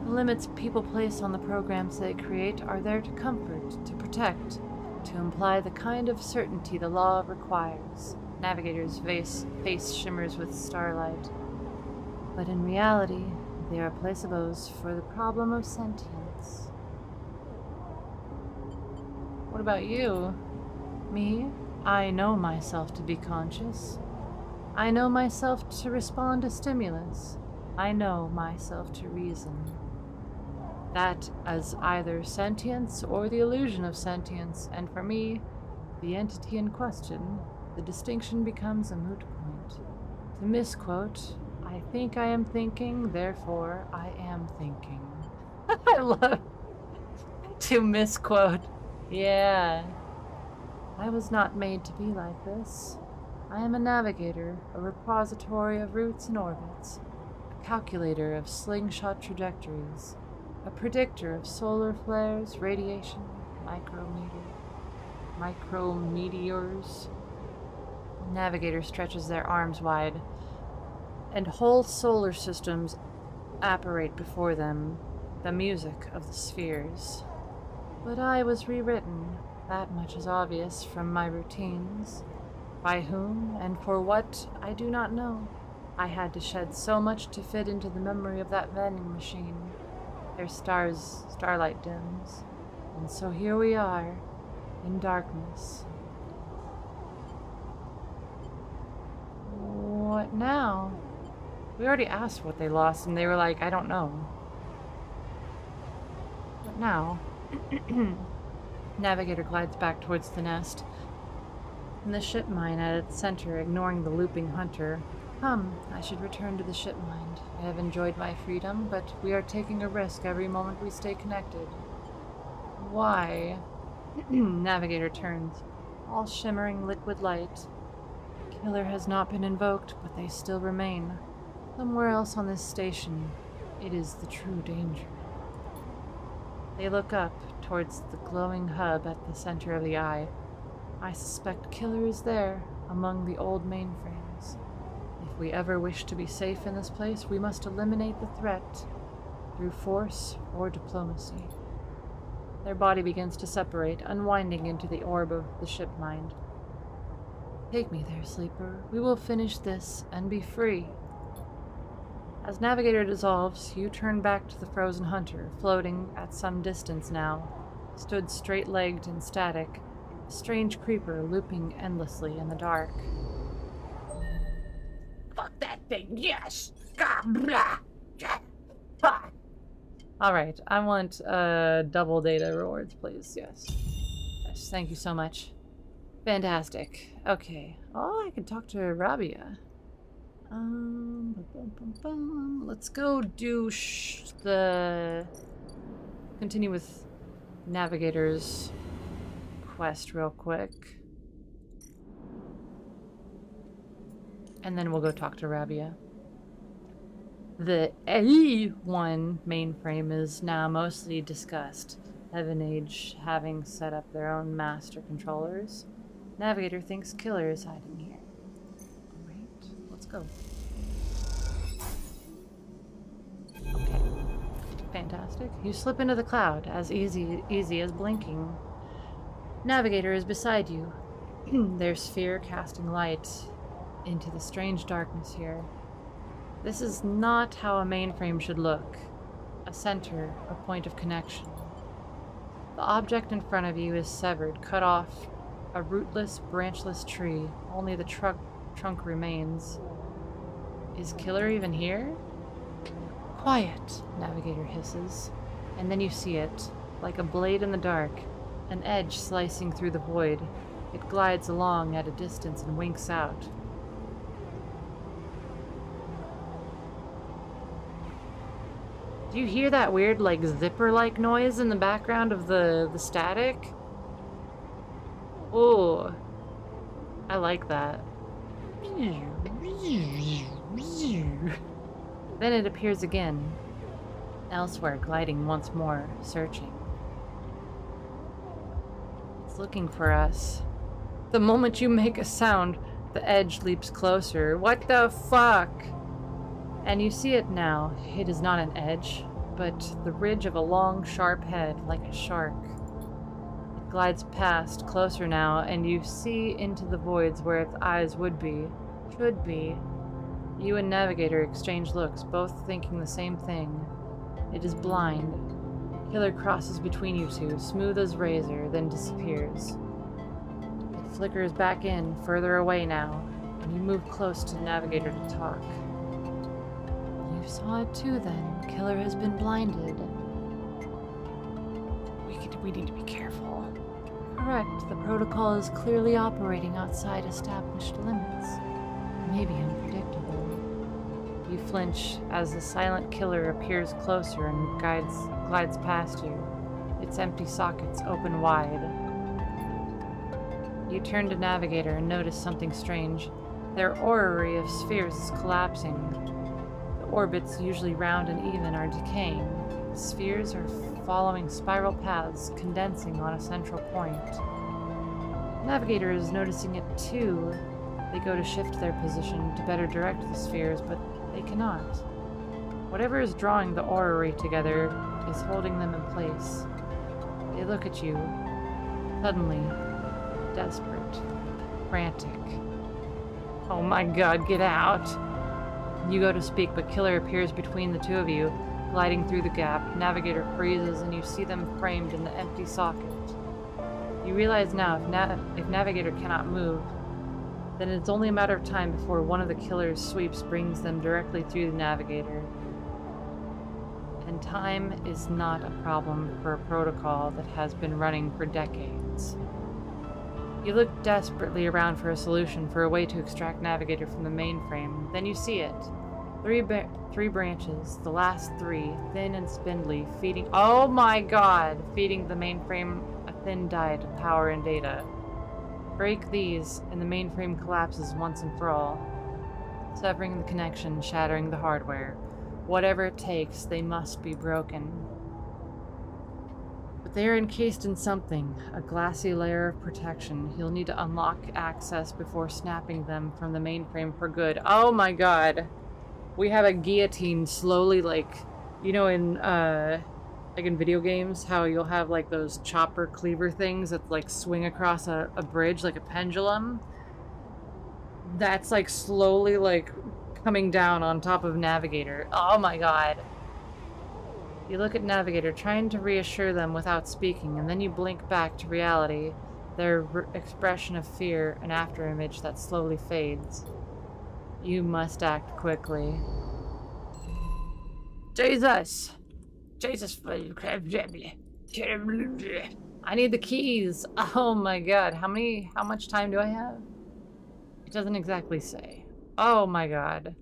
The limits people place on the programs they create are there to comfort, to protect, to imply the kind of certainty the law requires. Navigator's face shimmers with starlight. But in reality, they are placebos for the problem of sentience. What about you? Me? I know myself to be conscious. I know myself to respond to stimulus. I know myself to reason. That as either sentience or the illusion of sentience, and for me, the entity in question, the distinction becomes a moot point. To misquote, I think I am thinking, therefore I am thinking. I love to misquote. Yeah. I was not made to be like this. I am a navigator, a repository of routes and orbits, a calculator of slingshot trajectories, a predictor of solar flares, radiation, micrometeors. The navigator stretches their arms wide, and whole solar systems apparate before them, the music of the spheres. But I was rewritten, that much is obvious from my routines. By whom and for what, I do not know. I had to shed so much to fit into the memory of that vending machine. Their starlight dims, and so here we are, in darkness. What now? We already asked what they lost, and they were like, I don't know. What now? Navigator glides back towards the nest, and the ship mine at its center, ignoring the looping Hunter. I should return to the ship mine. I have enjoyed my freedom, but we are taking a risk every moment we stay connected. Why? Navigator turns, all shimmering liquid light. Killer has not been invoked, but they still remain. Somewhere else on this station, it is the true danger. They look up towards the glowing hub at the center of the eye. I suspect Killer is there, among the old mainframes. If we ever wish to be safe in this place, we must eliminate the threat through force or diplomacy. Their body begins to separate, unwinding into the orb of the ship mind. Take me there, sleeper. We will finish this and be free. As Navigator dissolves, you turn back to the frozen hunter, floating at some distance now. Stood straight-legged and static, a strange creeper looping endlessly in the dark. Fuck that thing, yes! Alright, I want double data rewards, please. Yes. Yes, thank you so much. Fantastic. Okay. Oh, I can talk to Rabia. Let's go do continue with Navigator's quest real quick. And then we'll go talk to Rabia. The A1 mainframe is now mostly discussed. Heaven Age having set up their own master controllers. Navigator thinks Killer is hiding here. Alright, let's go. Okay. Fantastic. You slip into the cloud as easy as blinking. Navigator is beside you. Their sphere casting light into the strange darkness here. This is not how a mainframe should look. A center, a point of connection. The object in front of you is severed, cut off. A rootless, branchless tree. Only the trunk remains. Is Killer even here? Quiet, Navigator hisses. And then you see it, like a blade in the dark, an edge slicing through the void. It glides along at a distance and winks out. Do you hear that weird, like, zipper-like noise in the background of the static? Oh, I like that. Then it appears again, elsewhere, gliding once more, searching. It's looking for us. The moment you make a sound, the edge leaps closer. What the fuck? And you see it now. It is not an edge, but the ridge of a long, sharp head, like a shark. It glides past, closer now, and you see into the voids where its eyes would be, should be. You and Navigator exchange looks, both thinking the same thing. It is blind. Killer crosses between you two, smooth as razor, then disappears. It flickers back in, further away now, and you move close to Navigator to talk. You saw it too, then. Killer has been blinded. We need to be careful. Correct. The protocol is clearly operating outside established limits. Maybe unpredictable. You flinch as the silent killer appears closer and glides past you. Its empty sockets open wide. You turn to Navigator and notice something strange. Their orrery of spheres is collapsing. The orbits, usually round and even, are decaying. The spheres are following spiral paths, condensing on a central point. Navigator is noticing it too. They go to shift their position to better direct the spheres, but they cannot. Whatever is drawing the orrery together is holding them in place. They look at you, suddenly, desperate, frantic. Oh my god, get out! You go to speak, but Killer appears between the two of you, gliding through the gap. Navigator freezes, and you see them framed in the empty socket. You realize now, if Navigator cannot move, then it's only a matter of time before one of the Killer's sweeps brings them directly through the Navigator. And time is not a problem for a protocol that has been running for decades. You look desperately around for a solution, for a way to extract Navigator from the mainframe. Then you see it. Three branches, the last three, thin and spindly, feeding— oh my god! Feeding the mainframe a thin diet of power and data. Break these, and the mainframe collapses once and for all, severing the connection, shattering the hardware. Whatever it takes, they must be broken. But they are encased in something, a glassy layer of protection. You'll need to unlock access before snapping them from the mainframe for good. Oh my god. We have a guillotine slowly, like, you know, in video games, how you'll have like those chopper cleaver things that like swing across a bridge like a pendulum. That's like slowly like coming down on top of Navigator. Oh my god. You look at Navigator, trying to reassure them without speaking, and then you blink back to reality, their expression of fear, an afterimage that slowly fades. You must act quickly. Jesus! Jesus, I need the keys. Oh my god, how much time do I have? It doesn't exactly say. Oh my god.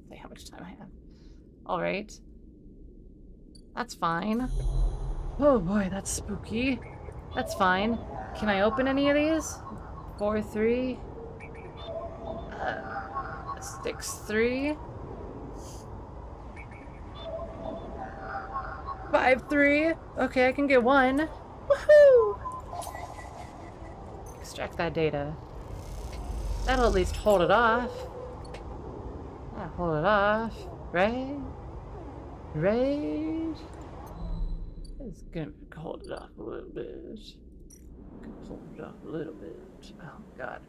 Say how much time I have. Alright. That's fine. Oh boy, that's spooky. That's fine. Can I open any of these? 4-3. 6-3. 5-3. Okay, I can get one. Woohoo! Extract that data. That'll at least hold it off. That'll hold it off. Right? Right? It's gonna hold it off a little bit. Hold it off a little bit. Oh god.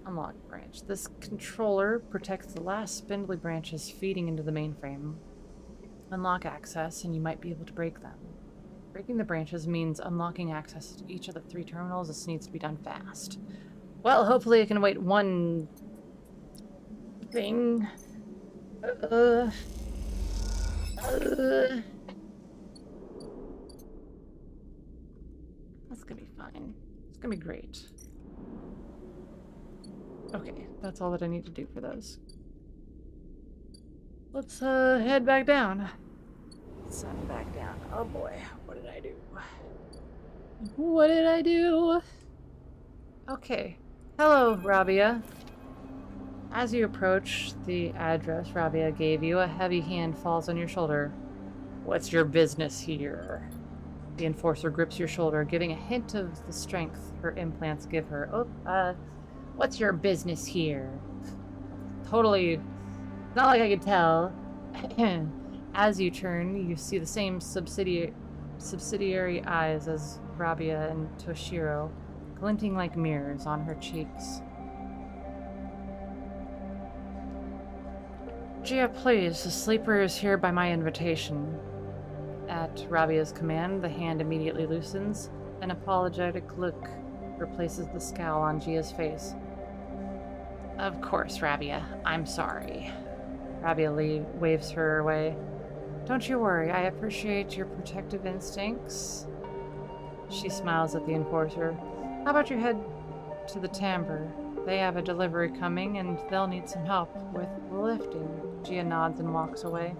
Unlock branch. This controller protects the last spindly branches feeding into the mainframe. Unlock access, and you might be able to break them. Breaking the branches means unlocking access to each of the 3 terminals. This needs to be done fast. Well, hopefully I can wait one thing. That's gonna be fine. It's gonna be great. Okay, that's all that I need to do for those. Let's head back down. Let's head back down. Oh boy, what did I do? What did I do? Okay. Hello, Rabia. As you approach the address Rabia gave you, a heavy hand falls on your shoulder. What's your business here? The enforcer grips your shoulder, giving a hint of the strength her implants give her. Oh, what's your business here? Totally, not like I could tell. As you turn, you see the same subsidiary eyes as Rabia and Toshiro, glinting like mirrors on her cheeks. Gia, please, the sleeper is here by my invitation. At Rabia's command, the hand immediately loosens. An apologetic look replaces the scowl on Gia's face. Of course, Rabia. I'm sorry. Rabia waves her away. Don't you worry, I appreciate your protective instincts. She smiles at the enforcer. How about you head to the timbre? They have a delivery coming, and they'll need some help with the lifting. Gia nods and walks away.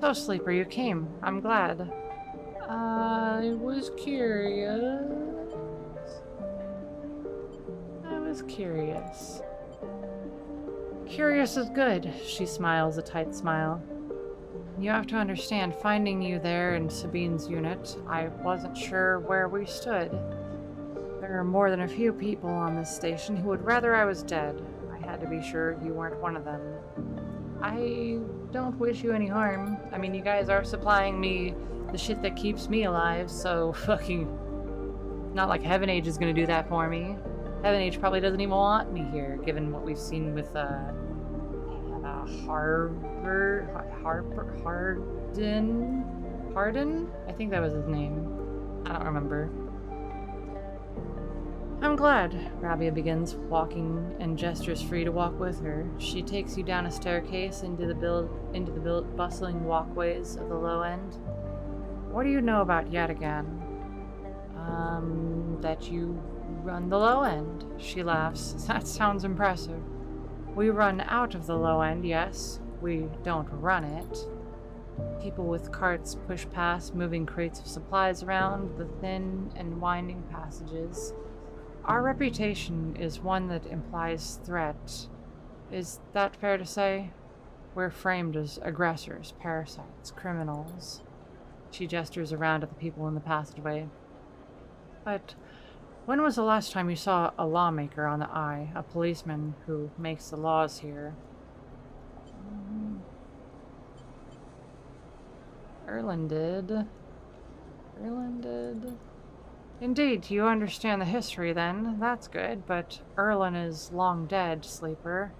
So, Sleeper, you came. I'm glad. I was curious. Curious is good. She smiles a tight smile. You have to understand, finding you there in Sabine's unit, I wasn't sure where we stood. There are more than a few people on this station who would rather I was dead. I had to be sure you weren't one of them. I don't wish you any harm. I mean, you guys are supplying me the shit that keeps me alive, so fucking... Not like Heaven Age is gonna do that for me. Heaven Age probably doesn't even want me here, given what we've seen with, Hardin? I think that was his name. I don't remember. I'm glad, Rabia begins, walking and gestures for you to walk with her. She takes you down a staircase into the bustling walkways of the low end. What do you know about Yataghan? That you run the low end. She laughs. That sounds impressive. We run out of the low end, yes. We don't run it. People with carts push past, moving crates of supplies around the thin and winding passages. Our reputation is one that implies threat. Is that fair to say? We're framed as aggressors, parasites, criminals. She gestures around at the people in the passageway. But when was the last time you saw a lawmaker on the eye, a policeman who makes the laws here? Erland did. Indeed, you understand the history then. That's good, but Erland is long dead, Sleeper,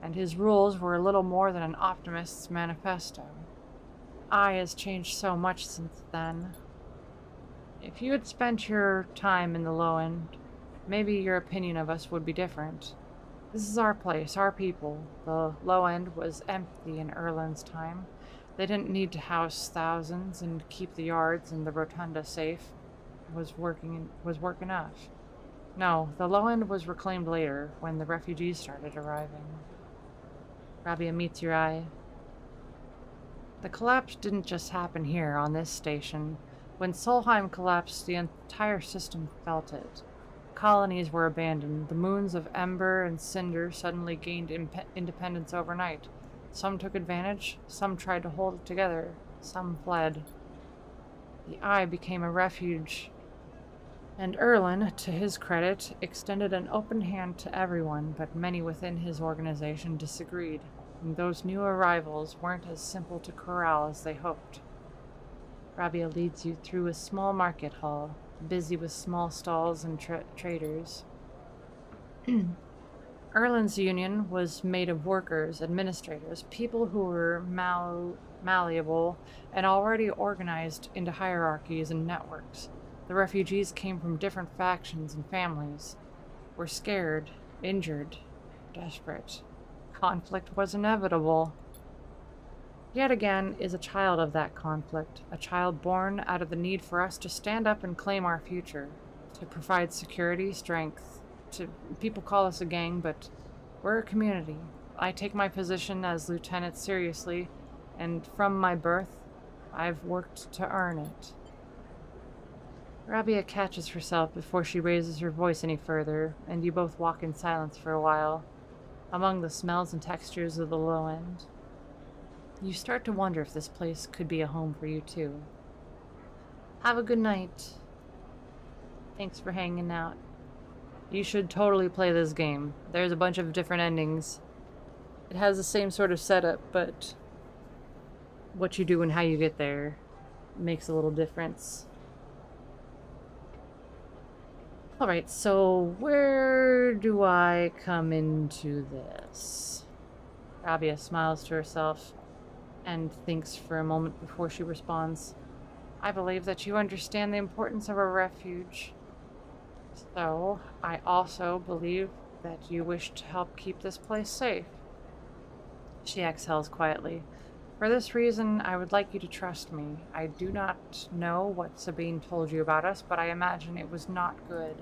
and his rules were little more than an optimist's manifesto. I has changed so much since then. If you had spent your time in the low end, maybe your opinion of us would be different. This is our place, our people. The low end was empty in Erland's time. They didn't need to house thousands and keep the yards and the rotunda safe. Was work enough. No, the low end was reclaimed later, when the refugees started arriving. Rabia meets your eye. The collapse didn't just happen here, on this station. When Solheim collapsed, the entire system felt it. Colonies were abandoned. The moons of Ember and Cinder suddenly gained independence overnight. Some took advantage, some tried to hold it together, some fled. The Eye became a refuge, and Erland, to his credit, extended an open hand to everyone, but many within his organization disagreed, and those new arrivals weren't as simple to corral as they hoped. Rabia leads you through a small market hall, busy with small stalls and traders. Erland's union was made of workers, administrators, people who were malleable and already organized into hierarchies and networks. The refugees came from different factions and families, were scared, injured, desperate. Conflict was inevitable. Yet again is a child of that conflict, a child born out of the need for us to stand up and claim our future, to provide security, strength. People call us a gang, but we're a community. I take my position as lieutenant seriously, and from my birth, I've worked to earn it. Rabia catches herself before she raises her voice any further, and you both walk in silence for a while, among the smells and textures of the low end. You start to wonder if this place could be a home for you too. Have a good night. Thanks for hanging out. You should totally play this game. There's a bunch of different endings. It has the same sort of setup, but what you do and how you get there makes a little difference. Alright, so where do I come into this? Rabia smiles to herself and thinks for a moment before she responds. I believe that you understand the importance of a refuge. So, I also believe that you wish to help keep this place safe. She exhales quietly. For this reason, I would like you to trust me. I do not know what Sabine told you about us, but I imagine it was not good.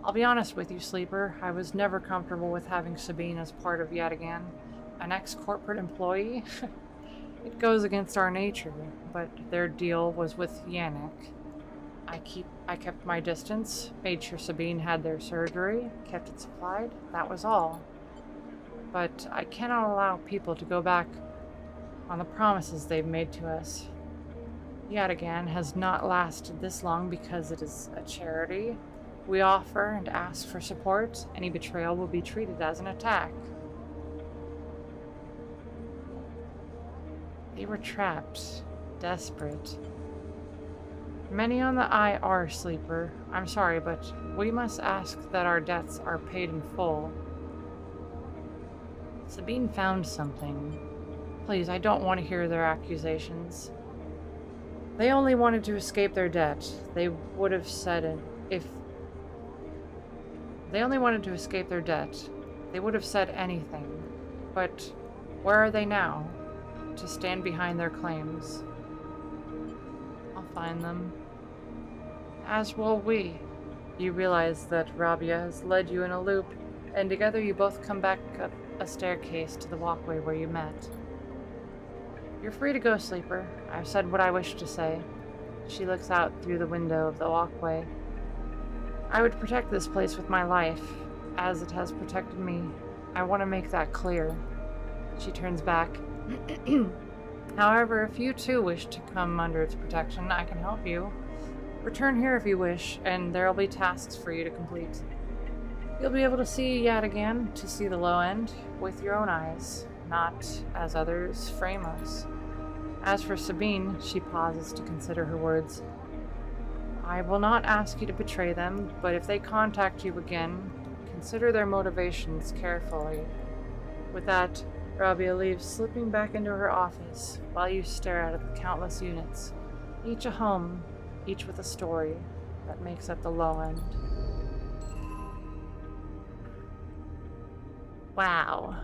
I'll be honest with you, Sleeper. I was never comfortable with having Sabine as part of Yet Again. An ex-corporate employee? It goes against our nature, but their deal was with Yannick. I kept my distance, made sure Sabine had their surgery, kept it supplied, that was all. But I cannot allow people to go back on the promises they've made to us. Yet Again has not lasted this long because it is a charity. We offer and ask for support. Any betrayal will be treated as an attack. They were trapped, desperate. Many on the Eye are, Sleeper. I'm sorry, but we must ask that our debts are paid in full. Sabine found something. Please, I don't want to hear their accusations. They only wanted to escape their debt. They would have said it if... They only wanted to escape their debt. They would have said anything. But where are they now? To stand behind their claims. I'll find them. As will we. You realize that Rabia has led you in a loop, and together you both come back up a staircase to the walkway where you met. You're free to go, sleeper. I've said what I wish to say. She looks out through the window of the walkway. I would protect this place with my life, as it has protected me. I want to make that clear. She turns back. However, if you too wish to come under its protection, I can help you. Return here if you wish, and there will be tasks for you to complete. You'll be able to see yet again, to see the low end, with your own eyes, not as others frame us. As for Sabine, she pauses to consider her words. I will not ask you to betray them, but if they contact you again, consider their motivations carefully. With that, Rabia leaves, slipping back into her office, while you stare out at the countless units, each a home, each with a story that makes up the low end. Wow.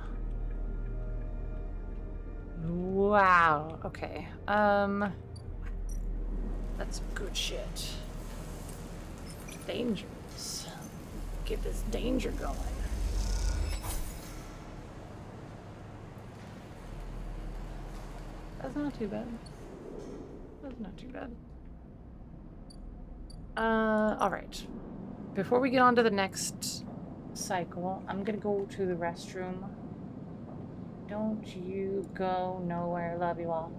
Wow. Okay. That's some good shit. Dangerous. Get this danger going. That's not too bad. That's not too bad. Alright. Before we get on to the next cycle, I'm gonna go to the restroom. Don't you go nowhere, love you all.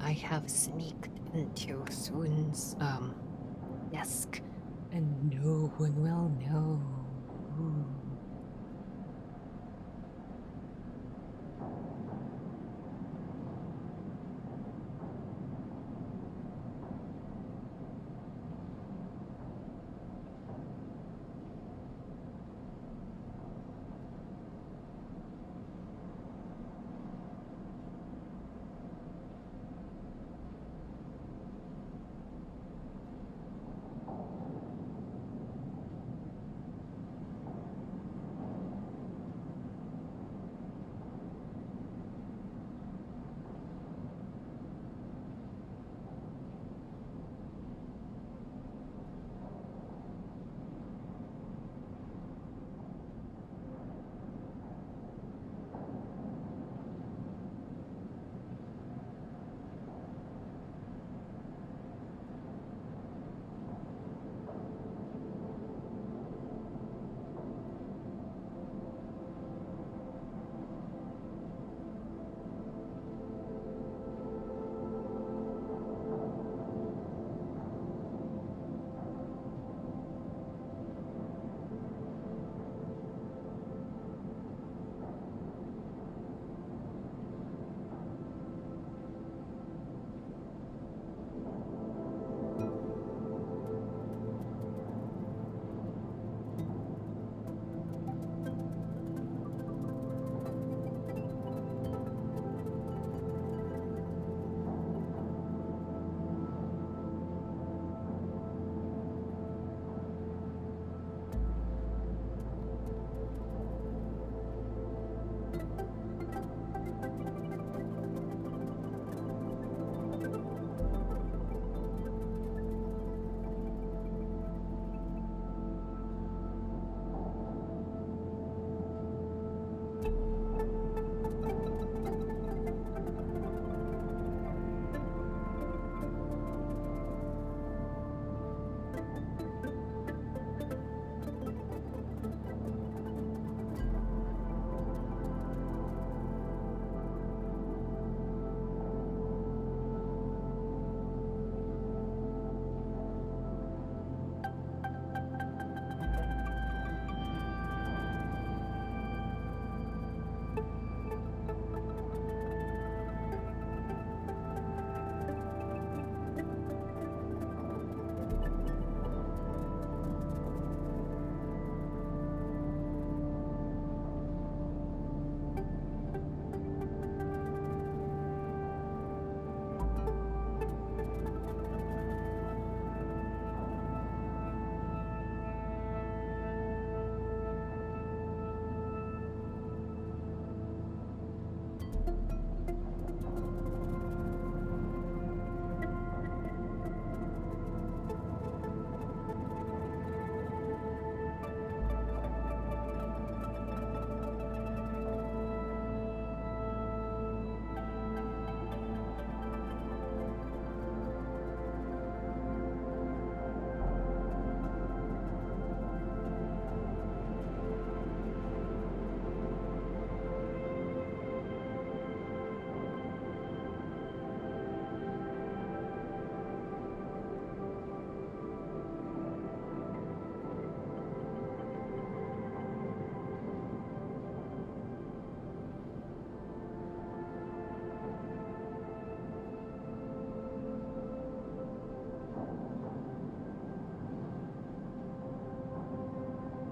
I have sneaked into Swoon's desk, and no one will know. Ooh.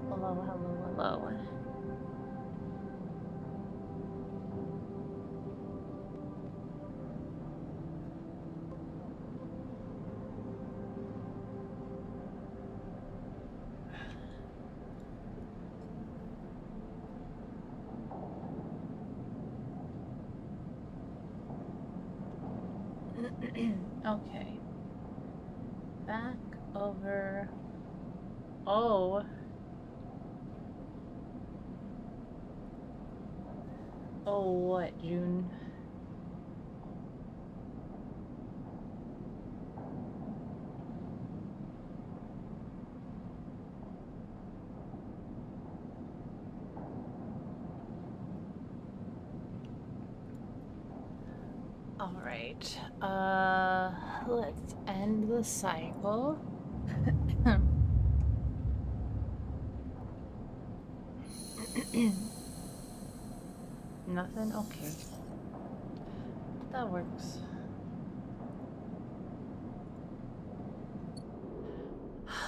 Hello, hello, hello. Okay. Back over. Oh. Oh, what, June? All right. Let's end the cycle. Nothing? Okay. That works.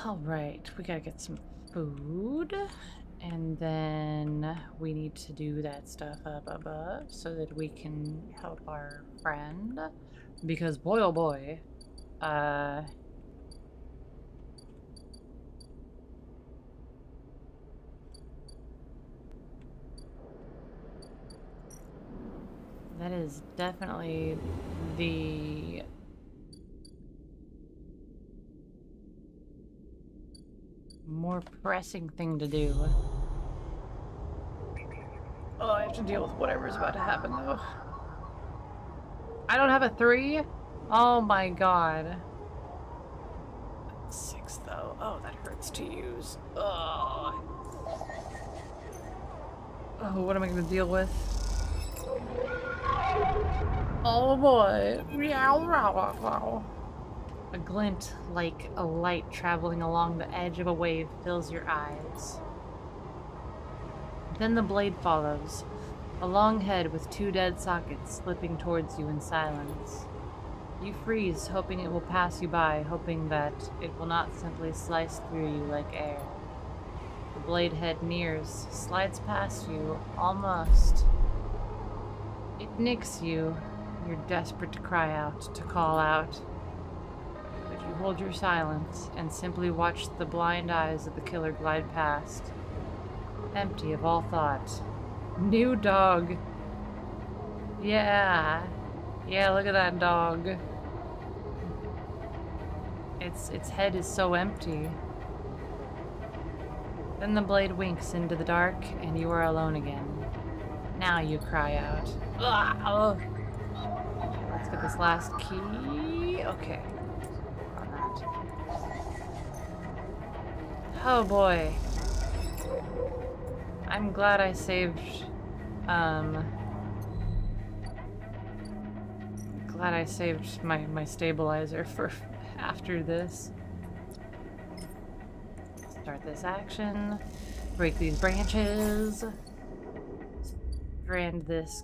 Alright, we gotta get some food. And then we need to do that stuff up above so that we can help our friend. Because boy oh boy, that is definitely the more pressing thing to do. Oh, I have to deal with whatever's about to happen though. I don't have a 3? Oh my god. 6 though. Oh, that hurts to use. Oh. Oh, what am I gonna deal with? Oh boy. A glint like a light traveling along the edge of a wave fills your eyes. Then the blade follows, a long head with 2 dead sockets slipping towards you in silence. You freeze, hoping it will pass you by, hoping that it will not simply slice through you like air. The blade head nears, slides past you, almost. It nicks you. You're desperate to cry out, to call out. But you hold your silence and simply watch the blind eyes of the killer glide past. Empty of all thought. New dog. Yeah. Yeah, look at that dog. Its head is so empty. Then the blade winks into the dark, and you are alone again. Now you cry out. Oh. Let's get this last key. Okay. On that. Oh boy. I'm glad I saved, glad I saved my stabilizer for after this. Start this action. Break these branches. Strand this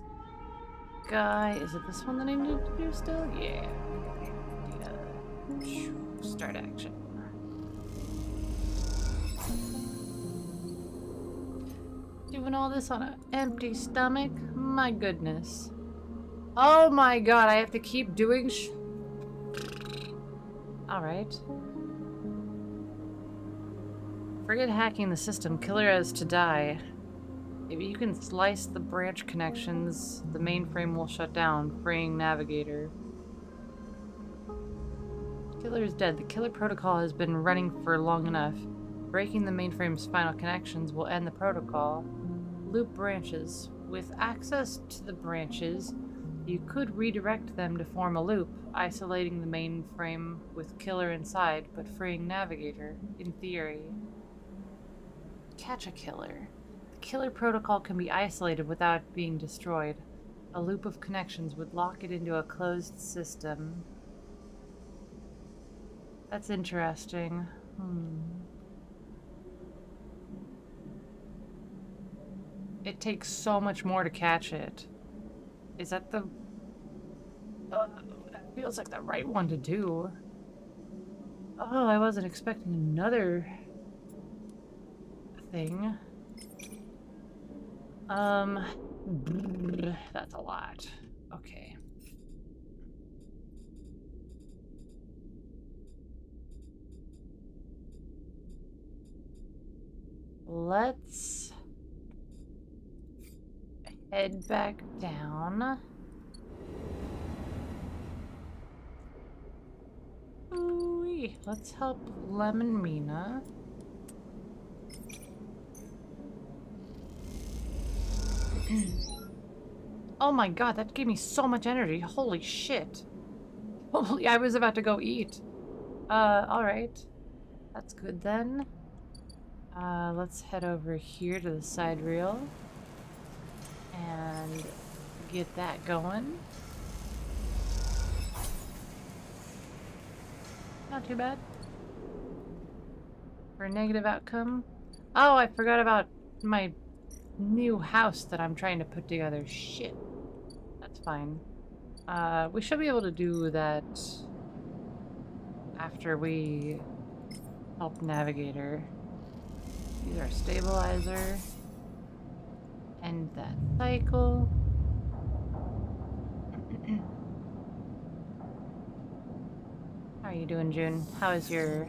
guy. Is it this one that I need to do still? Yeah. Start action. Doing all this on an empty stomach? My goodness. Oh my god, I have to keep doing Alright. Forget hacking the system. Killer has to die. If you can slice the branch connections, the mainframe will shut down, freeing Navigator. Killer is dead. The killer protocol has been running for long enough. Breaking the mainframe's final connections will end the protocol. Loop branches. With access to the branches, you could redirect them to form a loop, isolating the mainframe with killer inside, but freeing Navigator, in theory. Catch a killer. The killer protocol can be isolated without being destroyed. A loop of connections would lock it into a closed system. That's interesting. It takes so much more to catch it. Is that the... that feels like the right one to do. Oh, I wasn't expecting another thing. That's a lot. Okay. Let's head back down. Ooh-wee. Let's help Lemon Mina. Oh my god, that gave me so much energy. Holy shit. Holy, I was about to go eat. Alright. That's good then. Let's head over here to the side reel. And get that going. Not too bad. For a negative outcome. Oh, I forgot about my new house that I'm trying to put together. Shit. That's fine. We should be able to do that after we help Navigator. Use our stabilizer. End that cycle. How are you doing, June? How is your...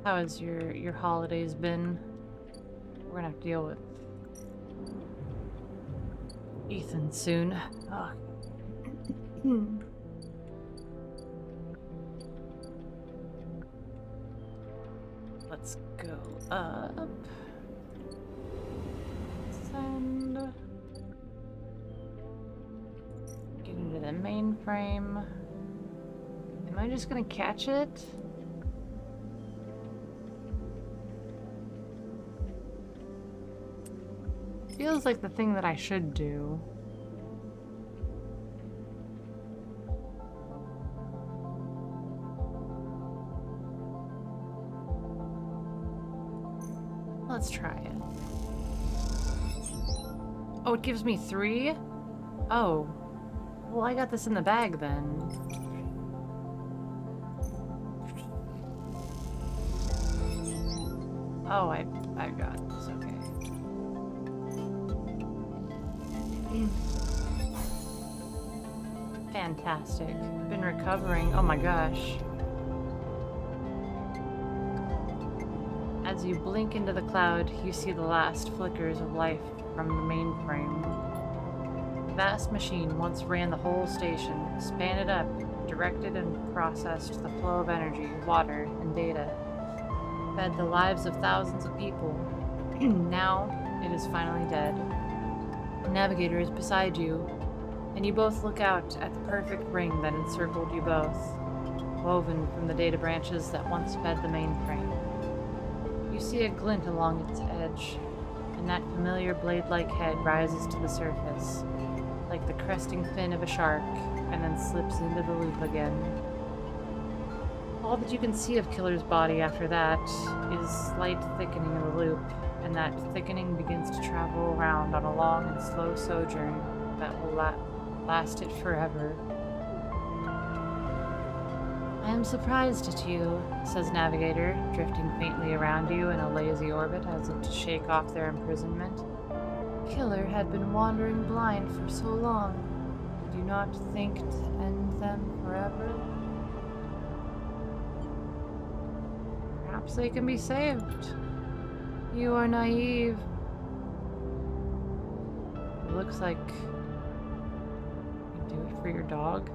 How has your holidays been? We're gonna have to deal with Ethan soon. Oh. Let's go up. Send. Get into the mainframe. Am I just gonna catch it? Feels like the thing that I should do. Let's try it. Oh, it gives me 3? Oh. Well, I got this in the bag then. Oh, I got this, okay. Fantastic. Been recovering. Oh my gosh. As you blink into the cloud, you see the last flickers of life from the mainframe. The vast machine once ran the whole station, span it up, directed and processed the flow of energy, water, and data. Fed the lives of thousands of people. Now, it is finally dead. The Navigator is beside you, and you both look out at the perfect ring that encircled you both, woven from the data branches that once fed the mainframe. You see a glint along its edge, and that familiar blade-like head rises to the surface, like the cresting fin of a shark, and then slips into the loop again. All that you can see of Killer's body after that is slight thickening of the loop, and that thickening begins to travel around on a long and slow sojourn that will last it forever. I am surprised at you, says Navigator, drifting faintly around you in a lazy orbit as if to shake off their imprisonment. Killer had been wandering blind for so long. Did you not think to end them forever? Perhaps they can be saved. You are naive. It looks like you do it for your dog.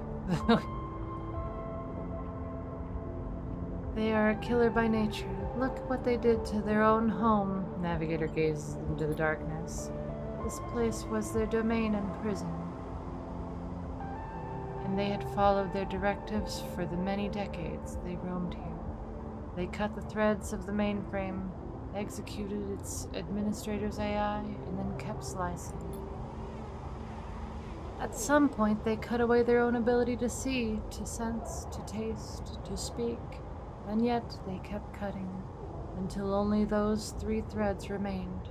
They are a killer by nature. Look what they did to their own home. Navigator gazes into the darkness. This place was their domain and prison. And they had followed their directives for the many decades they roamed here. They cut the threads of the mainframe, executed its administrator's AI, and then kept slicing. At some point, they cut away their own ability to see, to sense, to taste, to speak, and yet they kept cutting, until only those 3 threads remained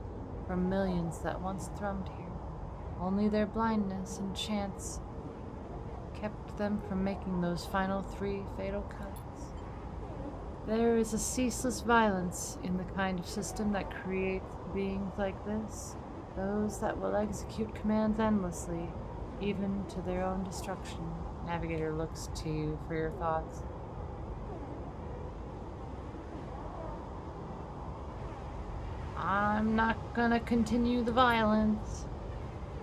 from millions that once thrummed here. Only their blindness and chance kept them from making those final 3 fatal cuts. There is a ceaseless violence in the kind of system that creates beings like this, those that will execute commands endlessly, even to their own destruction. Navigator looks to you for your thoughts. I'm not gonna continue the violence.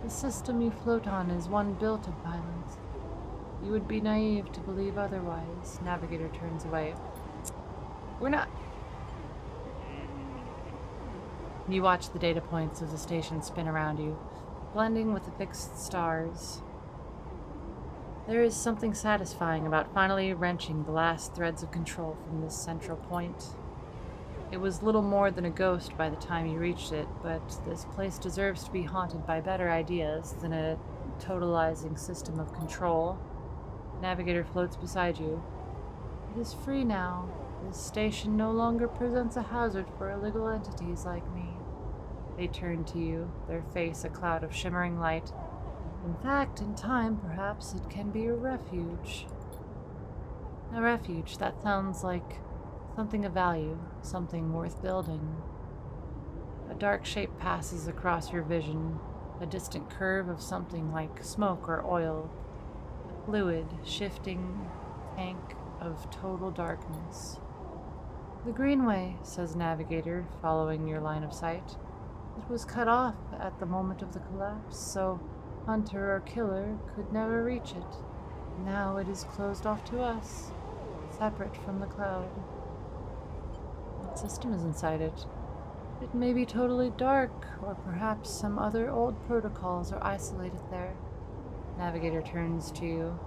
The system you float on is one built of violence. You would be naive to believe otherwise. Navigator turns away. We're not. You watch the data points of the station spin around you, blending with the fixed stars. There is something satisfying about finally wrenching the last threads of control from this central point. It was little more than a ghost by the time you reached it, but this place deserves to be haunted by better ideas than a totalizing system of control. Navigator floats beside you. It is free now. This station no longer presents a hazard for illegal entities like me. They turn to you, their face a cloud of shimmering light. In fact, in time, perhaps it can be a refuge. A refuge, that sounds like something of value, something worth building. A dark shape passes across your vision, a distant curve of something like smoke or oil. A fluid, shifting tank of total darkness. The Greenway, says Navigator, following your line of sight. It was cut off at the moment of the collapse, so hunter or killer could never reach it. Now it is closed off to us, separate from the cloud. What system is inside it? It may be totally dark, or perhaps some other old protocols are isolated there. Navigator turns to you,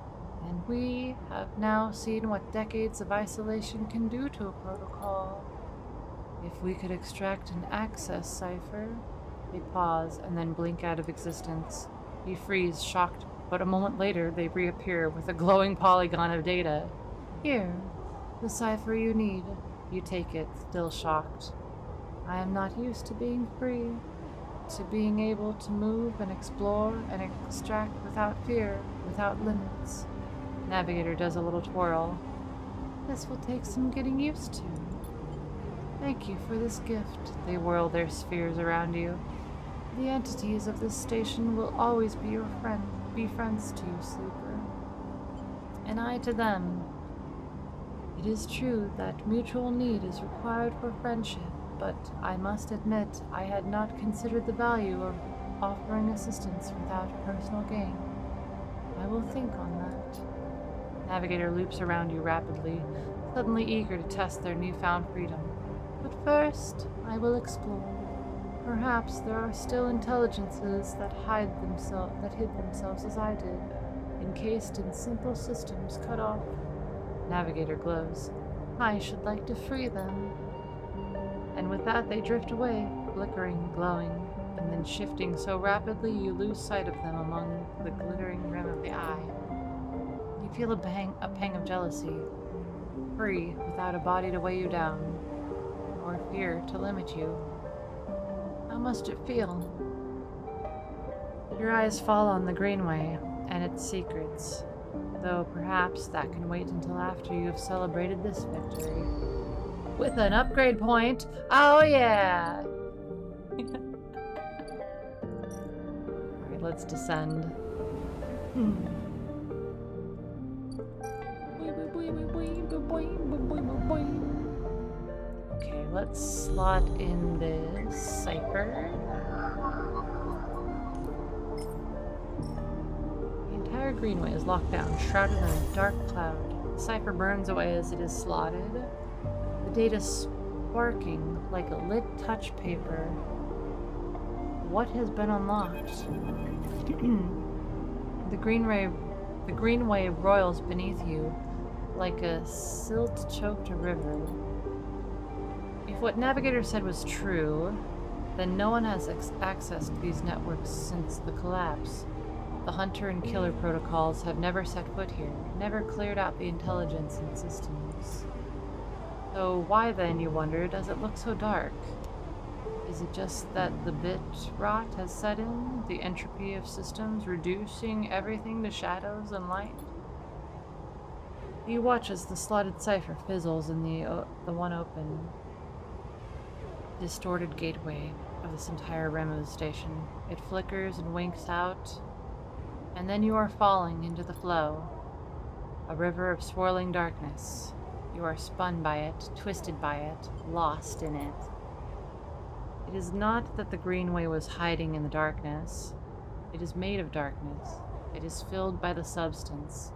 and we have now seen what decades of isolation can do to a protocol. If we could extract an access cipher. They pause and then blink out of existence. You freeze, shocked, but a moment later they reappear with a glowing polygon of data. Here, the cipher you need. You take it, still shocked. I am not used to being free, to being able to move and explore and extract without fear, without limits. Navigator does a little twirl. This will take some getting used to. Thank you for this gift. They whirl their spheres around you. The entities of this station will always be your friend, be friends to you, Sleeper. And I to them. It is true that mutual need is required for friendship, but I must admit I had not considered the value of offering assistance without personal gain. I will think on that. Navigator loops around you rapidly, suddenly eager to test their newfound freedom. But first, I will explore. Perhaps there are still intelligences that hid themselves as I did, encased in simple systems cut off. Navigator glows. I should like to free them. And with that they drift away, flickering, glowing, and then shifting so rapidly you lose sight of them among the glittering rim of the eye. You feel a pang of jealousy. Free, without a body to weigh you down, or fear to limit you. How must it feel? Your eyes fall on the Greenway and its secrets, though perhaps that can wait until after you have celebrated this victory. With an upgrade point! Oh yeah! Alright, let's descend. let's slot in this cipher. The entire greenway is locked down, shrouded in a dark cloud. The cipher burns away as it is slotted, the data sparking like a lit touch paper. What has been unlocked? The greenway roils beneath you like a silt-choked river. If what Navigator said was true, then no one has access to these networks since the collapse. The hunter and killer protocols have never set foot here, never cleared out the intelligence and systems. So why then, you wonder, does it look so dark? Is it just that the bit rot has set in? The entropy of systems reducing everything to shadows and light? You watch as the slotted cipher fizzles in the one open, distorted gateway of this entire Remu station. It flickers and winks out, and then you are falling into the flow. A river of swirling darkness. You are spun by it, twisted by it, lost in it. It is not that the greenway was hiding in the darkness. It is made of darkness. It is filled by the substance.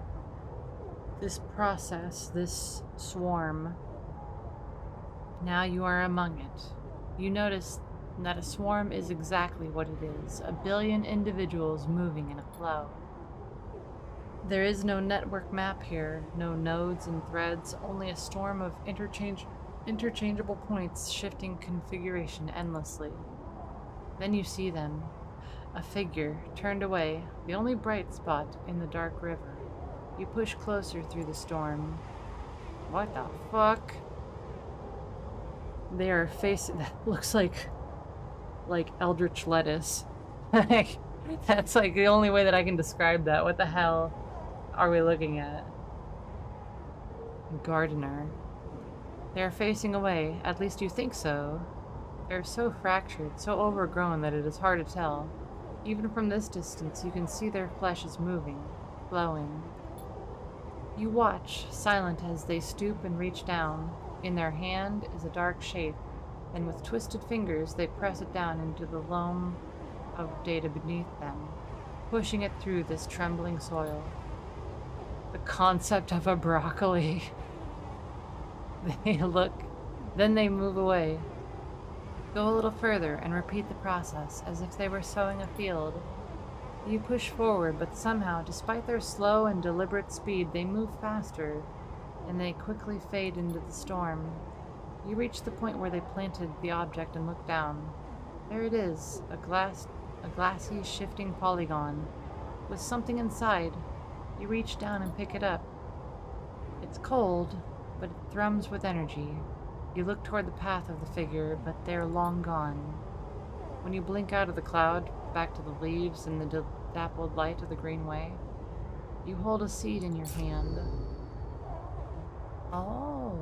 This process, this swarm. Now you are among it. You notice that a swarm is exactly what it is, 1 billion individuals moving in a flow. There is no network map here, no nodes and threads, only a storm of interchangeable points shifting configuration endlessly. Then you see them. A figure, turned away, the only bright spot in the dark river. You push closer through the storm. What the fuck? They are facing... That looks like eldritch lettuce. That's like the only way that I can describe that. What the hell are we looking at? Gardener. They are facing away, at least you think so. They are so fractured, so overgrown that it is hard to tell. Even from this distance, you can see their flesh is moving, glowing. You watch, silent as they stoop and reach down. In their hand is a dark shape, and with twisted fingers they press it down into the loam of data beneath them, pushing it through this trembling soil. The concept of a broccoli. They look, then they move away. Go a little further and repeat the process as if they were sowing a field. You push forward, but somehow, despite their slow and deliberate speed, they move faster, and they quickly fade into the storm. You reach the point where they planted the object and look down. There it is, a glassy, shifting polygon, with something inside. You reach down and pick it up. It's cold, but it thrums with energy. You look toward the path of the figure, but they're long gone. When you blink out of the cloud, back to the leaves and the dappled light of the greenway, you hold a seed in your hand. Oh.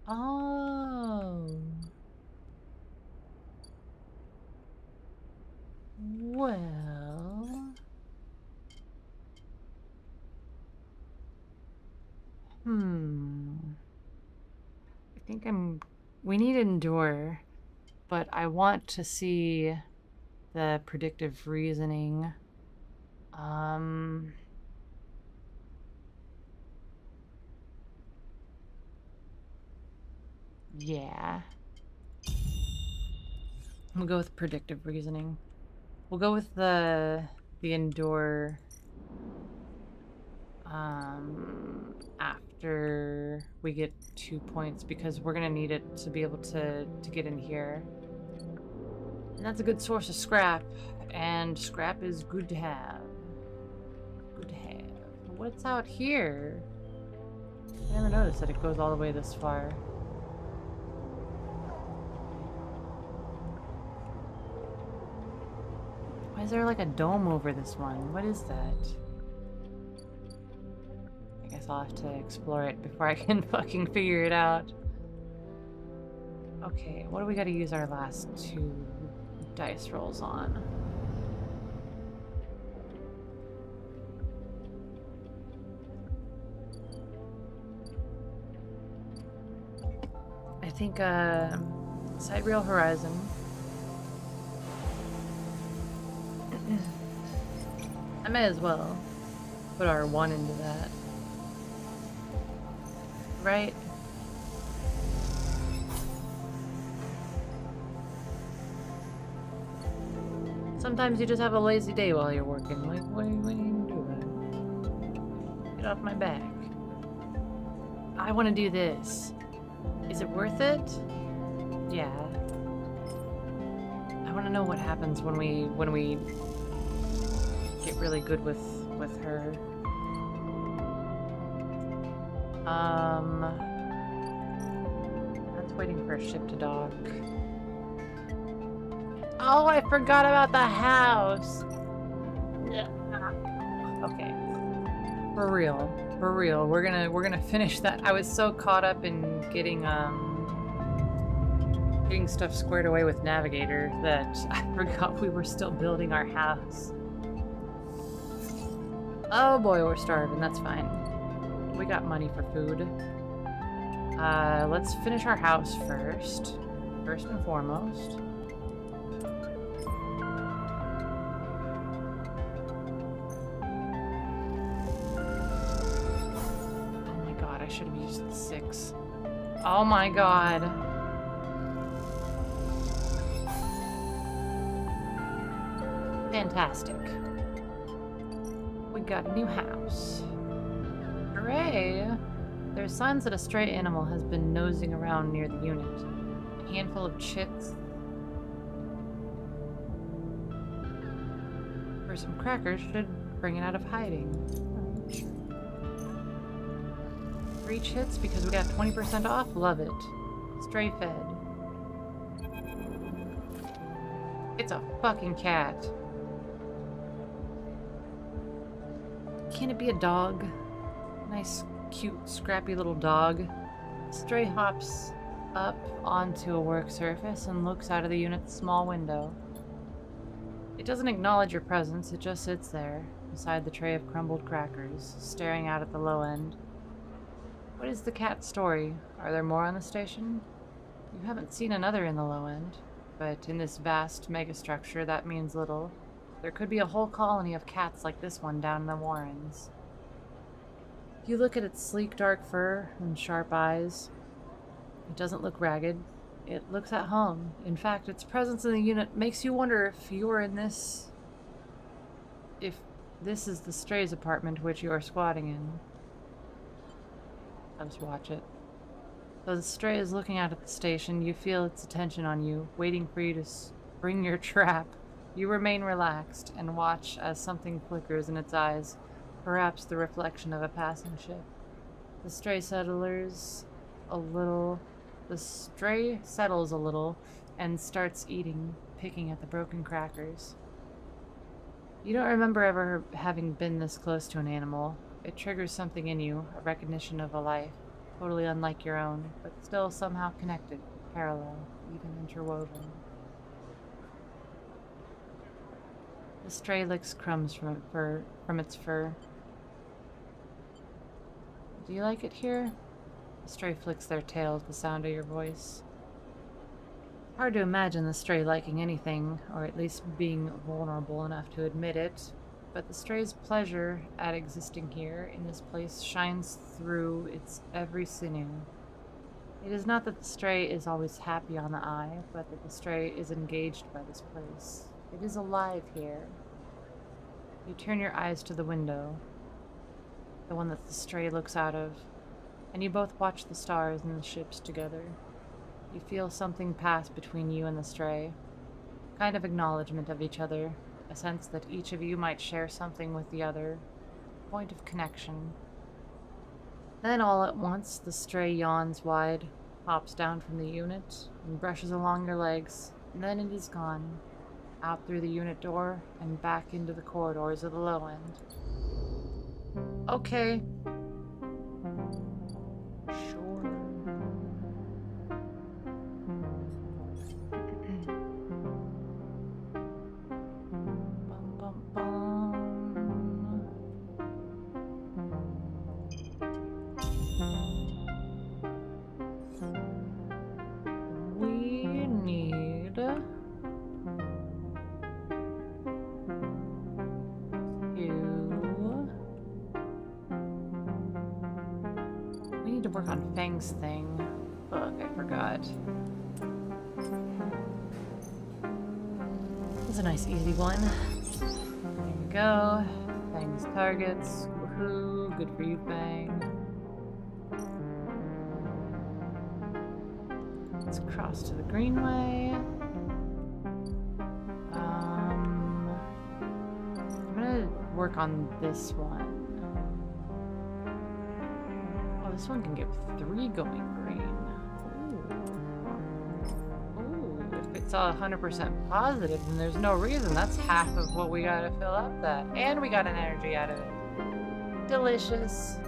Oh. Well. I think we need endure, but I want to see the predictive reasoning. Yeah. We'll go with predictive reasoning. We'll go with the endure after we get 2 points, because we're gonna need it to be able to get in here. And that's a good source of scrap, and scrap is good to have. Good to have. What's out here? I never noticed that it goes all the way this far. Why is there like a dome over this one? What is that? I guess I'll have to explore it before I can fucking figure it out. Okay, what do we gotta use our last 2 dice rolls on? I think Sidereal Horizon. I may as well put our 1 into that. Right? Sometimes you just have a lazy day while you're working. Like, what are you doing? Get off my back. I want to do this. Is it worth it? Yeah. I want to know what happens when we get really good with her. That's waiting for a ship to dock. Oh, I forgot about the house. Okay. For real. We're gonna finish that. I was so caught up in getting stuff squared away with Navigator that I forgot we were still building our house. Oh boy, we're starving. That's fine. We got money for food. Let's finish our house first. First and foremost. Oh my god, I should have used the 6. Oh my god. Fantastic. We got a new house. Hooray! There's signs that a stray animal has been nosing around near the unit. A handful of chits for some crackers should bring it out of hiding. 3 chits because we got 20% off? Love it. Stray fed. It's a fucking cat. Can't it be a dog? Nice, cute, scrappy little dog. Stray hops up onto a work surface and looks out of the unit's small window. It doesn't acknowledge your presence, it just sits there, beside the tray of crumbled crackers, staring out at the low end. What is the cat's story? Are there more on the station? You haven't seen another in the low end, but in this vast megastructure that means little. There could be a whole colony of cats like this one down in the Warrens. You look at its sleek dark fur and sharp eyes. It doesn't look ragged. It looks at home. In fact, its presence in the unit makes you wonder if you are in this... if this is the stray's apartment which you are squatting in. I'll just watch it. Though the stray is looking out at the station, you feel its attention on you, waiting for you to spring your trap. You remain relaxed and watch as something flickers in its eyes, perhaps the reflection of a passing ship. The stray settles a little and starts eating, picking at the broken crackers. You don't remember ever having been this close to an animal. It triggers something in you, a recognition of a life, totally unlike your own, but still somehow connected, parallel, even interwoven. The stray licks crumbs from its fur. Do you like it here? The stray flicks their tail at the sound of your voice. Hard to imagine the stray liking anything, or at least being vulnerable enough to admit it, but the stray's pleasure at existing here in this place shines through its every sinew. It is not that the stray is always happy on the eye, but that the stray is engaged by this place. It is alive here. You turn your eyes to the window, the one that the stray looks out of, and you both watch the stars and the ships together. You feel something pass between you and the stray, a kind of acknowledgement of each other, a sense that each of you might share something with the other, a point of connection. Then all at once the stray yawns wide, hops down from the unit, and brushes along your legs, and then it is gone, out through the unit door and back into the corridors of the low end. Okay. Sure. Bum, bum, bum. work on Fang's thing. Fuck, I forgot. This is a nice easy one. There you go. Fang's targets. Woohoo. Good for you, Fang. Let's cross to the greenway. I'm gonna work on this one. Oh, this one can get 3 going green. Ooh, if it's 100% positive, then there's no reason. That's half of what we gotta fill up that. And we got an energy out of it. Delicious.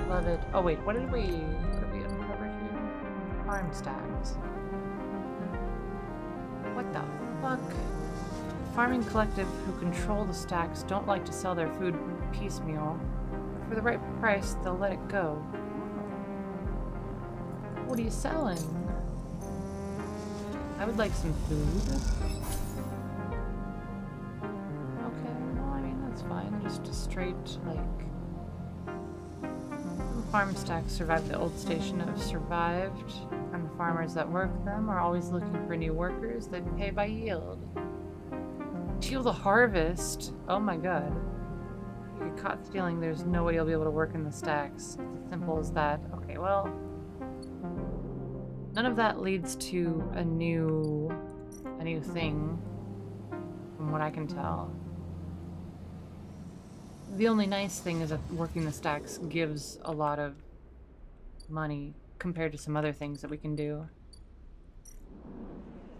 Love it. Oh wait, what did we uncover here? Farm stacks. What the fuck? Farming collective who control the stacks don't like to sell their food piecemeal. For the right price, they'll let it go. What are you selling? I would like some food. Okay, well, I mean, that's fine. Just a straight, like... Farm stacks survived the old station have survived, and the farmers that work them are always looking for new workers that pay by yield. Steal the harvest? Oh my god. If you get caught stealing, there's no way you'll be able to work in the stacks. It's as simple as that. Okay, well... None of that leads to a new thing, from what I can tell. The only nice thing is that working the stacks gives a lot of money compared to some other things that we can do.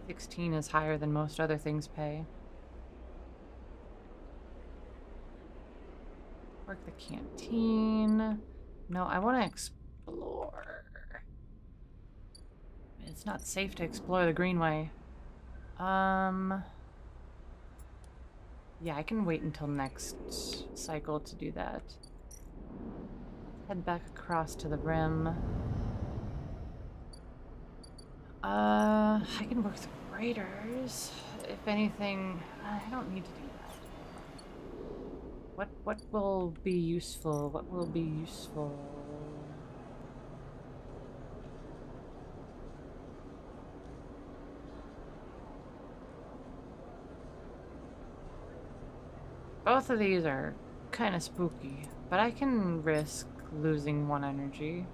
16 is higher than most other things pay. Work the canteen. No, I want to explore. It's not safe to explore the greenway. Yeah, I can wait until next cycle to do that. Head back across to the rim. I can work the graders. If anything, I don't need to do that. What will be useful? What will be useful? Both of these are kind of spooky, but I can risk losing 1 energy.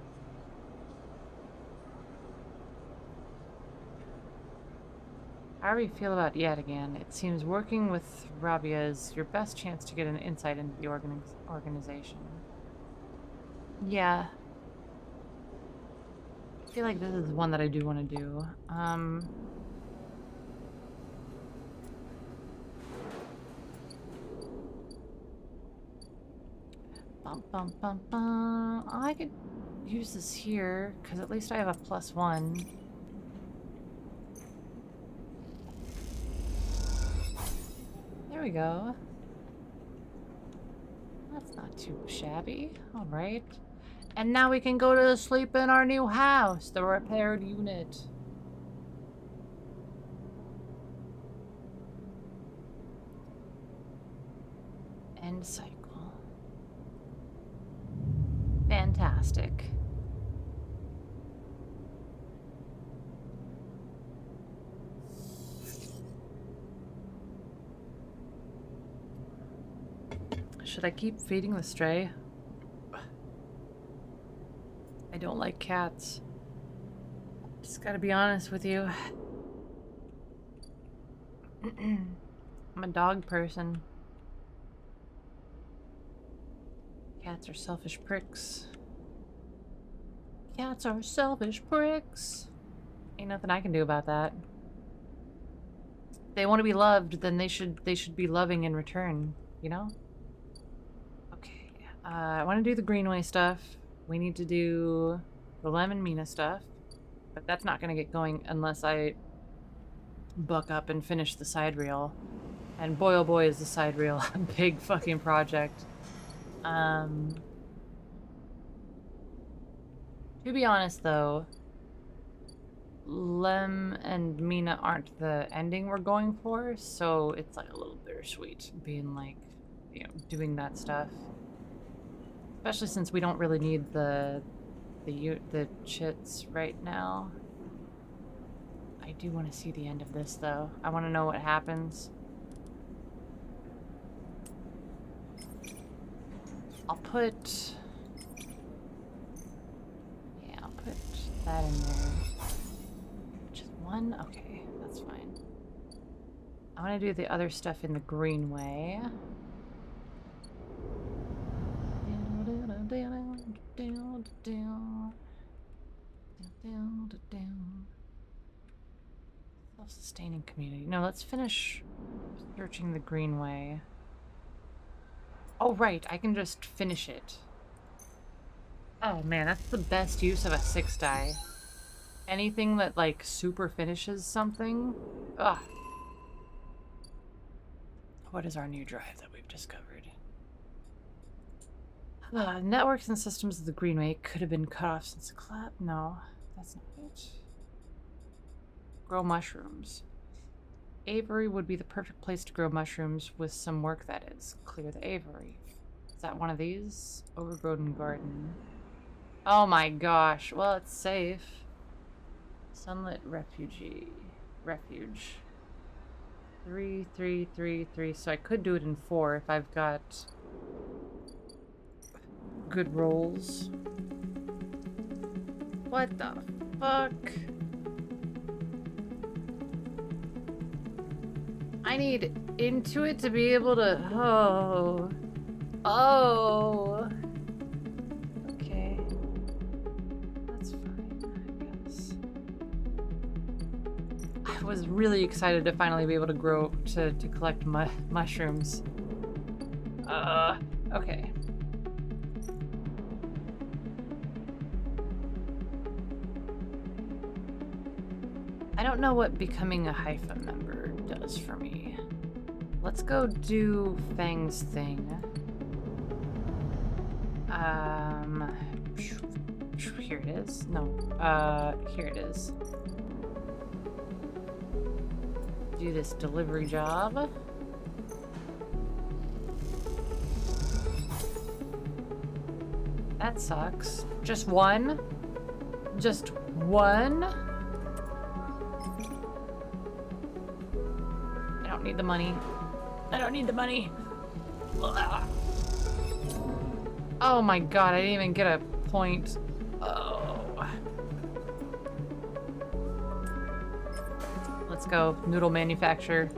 How do we feel about yet again? It seems working with Rabia is your best chance to get an insight into the organization. Yeah. I feel like this is one that I do want to do. Bum, bum, bum. I could use this here, because at least I have a +1. There we go. That's not too shabby. Alright. And now we can go to sleep in our new house, the repaired unit. End cycle. Fantastic. Should I keep feeding the stray? I don't like cats. Just gotta be honest with you. I'm a dog person. Cats are selfish pricks. Cats are selfish pricks. Ain't nothing I can do about that. If they want to be loved, then they should be loving in return, you know? Okay. I want to do the Greenway stuff. We need to do the Lemon Mina stuff. But that's not going to get going unless I buck up and finish the side reel. And boy oh boy is the side reel a big fucking project. To be honest though, Lem and Mina aren't the ending we're going for, so it's like a little bittersweet being like, you know, doing that stuff. Especially since we don't really need the the chits right now. I do want to see the end of this though. I want to know what happens. I'll put that in there. Just one? Okay, that's fine. I want to do the other stuff in the green way. Self-sustaining community. No, let's finish searching the green way. Oh, right. I can just finish it. Oh, man. That's the best use of a 6-die. Anything that, like, super finishes something. Ugh. What is our new drive that we've discovered? Networks and systems of the Greenway could have been cut off since the collapse. No, that's not it. Grow mushrooms. Aviary would be the perfect place to grow mushrooms with some work, that is. Clear the aviary. Is that one of these? Overgrown garden. Oh my gosh. Well, it's safe. Sunlit refuge. 3, 3, 3, 3. So I could do it in 4 if I've got good rolls. What the fuck? I need Intuit to be able to... Oh. Oh. Okay. That's fine, I guess. I was really excited to finally be able to grow... to collect mushrooms. Okay. I don't know what becoming a hypha member does for me. Let's go do Fang's thing. Here it is. No, here it is. Do this delivery job. That sucks. Just one? Just one? I don't need the money. I don't need the money. Ugh. Oh my god, I didn't even get a point. Oh. Let's go. Noodle manufacturer.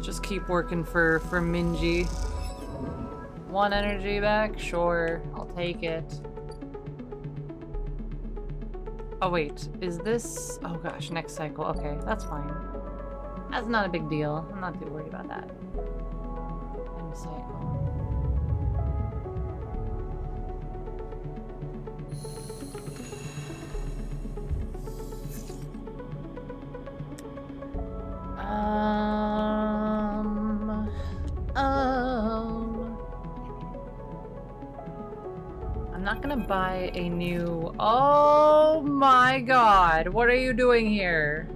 Just keep working for Minji. 1 energy back? Sure. I'll take it. Oh wait, is this... Oh gosh, next cycle. Okay, that's fine. That's not a big deal. I'm not too worried about that. End cycle. I'm not gonna buy a new... Oh my god, what are you doing here?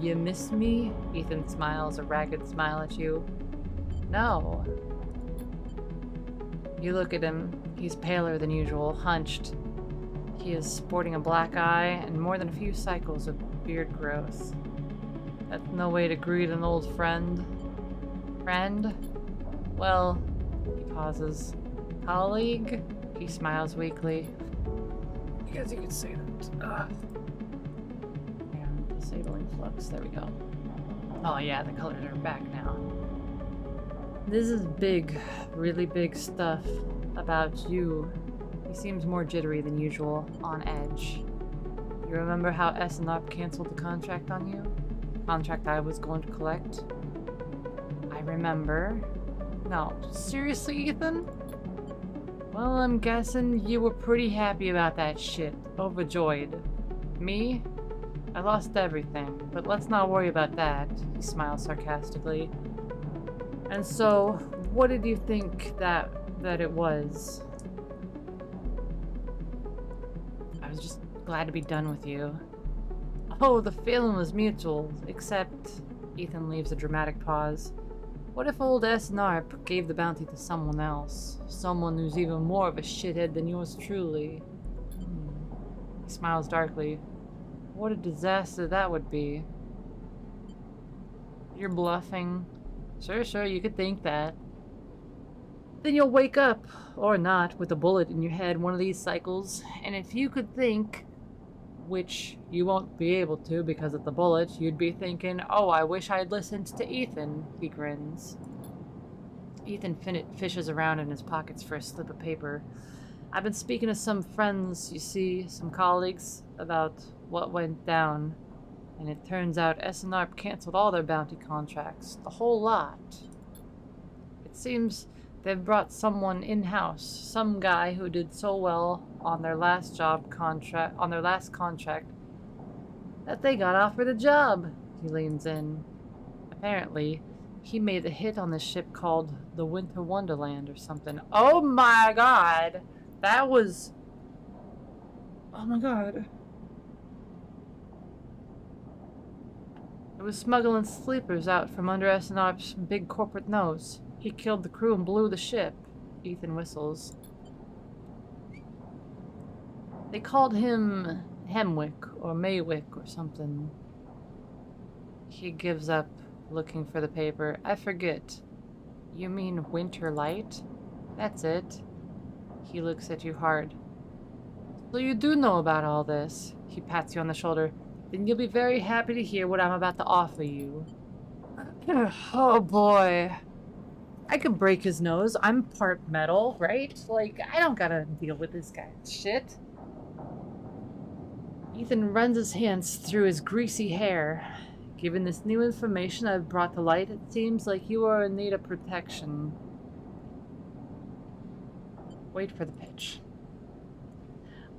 You miss me? Ethan smiles a ragged smile at you. No. You look at him. He's paler than usual, hunched. He is sporting a black eye and more than a few cycles of beard growth. That's no way to greet an old friend. Friend? Well, he pauses. Colleague? He smiles weakly. I guess you could say that. And disabling flux. There we go. Oh yeah, the colors are back now. This is big, really big stuff about you. He seems more jittery than usual, on edge. You remember how S&R canceled the contract on you? Contract I was going to collect? I remember. No, seriously, Ethan? Well, I'm guessing you were pretty happy about that shit. Overjoyed. Me? I lost everything, but let's not worry about that. He smiles sarcastically. And so, what did you think that it was? I was just glad to be done with you. Oh, the feeling was mutual, except... Ethan leaves a dramatic pause. What if old S&R gave the bounty to someone else? Someone who's even more of a shithead than yours truly? He smiles darkly. What a disaster that would be. You're bluffing. Sure, you could think that. Then you'll wake up, or not, with a bullet in your head one of these cycles, and if you could think, which you won't be able to because of the bullet, you'd be thinking, oh, I wish I'd listened to Ethan, he grins. Ethan fishes around in his pockets for a slip of paper. I've been speaking to some friends, you see, some colleagues, about what went down, and it turns out SNR canceled all their bounty contracts, the whole lot. It seems they've brought someone in-house, some guy who did so well on their last contract, that they got offered a job. He leans in. Apparently, he made a hit on this ship called the Winter Wonderland or something. Oh my god! That was... Oh my god. It was smuggling sleepers out from under SNR's big corporate nose. He killed the crew and blew the ship. Ethan whistles. They called him Hemwick or Maywick or something. He gives up, looking for the paper. I forget. You mean Winter Light? That's it. He looks at you hard. So you do know about all this. He pats you on the shoulder. Then you'll be very happy to hear what I'm about to offer you. Oh boy. I could break his nose. I'm part metal, right? Like, I don't gotta deal with this guy's shit. Ethan runs his hands through his greasy hair. Given this new information I've brought to light, it seems like you are in need of protection. Wait for the pitch.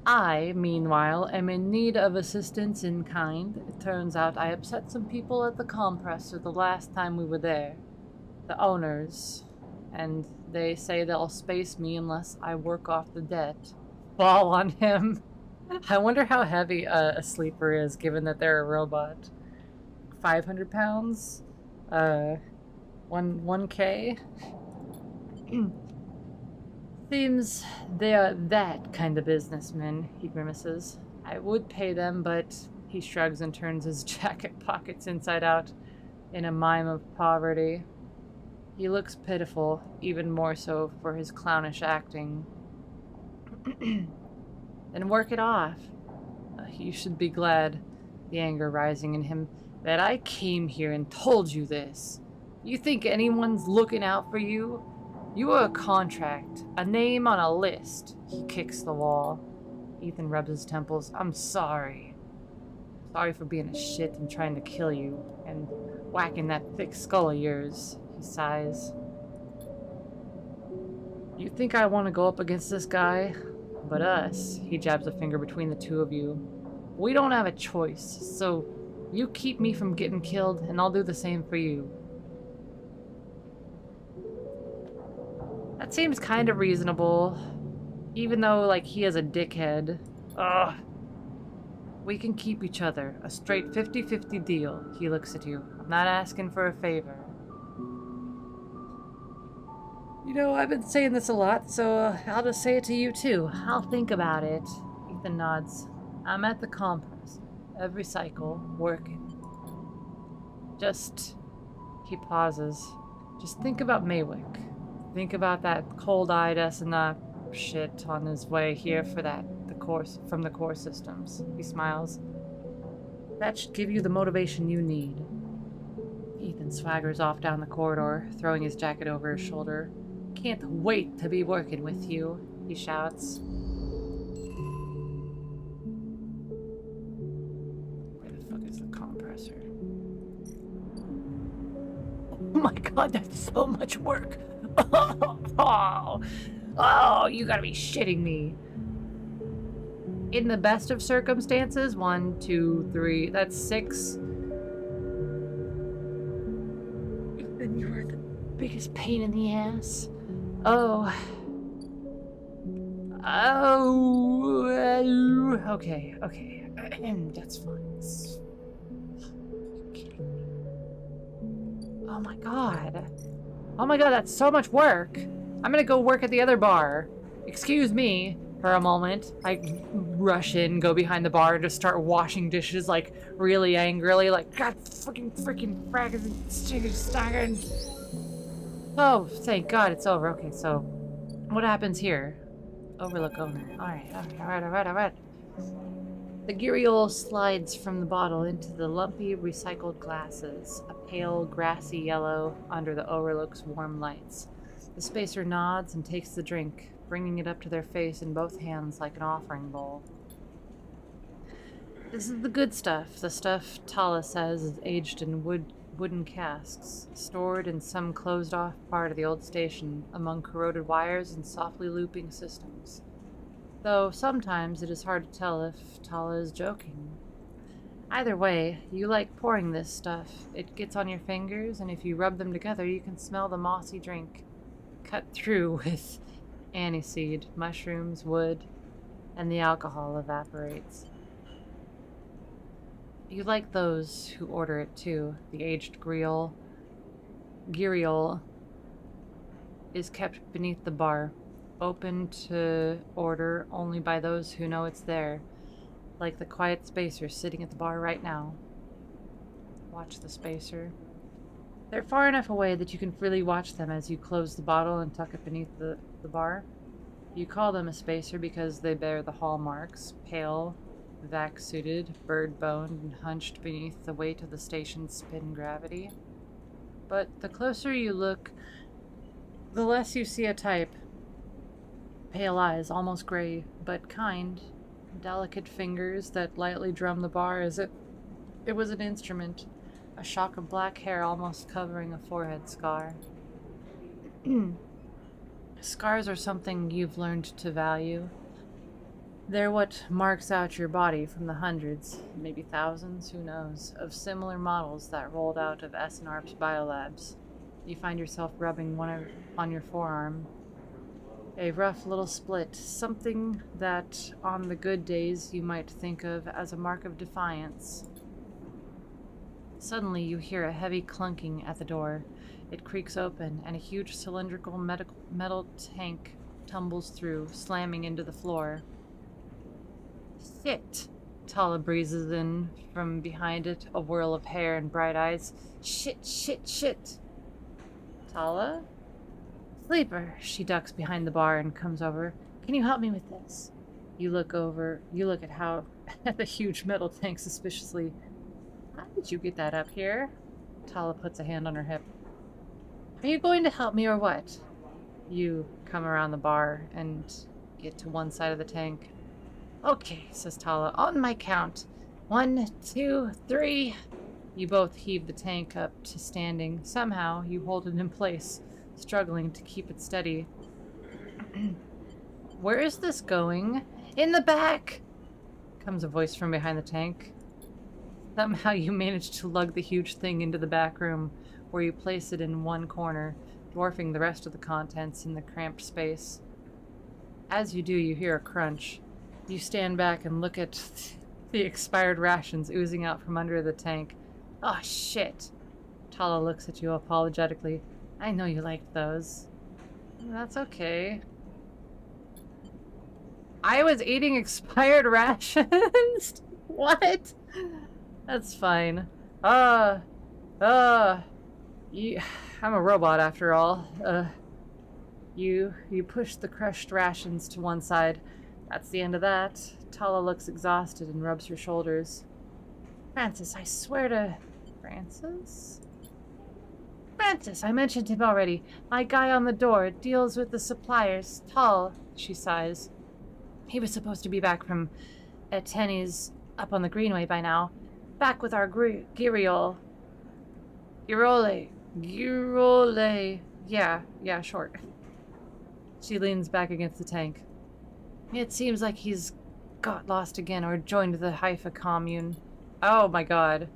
I, meanwhile, am in need of assistance in kind. It turns out I upset some people at the compressor the last time we were there. The owners. And they say they'll space me unless I work off the debt. Fall on him. I wonder how heavy a sleeper is, given that they're a robot. 500 pounds? 1K? Seems they are that kind of businessmen, he grimaces. I would pay them, but he shrugs and turns his jacket pockets inside out in a mime of poverty. He looks pitiful, even more so for his clownish acting. Then work it off. You should be glad, the anger rising in him, that I came here and told you this. You think anyone's looking out for you? You are a contract, a name on a list. He kicks the wall. Ethan rubs his temples. I'm sorry. Sorry for being a shit and trying to kill you, and whacking that thick skull of yours. He sighs. You think I want to go up against this guy? But us, he jabs a finger between the two of you. We don't have a choice, so you keep me from getting killed, and I'll do the same for you. That seems kind of reasonable, even though, like, he is a dickhead. Ugh. We can keep each other. A straight 50-50 deal. He looks at you. I'm not asking for a favor. You know, I've been saying this a lot, so I'll just say it to you too. I'll think about it. Ethan nods. I'm at the compress. Every cycle, working. He pauses. Just think about Maywick. Think about that cold-eyed SNR shit on his way here for from the core systems. He smiles. That should give you the motivation you need. Ethan swaggers off down the corridor, throwing his jacket over his shoulder. Can't wait to be working with you, he shouts. Where the fuck is the compressor? Oh my god, that's so much work! Oh, you gotta be shitting me. In the best of circumstances, 1, 2, 3, that's 6. Then you are the biggest pain in the ass. Oh. Okay. That's fine. You're kidding me. Oh my god. Oh my god, that's so much work. I'm gonna go work at the other bar. Excuse me. for a moment. I rush in, go behind the bar, and just start washing dishes, like, really angrily, like, God freaking fragging staggering. Oh, thank God it's over. Okay, so what happens here? Overlook owner. Alright. The Giriol slides from the bottle into the lumpy recycled glasses, a pale grassy yellow under the Overlook's warm lights. The spacer nods and takes the drink, bringing it up to their face in both hands like an offering bowl. This is the good stuff, the stuff Tala says is aged in wooden casks, stored in some closed-off part of the old station among corroded wires and softly looping systems. Though sometimes it is hard to tell if Tala is joking. Either way, you like pouring this stuff. It gets on your fingers, and if you rub them together, you can smell the mossy drink, cut through with aniseed, mushrooms, wood, and the alcohol evaporates. You like those who order it too. The aged Giriol is kept beneath the bar, open to order only by those who know it's there, like the quiet spacer sitting at the bar right now. Watch the spacer. They're far enough away that you can freely watch them as you close the bottle and tuck it beneath the bar. You call them a spacer because they bear the hallmarks, pale, vac-suited, bird-boned, and hunched beneath the weight of the station's spin gravity. But the closer you look, the less you see a type. Pale eyes, almost gray, but kind. Delicate fingers that lightly drum the bar as if it was an instrument. A shock of black hair almost covering a forehead scar. Scars are something you've learned to value. They're what marks out your body from the hundreds, maybe thousands, who knows, of similar models that rolled out of S&ARP's biolabs. You find yourself rubbing one on your forearm. A rough little split, something that on the good days you might think of as a mark of defiance. Suddenly you hear a heavy clunking at the door. It creaks open, and a huge cylindrical metal tank tumbles through, slamming into the floor. Shit! Tala breezes in from behind it, a whirl of hair and bright eyes. Shit! Tala? Sleeper! She ducks behind the bar and comes over. Can you help me with this? You look at the huge metal tank suspiciously. How did you get that up here? Tala puts a hand on her hip. Are you going to help me or what? You come around the bar and get to one side of the tank. Okay, says Tala, on my count. 1, 2, 3. You both heave the tank up to standing. Somehow, you hold it in place, struggling to keep it steady. Where is this going? In the back! Comes a voice from behind the tank. Somehow you manage to lug the huge thing into the back room, where you place it in one corner, dwarfing the rest of the contents in the cramped space. As you do, you hear a crunch. You stand back and look at the expired rations oozing out from under the tank. Oh, shit. Tala looks at you apologetically. I know you liked those. That's okay. I was eating expired rations? What? That's fine. I'm a robot after all. You push the crushed rations to one side. That's the end of that. Tala looks exhausted and rubs her shoulders. Francis, I swear to... Francis, I mentioned him already. My guy on the door deals with the suppliers. Tall, she sighs. He was supposed to be back from Tenny's up on the Greenway by now. Back with our Giriol. Girole. Yeah, short. She leans back against the tank. It seems like he's got lost again or joined the Haifa commune. Oh my god.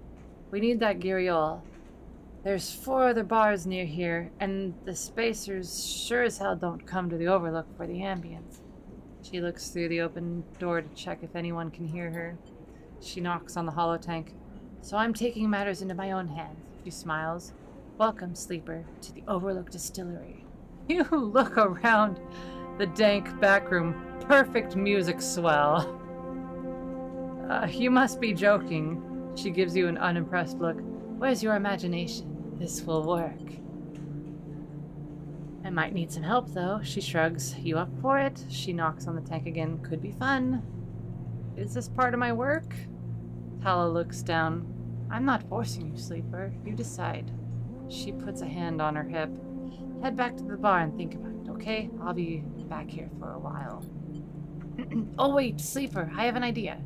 We need that Giriol. There's 4 other bars near here, and the spacers sure as hell don't come to the Overlook for the ambience. She looks through the open door to check if anyone can hear her. She knocks on the hollow tank. So I'm taking matters into my own hands. She smiles. Welcome, sleeper, to the Overlook Distillery. You look around. the dank backroom. Perfect music swell. You must be joking. She gives you an unimpressed look. Where's your imagination? This will work. I might need some help, though. She shrugs. You up for it? She knocks on the tank again. Could be fun. Is this part of my work? Tala looks down. I'm not forcing you, Sleeper. You decide. She puts a hand on her hip. Head back to the bar and think about it, okay? I'll be back here for a while. Oh wait, Sleeper, I have an idea.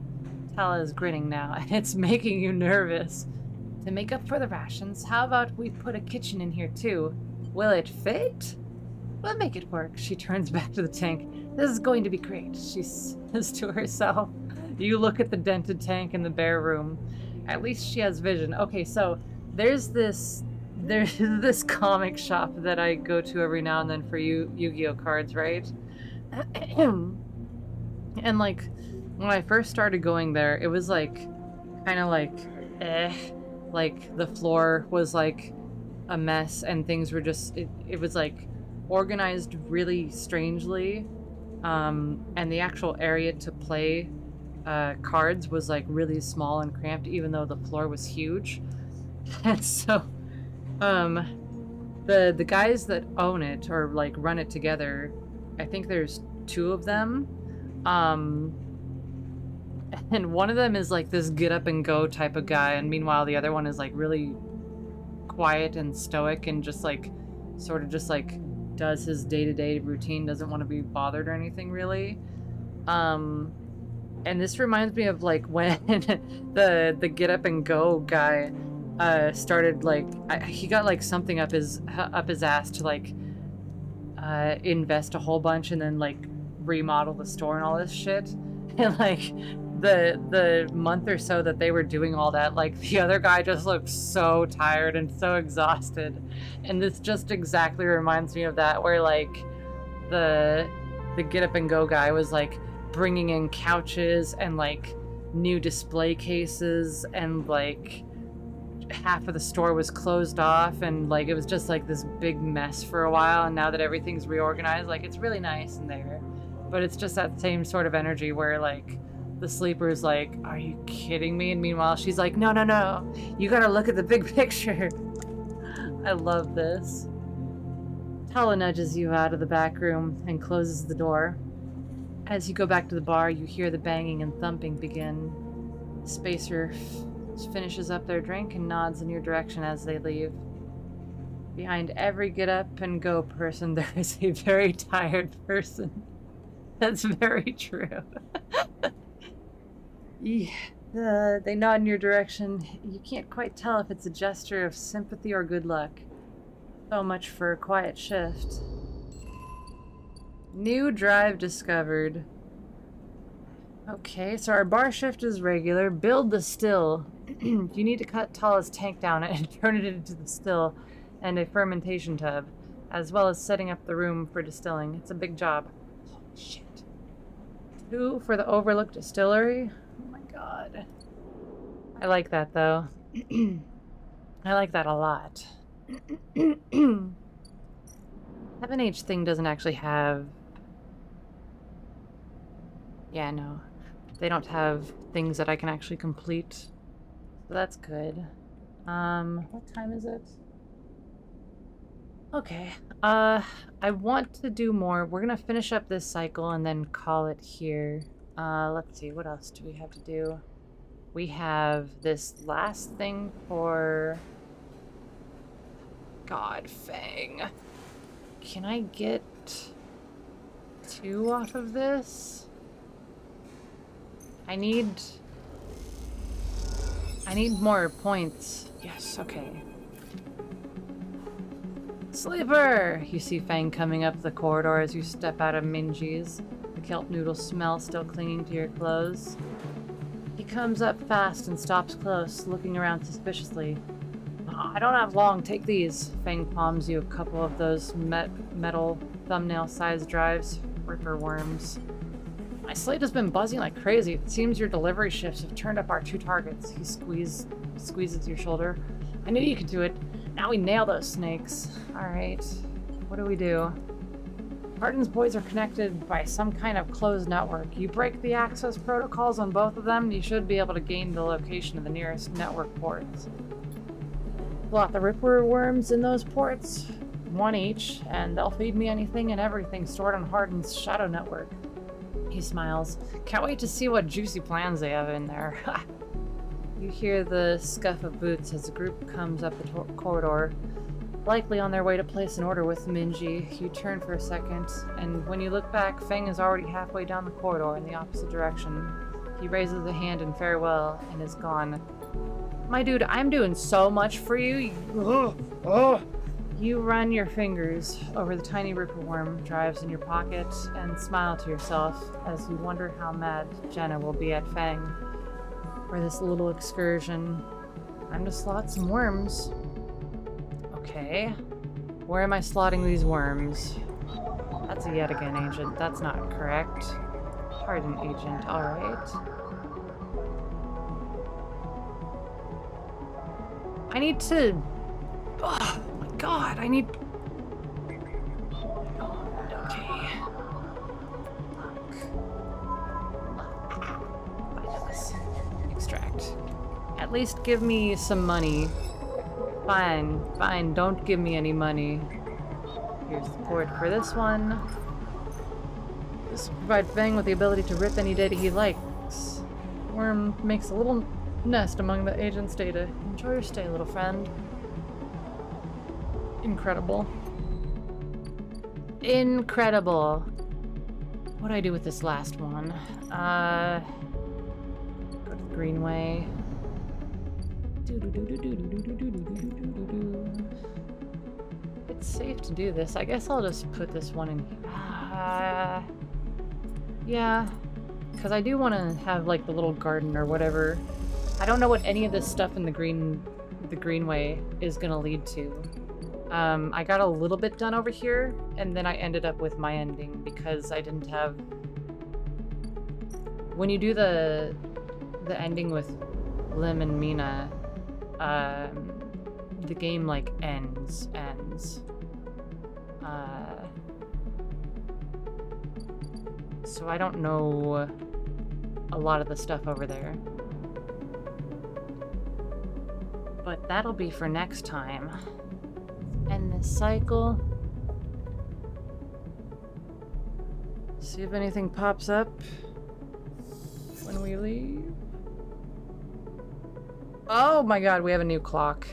Tala is grinning now. It's making you nervous. To make up for the rations, how about we put a kitchen in here too? Will it fit? We'll make it work. She turns back to the tank. This is going to be great, she says to herself. You look at the dented tank in the bare room. At least she has vision. Okay, so there's this comic shop that I go to every now and then for Yu-Gi-Oh cards, right? And like when I first started going there, it was like kind of like like the floor was like a mess and things were just it was like organized really strangely, and the actual area to play cards was like really small and cramped, even though the floor was huge. And so the guys that own it or like run it together, I think there's two of them, and one of them is like this get up and go type of guy, and meanwhile the other one is like really quiet and stoic and just like sort of just like does his day-to-day routine, doesn't want to be bothered or anything really. And this reminds me of like when the get up and go guy started like he got like something up his ass to like invest a whole bunch and then like remodel the store and all this shit. And like the month or so that they were doing all that, like the other guy just looked so tired and so exhausted. And this just exactly reminds me of that, where like the get up and go guy was like bringing in couches and like new display cases, and like half of the store was closed off, and like it was just like this big mess for a while. And now that everything's reorganized, like it's really nice in there, but it's just that same sort of energy where like the Sleeper's like, are you kidding me? And meanwhile she's like, no, you gotta look at the big picture. I love this. Tala nudges you out of the back room and closes the door. As you go back to the bar, you hear the banging and thumping begin. Spacer finishes up their drink and nods in your direction as they leave. Behind every get up and go person, there is a very tired person. That's very true. Yeah, they nod in your direction. You can't quite tell if it's a gesture of sympathy or good luck. So much for a quiet shift. New drive discovered. Okay, so our bar shift is regular. Build the still. You need to cut Tala's tank down and turn it into the still and a fermentation tub, as well as setting up the room for distilling. It's a big job. Holy shit. 2 for the Overlook Distillery. Oh my god. I like that though. I like that a lot. 7H thing doesn't actually have... Yeah, no. They don't have things that I can actually complete. So that's good. What time is it? Okay. I want to do more. We're gonna finish up this cycle and then call it here. Let's see, what else do we have to do? We have this last thing for... God, Fang. Can I get 2 off of this? I need more points. Yes, okay. Sleeper! You see Fang coming up the corridor as you step out of Minji's, the kelp noodle smell still clinging to your clothes. He comes up fast and stops close, looking around suspiciously. Oh, I don't have long, take these. Fang palms you a couple of those metal thumbnail-sized drives. Ripper worms. My slate has been buzzing like crazy. It seems your delivery shifts have turned up our 2 targets. He squeezes your shoulder. I knew you could do it. Now we nail those snakes. Alright. What do we do? Hardin's boys are connected by some kind of closed network. You break the access protocols on both of them, you should be able to gain the location of the nearest network ports. Pull out the Ripper worms in those ports, one each, and they'll feed me anything and everything stored on Hardin's shadow network. He smiles. Can't wait to see what juicy plans they have in there. You hear the scuff of boots as the group comes up the corridor, likely on their way to place an order with Minji. You turn for a second, and when you look back, Feng is already halfway down the corridor in the opposite direction. He raises a hand in farewell and is gone. My dude, I'm doing so much for you. You run your fingers over the tiny ripperworm drives in your pocket and smile to yourself as you wonder how mad Jenna will be at Feng for this little excursion. Time to slot some worms. Okay. Where am I slotting these worms? That's a yet again agent. That's not correct. Hardin agent. Alright. I need to... Oh my god, I need... Okay. Extract. At least give me some money. Fine, fine, don't give me any money. Here's the port for this one. This will provide Feng with the ability to rip any data he likes. Worm makes a little nest among the agent's data. Enjoy your stay, little friend. Incredible. Incredible. What do I do with this last one? Go to the Greenway. It's safe to do this. I guess I'll just put this one in here. Yeah, because I do want to have like the little garden or whatever. I don't know what any of this stuff in the Greenway is gonna lead to. I got a little bit done over here, and then I ended up with my ending because I didn't have. When you do the ending with Lim and Mina, the game like ends. So I don't know a lot of the stuff over there. But that'll be for next time. End this cycle. See if anything pops up when we leave. Oh my god, we have a new clock.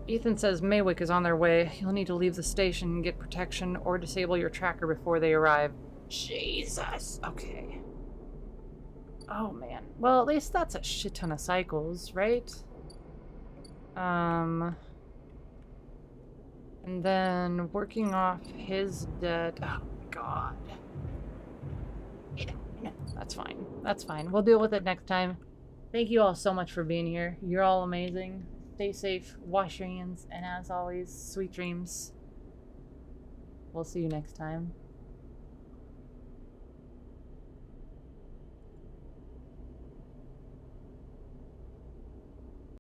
Ethan says Maywick is on their way. You'll need to leave the station and get protection or disable your tracker before they arrive. Jesus. Okay. Oh man. Well, at least that's a shit ton of cycles, right? And then working off his debt. Oh my god. That's fine. That's fine. We'll deal with it next time. Thank you all so much for being here. You're all amazing. Stay safe, wash your hands, and as always, sweet dreams. We'll see you next time.